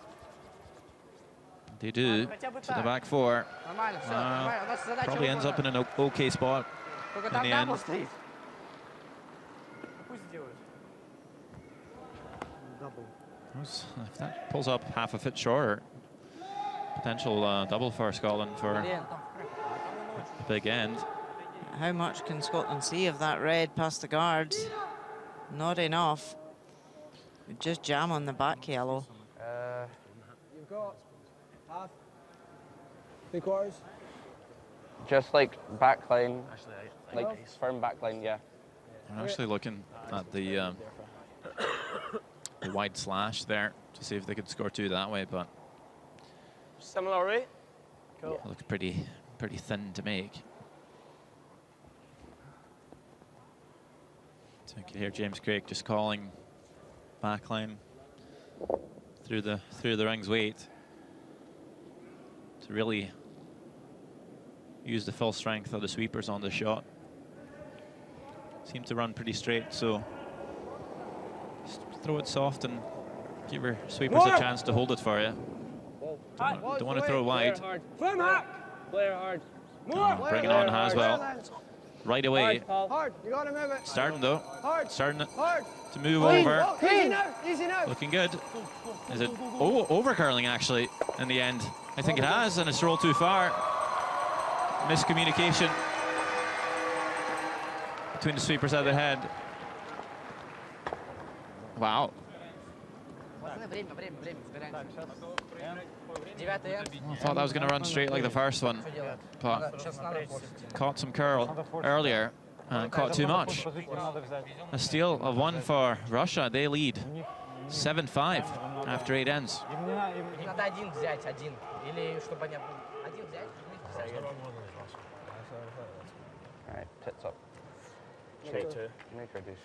They do to the back 4. Нормально, все, нормально. У нас задача Probably ends up in выполнена. an okay spot Только in там the дабл end. стоит. Пусть делает. If that pulls up half a foot shorter, potential double for Scotland for Блин. the big end. how much can Scotland see of that red past the guards? Not enough. Just jam on the back yellow. You've got half, 3/4. Just like backline, like firm backline, yeah. I'm actually looking at the wide slash there to see if they could score 2 that way, but Similar, right? Cool. it looks pretty thin to make. So you can hear James Craig just calling backline through the ring's weight to really use the full strength of the sweepers on the shot. Seem to run pretty straight, so just throw it soft and give your sweepers a chance to hold it for you. Don't want to throw wide. Swim hard. Player hard. More. Bring it on Haswell. Right away. Hard, you gotta move it. Starting though. Hard. Starting Hard. to move over. Easy now, easy now. Looking good. Is it over curling actually in the end? I think it has, and it's rolled too far. Miscommunication between the sweepers at the head. Wow. I thought that was going to run straight like the first one, but caught some curl earlier and caught too much. A steal of 1 for Russia. They lead 7-5 after 8 ends. All right, tits up. Straight 2. Make her deuce.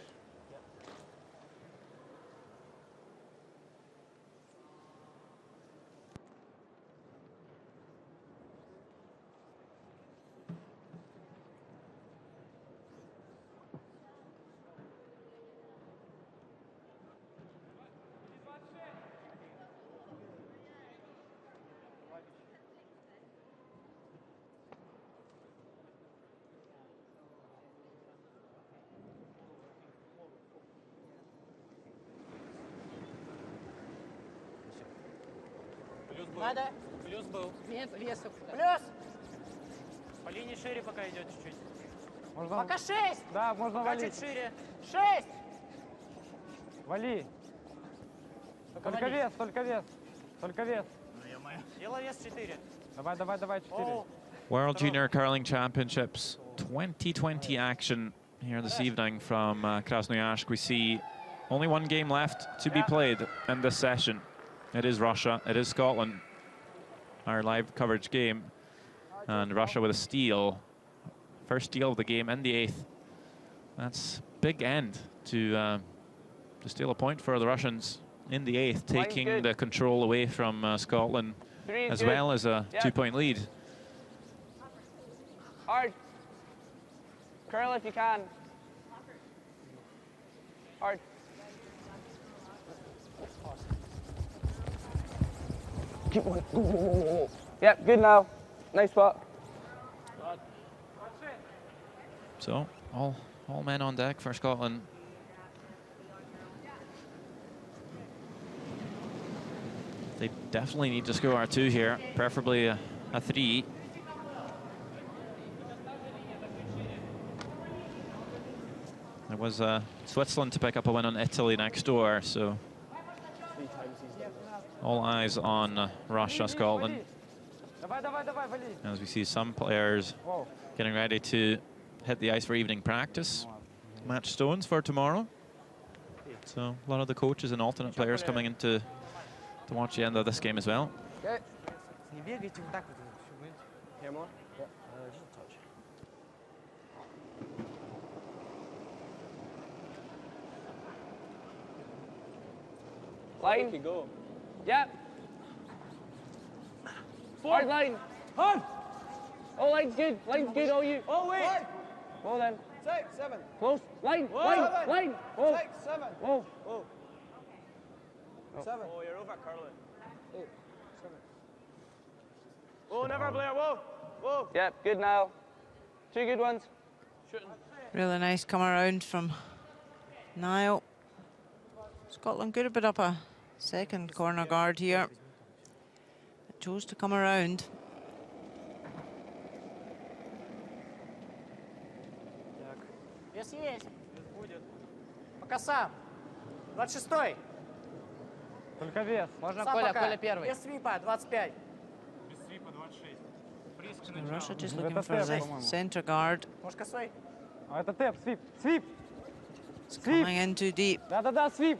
Надо. Плюс был. Вес. Плюс. По линии шире пока идет чуть-чуть. Пока 6. Да, можно Пока валить. чуть шире. 6. Вали. Только вес, только вес. Только вес. Делай вес 4. Давай, 4. World Junior Curling Championships 2020 action here this evening from Krasnoyarsk. We see only 1 game left to be played in this session. It is Russia, it is Scotland, our live coverage game. And Russia with a steal. First steal of the game in the 8th. That's big end to steal a point for the Russians in the 8th, taking the control away from Scotland, as well as a 2-point lead. Hard. Curl if you can. Hard. Keep going. Go. Yep, good now. Nice spot. So, all men on deck for Scotland. They definitely need to score a 2 here, preferably a 3. There was Switzerland to pick up a win on Italy next door, so all eyes on Russia, Scotland. As we see some players getting ready to hit the ice for evening practice. Match stones for tomorrow. So a lot of the coaches and alternate players coming in to watch the end of this game as well. Okay. Here more? Yeah. Just a touch. Line. Go. Yep. Hard line. Hard. Oh, line's good. Line's good. All you. Oh, wait. Well then. 6, 7. Close. Line. Whoa. Line. Line. Oh. 6, 7. Whoa. Whoa. 7. Oh, you're over curling. 8, 7. Whoa, never Blair. Whoa. Whoa. Yep, good now. 2 good ones. Shooting. Really nice come around from Niall. Scotland could have put up a second corner guard here. It chose to come around. Пока сам. 26-й. Только вес. Можно Сам Коля, пока. Коля первый. Без свипа, 25. Без свипа 26. Фриз к So началу. Russia just looking for the centre guard. Может, косой? А это тэп, свип. Свип. It's coming in too deep. Да-да-да, свип.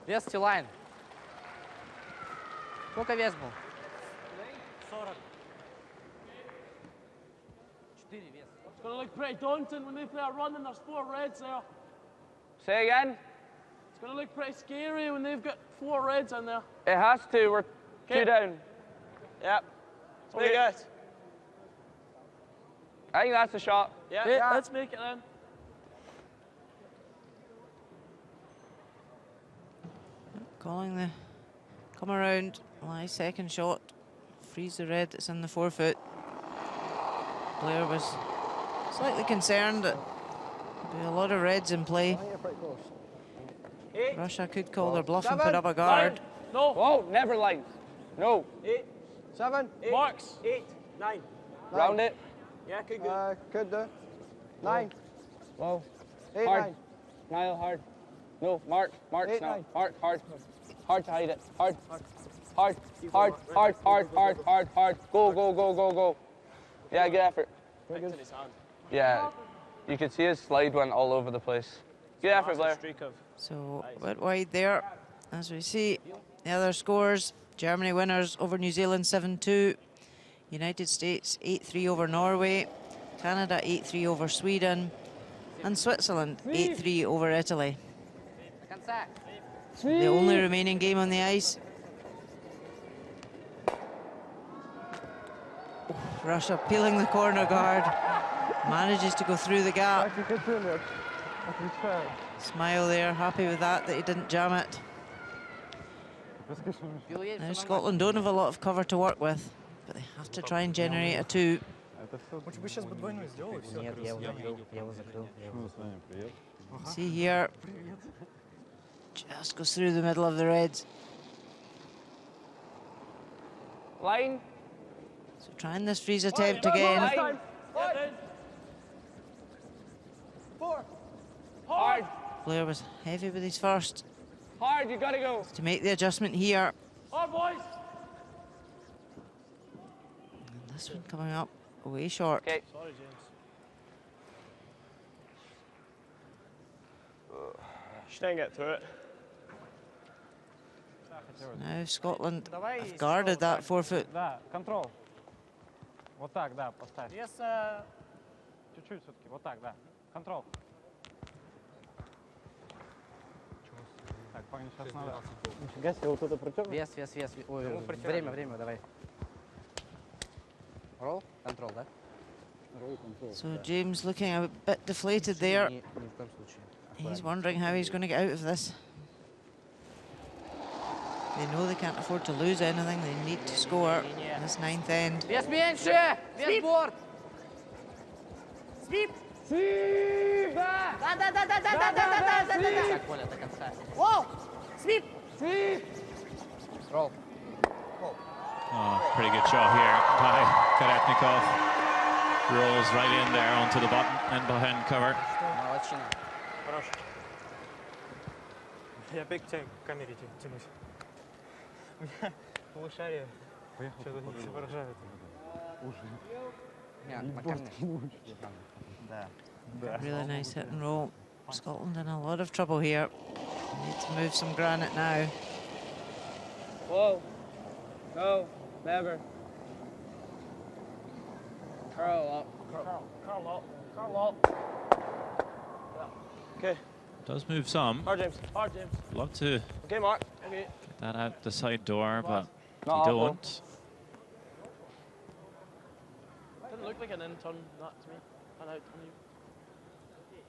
Вес Тилайн. Сколько вес был? 40. 4 вес. It's going to look pretty daunting when they play a run and there's 4 reds there. Say again? It's going to look pretty scary when they've got 4 reds in there. It has to. We're 2 down. Yep. Very good. I think that's a shot. Yeah, let's make it then. Calling the come around, live second shot, freeze the red that's in the forefoot. Blair was slightly concerned that there'd be a lot of reds in play. Russia could call their bluff and put up a guard. No. Whoa, never lines. No. 8, 7, 8, Marks. 8, 9. Round it. Yeah, could do. 9. Whoa. 8, Hard. 9. Niall, hard. No, Mark. Mark's 8, now. 9. Hard, hard. Hard to hide it. Hard. Hard. Hard, hard, hard, hard, hard, hard. Go, go, go, go, go. Yeah, good effort. Yeah. You could see his slide went all over the place. Good effort, Blair. So a bit wide there. As we see, the other scores, Germany winners over New Zealand 7-2. United States 8-3 over Norway. Canada 8-3 over Sweden. And Switzerland 8-3 over Italy. The only remaining game on the ice. Oh, Russia peeling the corner guard. Manages to go through the gap. Smile there, happy with that he didn't jam it. Now Scotland don't have a lot of cover to work with, but they have to try and generate a 2. Нет, я его закрыл. See here, just goes through the middle of the reds. Line. So trying this freeze attempt again. Line. 4. Hard. Blair was heavy with his first. Hard, you gotta go. To make the adjustment here. Hard, boys. And this one coming up way short. Okay. Sorry, James. She didn't get through it. Now Scotland have guarded that forefoot. Да, контрол. Вот так, да, поставь. Вес... Чуть-чуть все-таки, вот так, да. Контрол. Так, парни, сейчас надо... Нифига себе, вот это протер. Вес. Ой, время, давай. Ролл, контрол, да? So James looking a bit deflated there. Ни в коем случае. He's wondering how he's going to get out of this. They know they can't afford to lose anything. They need to score in this 9th end. Вес меньше! Вес борт! Свип! Свип! Да! Да! Так, Коля, до конца. Воу! Свип! Свип! Ролл. Oh, pretty good shot here by Karatnikov. Rolls right in there onto the button and behind cover. Молодчина. Хорош. Я опять к тебе к камере тянусь. У меня полушарие. Что-то не соображает. Нет, на камне. Really nice hit and roll. Scotland in a lot of trouble here. Need to move some granite now. Whoa. Go. Never. Curl up. Carl up. Okay. Does move some. Hard, James. Love to Okay, Mark. Okay. get that out the side door, but Not you awful. don't. Didn't look like an in turn, that to me. An out on you.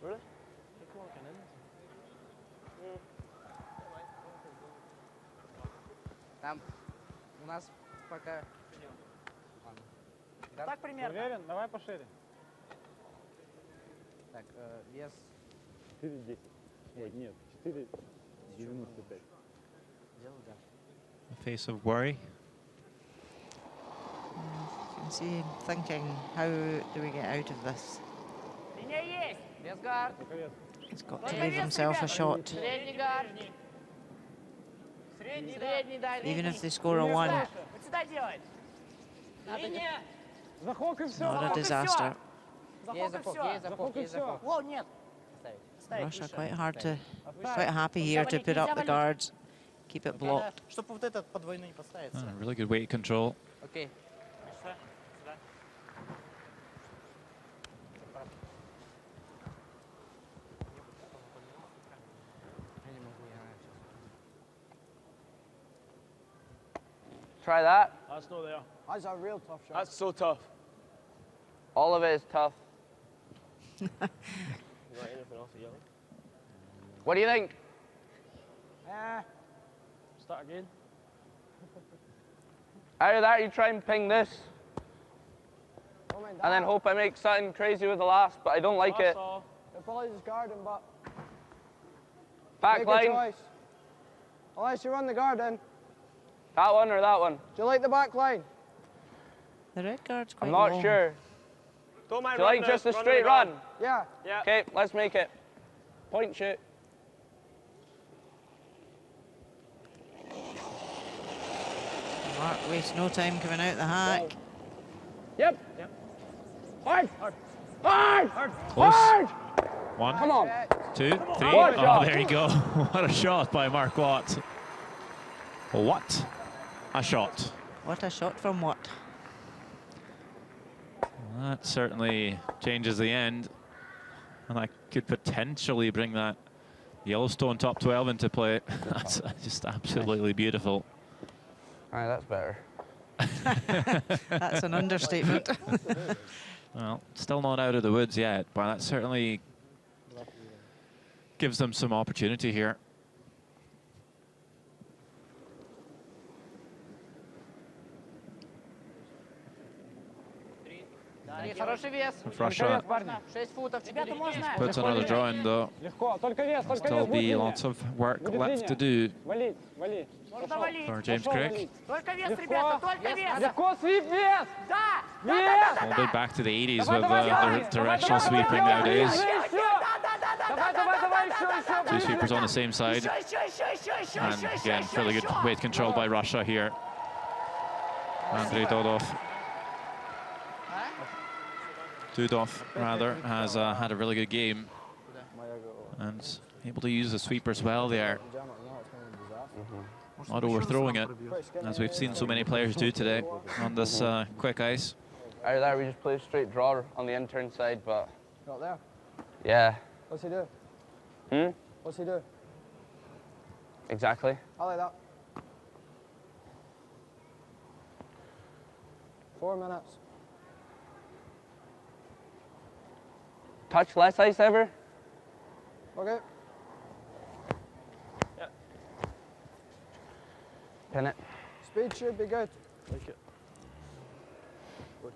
Really? Looked more like an in. Там у нас пока... Ладно. Да? Так примерно. Уверен? Давай пошире. Так, вес... 4,10. Ой, нет, 4,95. Делаю, да. A face of worry. You can see him thinking, how do we get out of this? Линия есть! He's got to leave himself a shot. Even if they score a 1. It's not a disaster. Russia quite happy here to put up the guards, keep it blocked. Really good weight control. Okay. Try that. That's not there. That's a real tough shot. That's so tough. All of it is tough. You got anything else to yell? What do you think? Start again. Either that, you try and ping this, and then hope I make something crazy with the last, but I don't like it. They're probably just guarding, but Back make a line. choice. Unless you run the guard in. That one or that one? Do you like the back line? The red guard's quite I'm not long. sure. Don't mind Do you like just a straight run? Yeah. Yeah. Okay, let's make it. Point shoot. Mark wastes no time coming out the hack. Yep. Hard. Close. Hard. 1, Come on. 2, 3. What a Oh, shot. there you go. What a shot by Mark Watt. What a shot. What a shot from Watt. That certainly changes the end. And I could potentially bring that Yellowstone top 12 into play. That's just absolutely beautiful. All right, that's better. That's an understatement. Well, still not out of the woods yet, but that certainly gives them some opportunity here. Хороший вес. If Russia 6 футов. Ребята, можно? puts another draw in, though, Легко. Только вес, только still вес. be lots of work left to do Вали, вали. Можно валить. for James Crick. Только вес, ребята, только вес. Легко, свип, вес. Да. Вес. A little bit back to the 80s with the directional sweeping nowadays. Давай, давай, давай, еще, еще. Two sweepers on the same side. And again, really good weight control by Russia here. Andrei Dudov, rather, has had a really good game and able to use the sweepers well there. Not overthrowing it, as we've seen so many players do today on this quick ice. Either that, we just play a straight draw on the intern side, but Not there. yeah. What's he do? What's he do? Exactly. I like that. 4 minutes. Touch less ice ever? Okay. Yeah. Pin it. Speed should be good. Like it.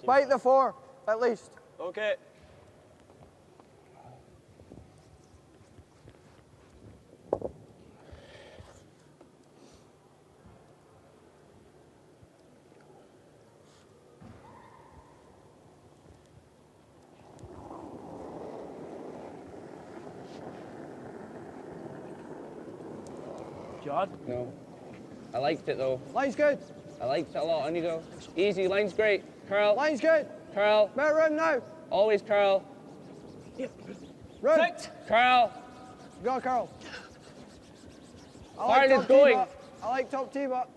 Bite the 4, at least. Okay. John? No. I liked it though. Line's good. I liked it a lot. On you go. Easy, line's great. Curl. Line's good. Curl. Better run now. Always curl. Run. Curl. Go, Carl. I Hard top is going. tee, but I like top tee, but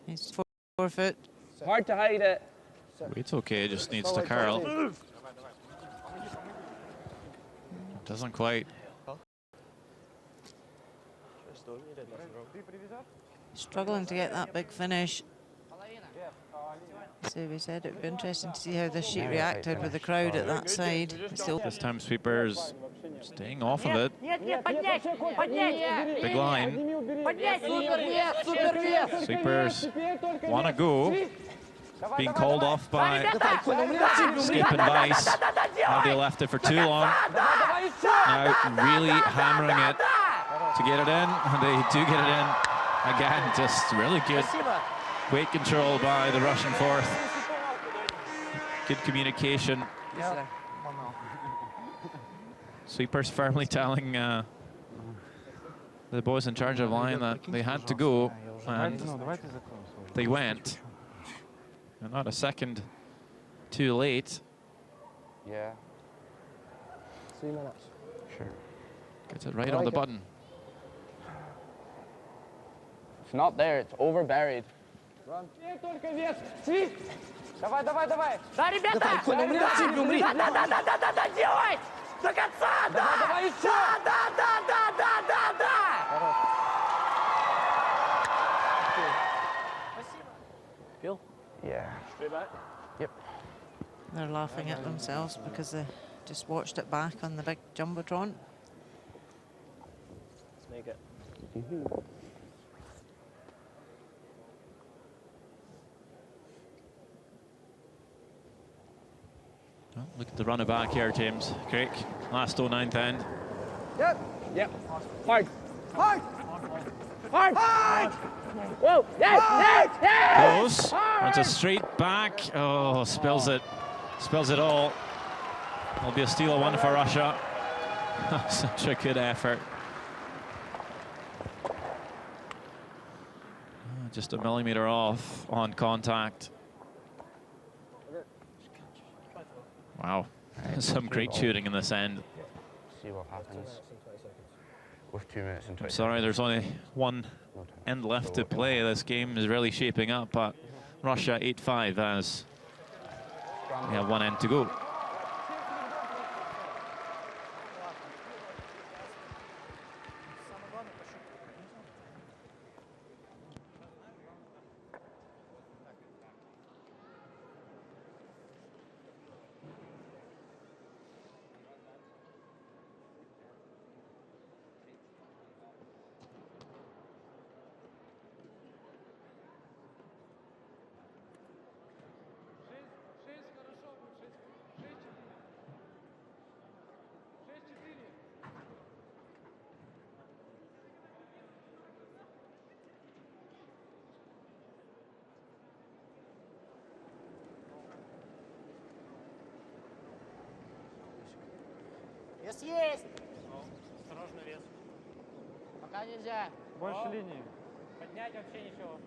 He's 4 foot. Hard to hide it. Weight's okay, just needs Still to like top curl. tee. Doesn't quite. Struggling to get that big finish. So we said it would be interesting to see how this sheet reacted with the crowd at that side. Still, This time sweepers staying off of it. Нет, нет, поднять, поднять. Big line. Поднять. Супер вес, супер вес. Sweepers want to go. Being called off by Skip and Vice. Now they left it for too long. Now really hammering it to get it in. And they do get it in. Again, just really good weight control by the Russian fourth. Good communication. Sweepers firmly telling the boys in charge of line that they had to go, and they went. And not a second too late. Yeah. 3 minutes. Sure. Gets it right on the button. It's not there, it's over buried. Run. Только вес. Свист. Давай, давай, давай. Да, ребята! Да, делай! До конца! Давай, давай еще! Да! Feel? Yeah. Straight back? Yep. They're laughing at themselves because they just watched it back on the big jumbotron. Let's make it. Well, look at the runner back here, James. Craig, last 09th end. Yep. Yep. Hard. Hard. Hard. Hard. Whoa! Goes. Runs a straight back. Oh, spills it. Spills it all. Will be a steal of one for Russia. Such a good effort. Just a millimeter off on contact. Wow. Some great shooting in this end. See what happens. With 2 minutes and 20 Sorry, there's only one end left to play. This game is really shaping up, but Russia 8-5 as we have one end to go. Вес есть! Осторожно, вес. Пока нельзя. Больше линии. Поднять вообще ничего.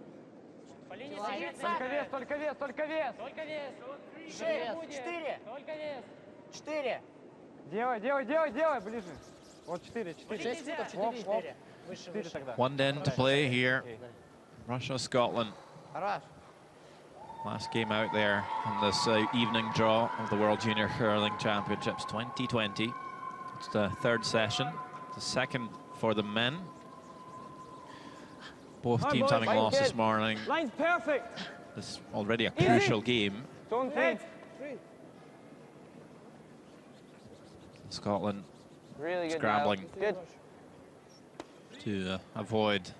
По линии Только вес, только вес, только вес. Только вес. 4. Только вес. 4. Делай, ближе. Вот 4. 6 футов, 4. 4 тогда. One end to play here. Russia, Scotland. Last game out there in this evening draw of the World Junior Hurling Championships 2020. It's the third session, the second for the men. Both teams having lost this morning. Line's perfect. This is already a crucial game. Don't think. Scotland Really good. scrambling Good. to avoid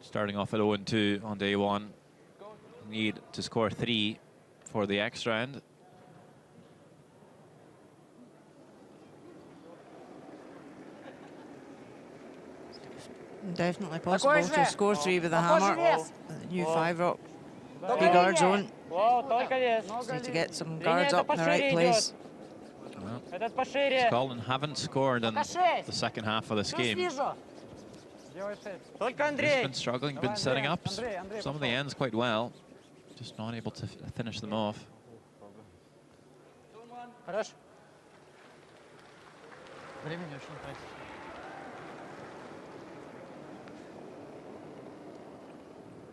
starting off at 0-2 on day one. Need to score 3 for the extra end. Definitely possible to score 3 with a hammer. New 5-rock. Big guard zone. Just need to get some guards up in the right place. Well, Scotland haven't scored in the second half of this game. They've been struggling, been setting up some of the ends quite well. Just not able to finish them off. Хорош. Времени очень не тратить.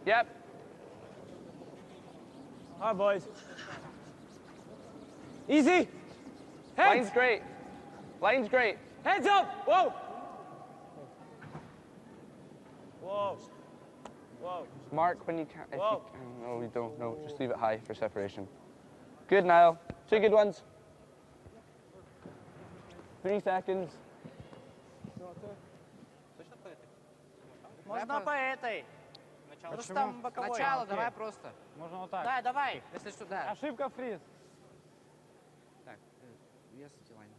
Yep. All right, boys. Easy. Heads. Line's great. Line's great. Heads up. Whoa. Whoa. Whoa. Mark when you can. If you can. No, we don't. No, just leave it high for separation. Good, Niall. 2 good ones. 3 seconds. Можно по этой. Просто там боковой. Начало, давай просто. Можно вот так. Да, давай. Если сюда. Ошибка, фриз. Так, вес Тилань.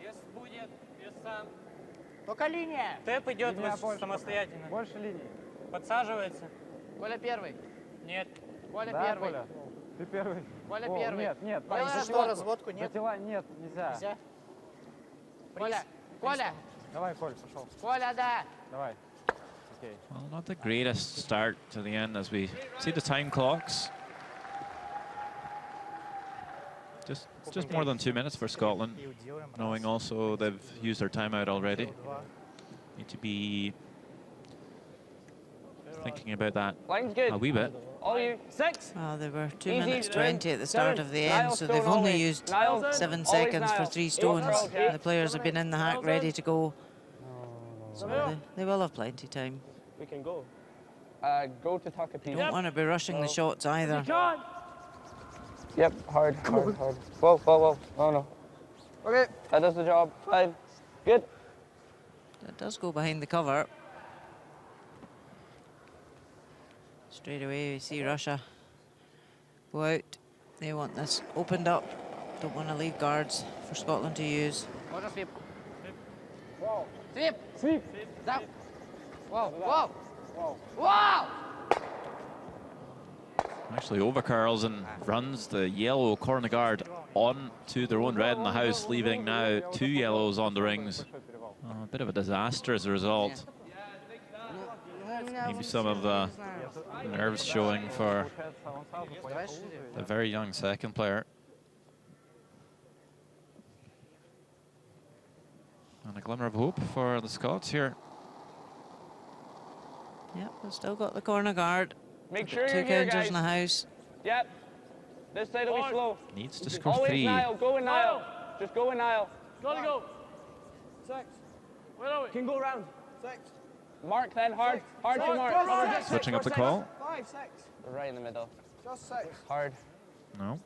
Вес будет, вес сам. Только линия. Тэп идет Линия больше самостоятельно. Больше линии. Подсаживается. Коля первый. Нет. Коля Да, первый. Коля? Ты первый. Коля О, первый. Нет, нет. Коля, за разводку. что, разводку нет? За тела нет, нельзя. Нельзя? Коля, Коля. Давай, Коль, пошел. Коля, да. Давай. Окей. Well, not the greatest start to the end as we see the time clocks. Just more than 2 minutes for Scotland, knowing also they've used their timeout already. Need to be thinking about that a wee bit. All you. 6. They were 2 Easy. minutes 20 at the start 7. of the end, so they've Niall, only stone used always. 7 Always seconds for Niall. 3 stones. Niall, yeah. The players have been in the hack ready to go, so they will have plenty of time. We can go. Go to Takapini. Don't want to be rushing the shots either. Yep, hard. Whoa, whoa, whoa. Oh no. Okay, that does the job. 5. Good. It does go behind the cover. Straight away we see Russia go out. They want this opened up. Don't want to leave guards for Scotland to use. Можно свип. Свип. Свип. Да. Вау, вау. Wow! Actually overcurls and runs the yellow corner guard on to their own red in the house, leaving now 2 yellows on the rings. A bit of a disaster as a result. Maybe some of the nerves showing for the very young second player. And a glimmer of hope for the Scots here. Yep, they've still got the corner guard. Make sure Two you're here, counters guys. in the house. Yep. This side will be slow. Needs to score Always 3. Niall. Go with Niall. Just go with Niall. Gotta go. 6. Where are we? Can go round. 6. Mark then, hard. Hard to mark. Switching up the call. 5, 6. Right in the middle. Just 6. Hard. No.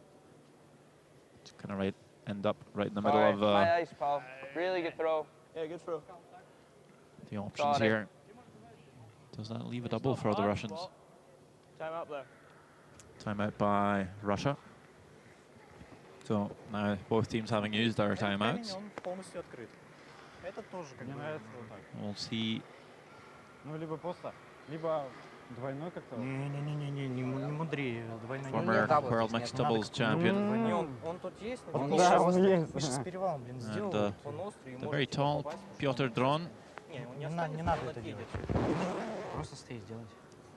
It's kind of end up right in the middle Alright, of my ice, pal. Really good throw. Yeah, good throw. the options here. Does that leave a double for the Russians? Time up there. Timeout by Russia. So now both teams having used their timeouts. We'll see. Ну, либо просто, либо двойной как-то. Не мудрее. Двойной. Former world mixed doubles champion. Он тут есть, Да, он есть. мы сейчас с перевалом, блин, And сделал. Он острый. the very tall Piotr Dron. Не надо это делать. Просто стоит сделать.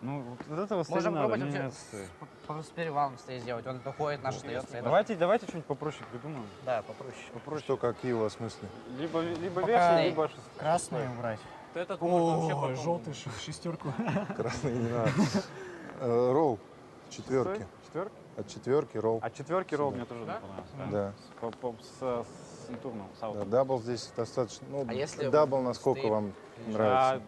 Ну, вот этого стоит Можем надо, пробовать не вообще с перевалом стоит сделать. Он доходит, наш остается. Давайте что-нибудь попроще придумаем. Да, попроще. Что, какие у вас мысли? Либо верхний, либо красный убрать. Этот О, желтый шестерку. Красный не надо. Ролл. 4. 4? От 4 ролл. От 4 ролл мне тоже понравился. Да. С интурным. Да, дабл здесь достаточно. Ну, А если дабл насколько вам нравится?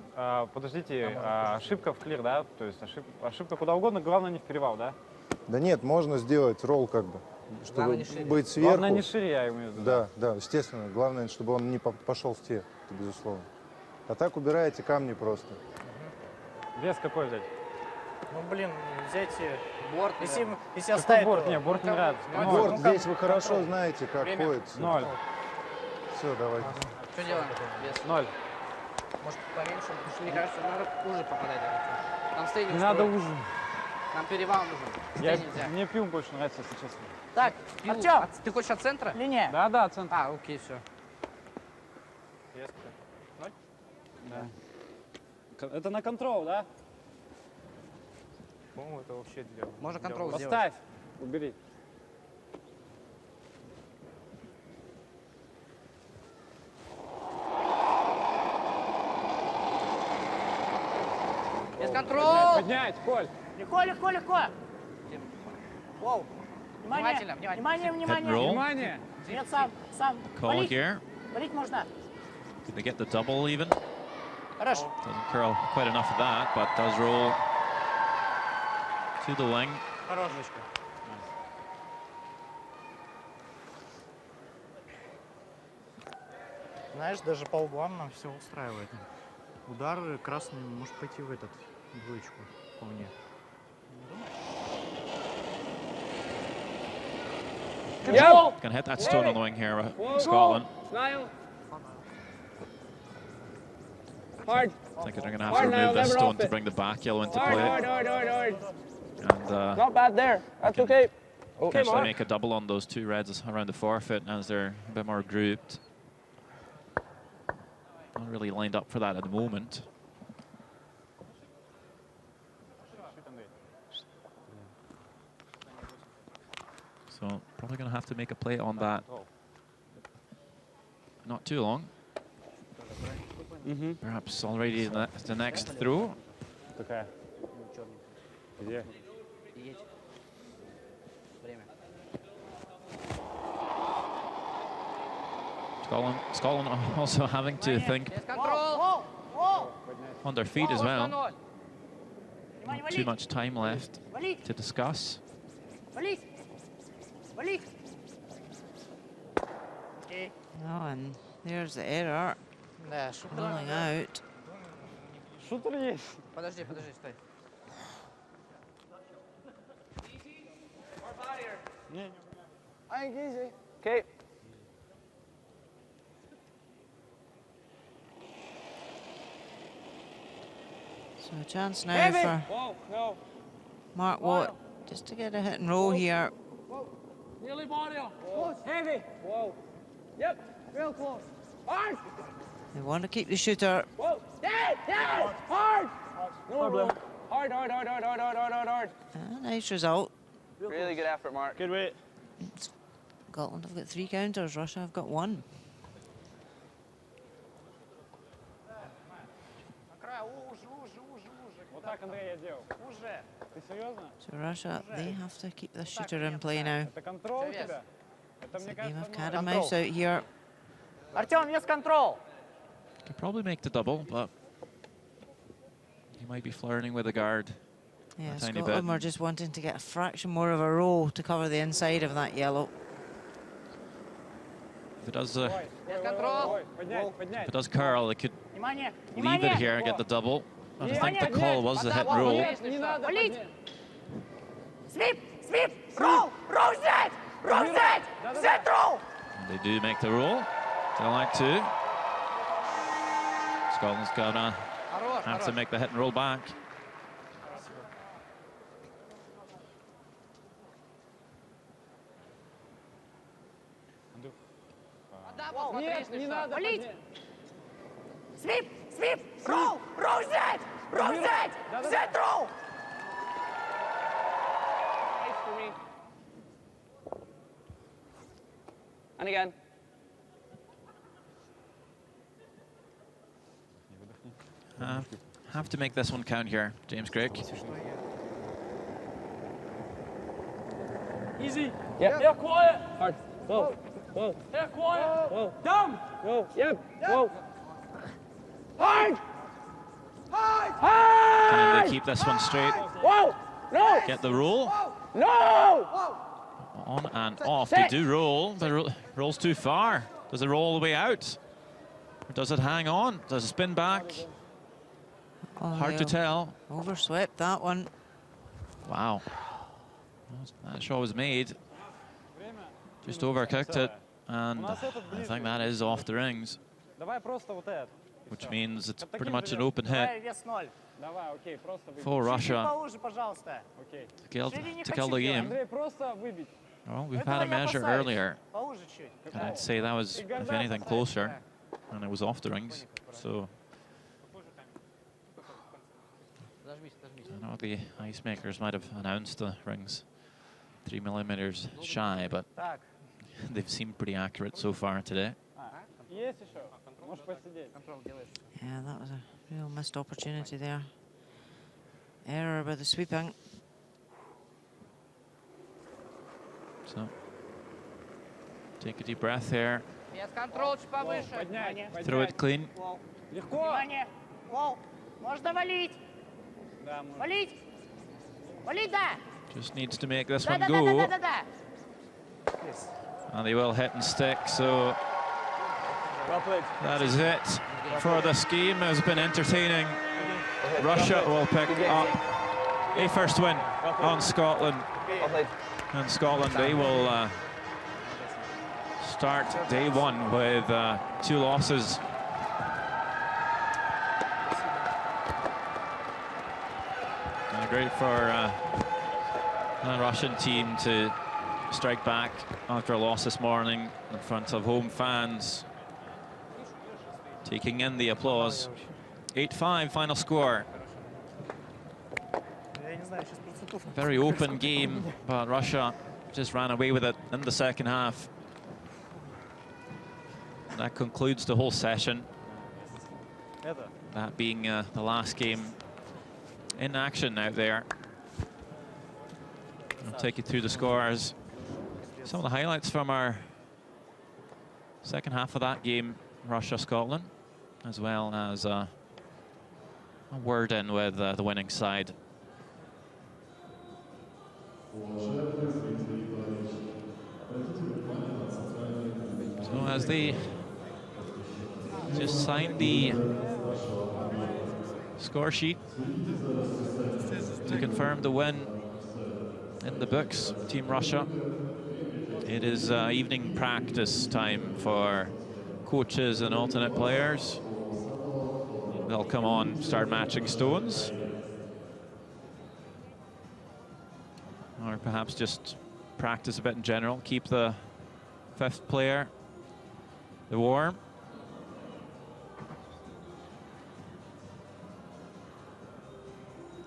Подождите, ошибка в клир, да? То есть ошибка куда угодно, главное не в перевал, да? Да нет, можно сделать ролл как бы, чтобы Главное, не шире. быть сверху. Главное не шире, я имею в виду. Да, да, естественно. Главное, чтобы он не пошел в те, это безусловно. А так убираете камни просто. Вес какой взять? Ну, блин, взять борт. Если оставить... Борт? Не, борт не нравится. Борт здесь вы хорошо знаете, как ходит. 0. Все, давайте. Что делаем? Вес. 0. Может поменьше? Потому что мне кажется, надо уже попадать. Нам стей не Не надо устроит. ужин. Нам перевал нужен. Стей нельзя. Мне пиум больше нравится, если честно. Так, Артем, ты хочешь от центра? Линия. Да, центр. А, окей, все. Да. Это на контрол, да? По-моему, это вообще дело. Можно контрол сделать. Поставь, убери. Без контроля! Поднять, Коль. Легко. Воу. Внимательно. Hit and roll. Внимание. Нет, сам. Call here. Валить можно. Did they get the double even? Хорош. Doesn't curl quite enough of that, but does roll to the wing. Хорошечко. Знаешь, даже по углам нам все устраивает. Удар красный может пойти в этот, двоечку, вполне. Can hit that stone on the wing here, Scotland. Niall. Hard. Thinking they're going to have to remove this stone to bring the back yellow into play. And not bad there. That's okay. Potentially make a double on those 2 reds around the forfeit as they're a bit more grouped. Not really lined up for that at the moment. So probably going to have to make a play on that. Not too long. Perhaps already the next throw. Scotland also having to think on their feet as well. Not too much time left to discuss. Oh, and there's the error. Rolling out. Подожди, стой. Okay. So a chance now for Mark Watt just to get a hit and roll here. Nearly Mario. Heavy. Whoa. Yep. Real close. Hard. They want to keep the shooter. Whoa. Dead. Hard. No problem. Hard. Nice result. Really good effort, Mark. Good weight. Scotland have got 3 counters. Russia have got 1. So Russia, they have to keep the shooter in play now. It's a game of cat and mouse out here. Артем, yes, control. Could probably make the double, but he might be flirting with the guard. Yeah, a tiny Scotland bit. were just wanting to get a fraction more of a roll to cover the inside of that yellow. If it does, if it does curl, they could leave it here and get the double. But I think the call was the hit and roll. Sweep. Roll. Set. Set, roll. And they do make the roll. They like to. Scotland's gonna have to make the hit and roll back. Sweep. Roll. Set, roll. Nice for me. And again. Have to make this one count here, James Craig. Easy. Yeah, quiet. Hard. Whoa. Yeah, quiet. Whoa. Down. Whoa. Yep. Whoa. Hard. Can they keep this one straight? Whoa. No. Get the roll. No. On and off. They do roll. The roll's too far. Does it roll all the way out? Or does it hang on? Does it spin back? Oh, Hard to tell. Overswept that one. Wow. That shot was made. Just overcooked it. And I think that is off the rings. Which means it's pretty much an open hit for Russia to kill the game. Well, we've had a measure earlier, and I'd say that was, if anything, closer, and it was off the rings. So I know the ice makers might have announced the rings 3 millimeters shy, but they've seemed pretty accurate so far today. Yeah, that was a real missed opportunity there. Error by the sweeping. So, take a deep breath here. Throw it clean. Just needs to make this one go. And they will hit and stick, so that is it for this game. Has been entertaining. Russia will pick up a first win on Scotland. And Scotland, they will start day one with 2 losses. Great for the Russian team to strike back after a loss this morning in front of home fans, taking in the applause. 8-5 final score. Very open game, but Russia just ran away with it in the second half. That concludes the whole session. That being the last game in action out there. I'll take you through the scores. Some of the highlights from our second half of that game, Russia-Scotland, as well as a word in with the winning side. So as they just signed the score sheet to confirm the win in the books, Team Russia. It is evening practice time for coaches and alternate players. They'll come on, start matching stones. Or perhaps just practice a bit in general, keep the fifth player warm.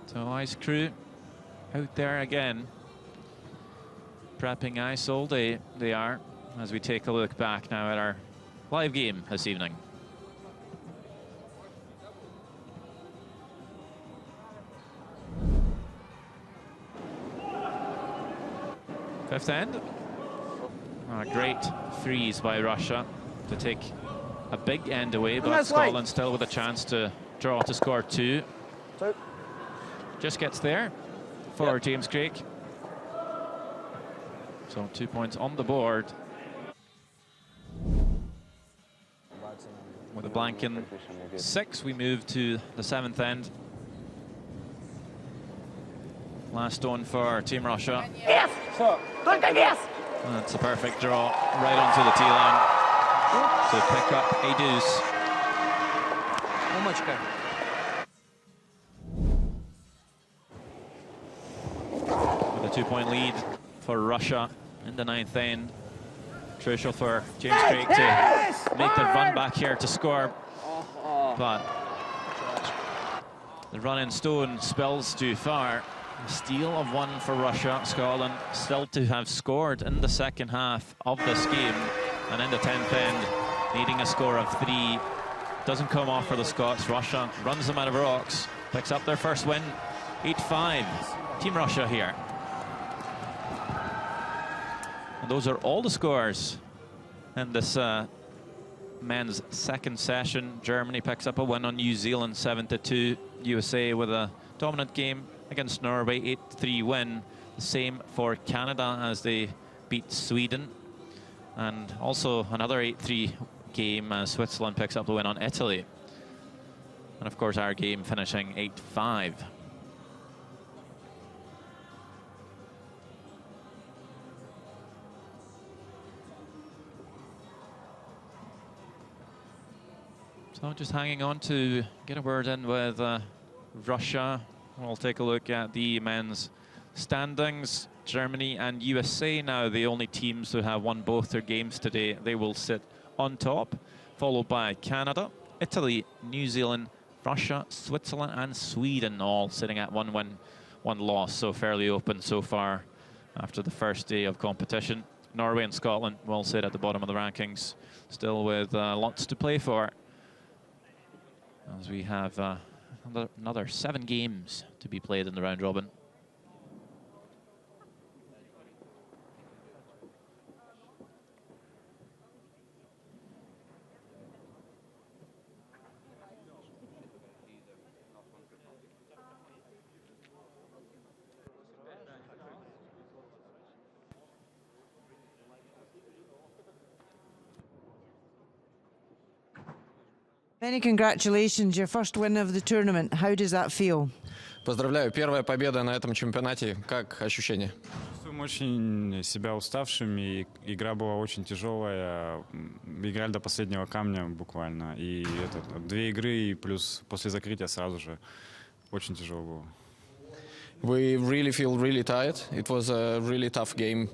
So ice crew out there again, prepping ice all day. They are, as we take a look back now at our live game this evening. Fifth end. A great freeze by Russia to take a big end away, but Scotland still with a chance to draw to score 2. Just gets there for James Craig. So 2 points on the board. With a blank in 6, we move to the 7th end. Last stone for Team Russia. Yes! Только yes! That's a perfect draw right onto the tee line to pick up a deuce. Умочка. With a 2-point lead for Russia in the 9th end. Crucial for James Craig to make the run back here to score. But the run in stone spills too far. A steal of 1 for Russia. Scotland still to have scored in the second half of this game. And in the 10th end, needing a score of 3. Doesn't come off for the Scots. Russia runs them out of rocks. Picks up their first win. 8-5. Team Russia here. And those are all the scores in this men's second session. Germany picks up a win on New Zealand 7-2. USA with a dominant game against Norway, 8-3 win. The same for Canada as they beat Sweden. And also another 8-3 game as Switzerland picks up the win on Italy. And of course our game finishing 8-5. So just hanging on to get a word in with Russia. We'll take a look at the men's standings. Germany and USA now the only teams who have won both their games today. They will sit on top, followed by Canada, Italy, New Zealand, Russia, Switzerland and Sweden, all sitting at 1 win, 1 loss. So fairly open so far after the first day of competition. Norway and Scotland will sit at the bottom of the rankings, still with lots to play for, as we have another 7 games to be played in the round robin. Many congratulations, your first win of the tournament. How does that feel? Поздравляю, первая победа на этом чемпионате. Как ощущения? Чувствуем очень себя уставшими. Игра была очень тяжелая. Играли до последнего камня буквально. И 2 игры, и плюс после закрытия сразу же. Очень тяжело было. We really feel really tired. It was a really tough game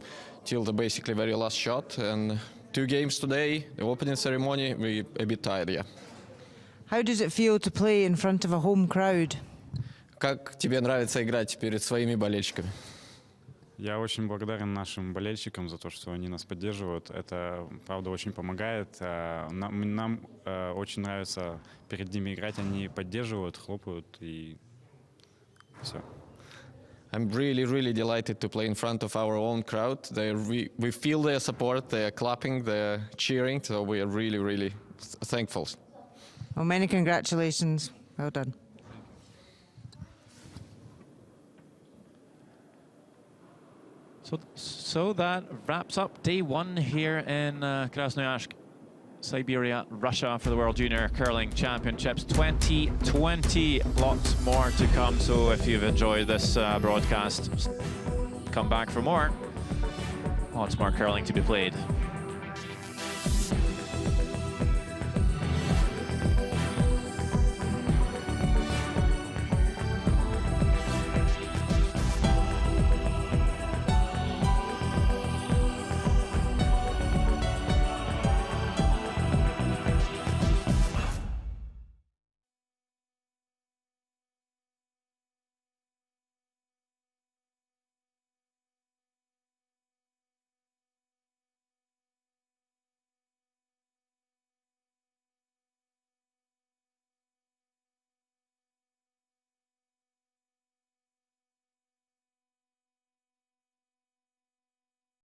till the basically very last shot. And 2 games today, the opening ceremony, we a bit tired, yeah. How does it feel to play in front of a home crowd? Как тебе нравится играть перед своими болельщиками? Я очень благодарен нашим болельщикам за то, что они нас поддерживают. Это, правда, очень помогает. Нам очень нравится перед ними играть. Они поддерживают, хлопают и все. I'm really, really delighted to play in front of our own crowd. We feel their support, they're clapping, they're cheering, so we are really, really thankful. Well, many congratulations. Well done. So that wraps up day 1 here in Krasnoyarsk, Siberia, Russia, for the World Junior Curling Championships 2020. Lots more to come, so if you've enjoyed this broadcast, come back for more. Lots more curling to be played.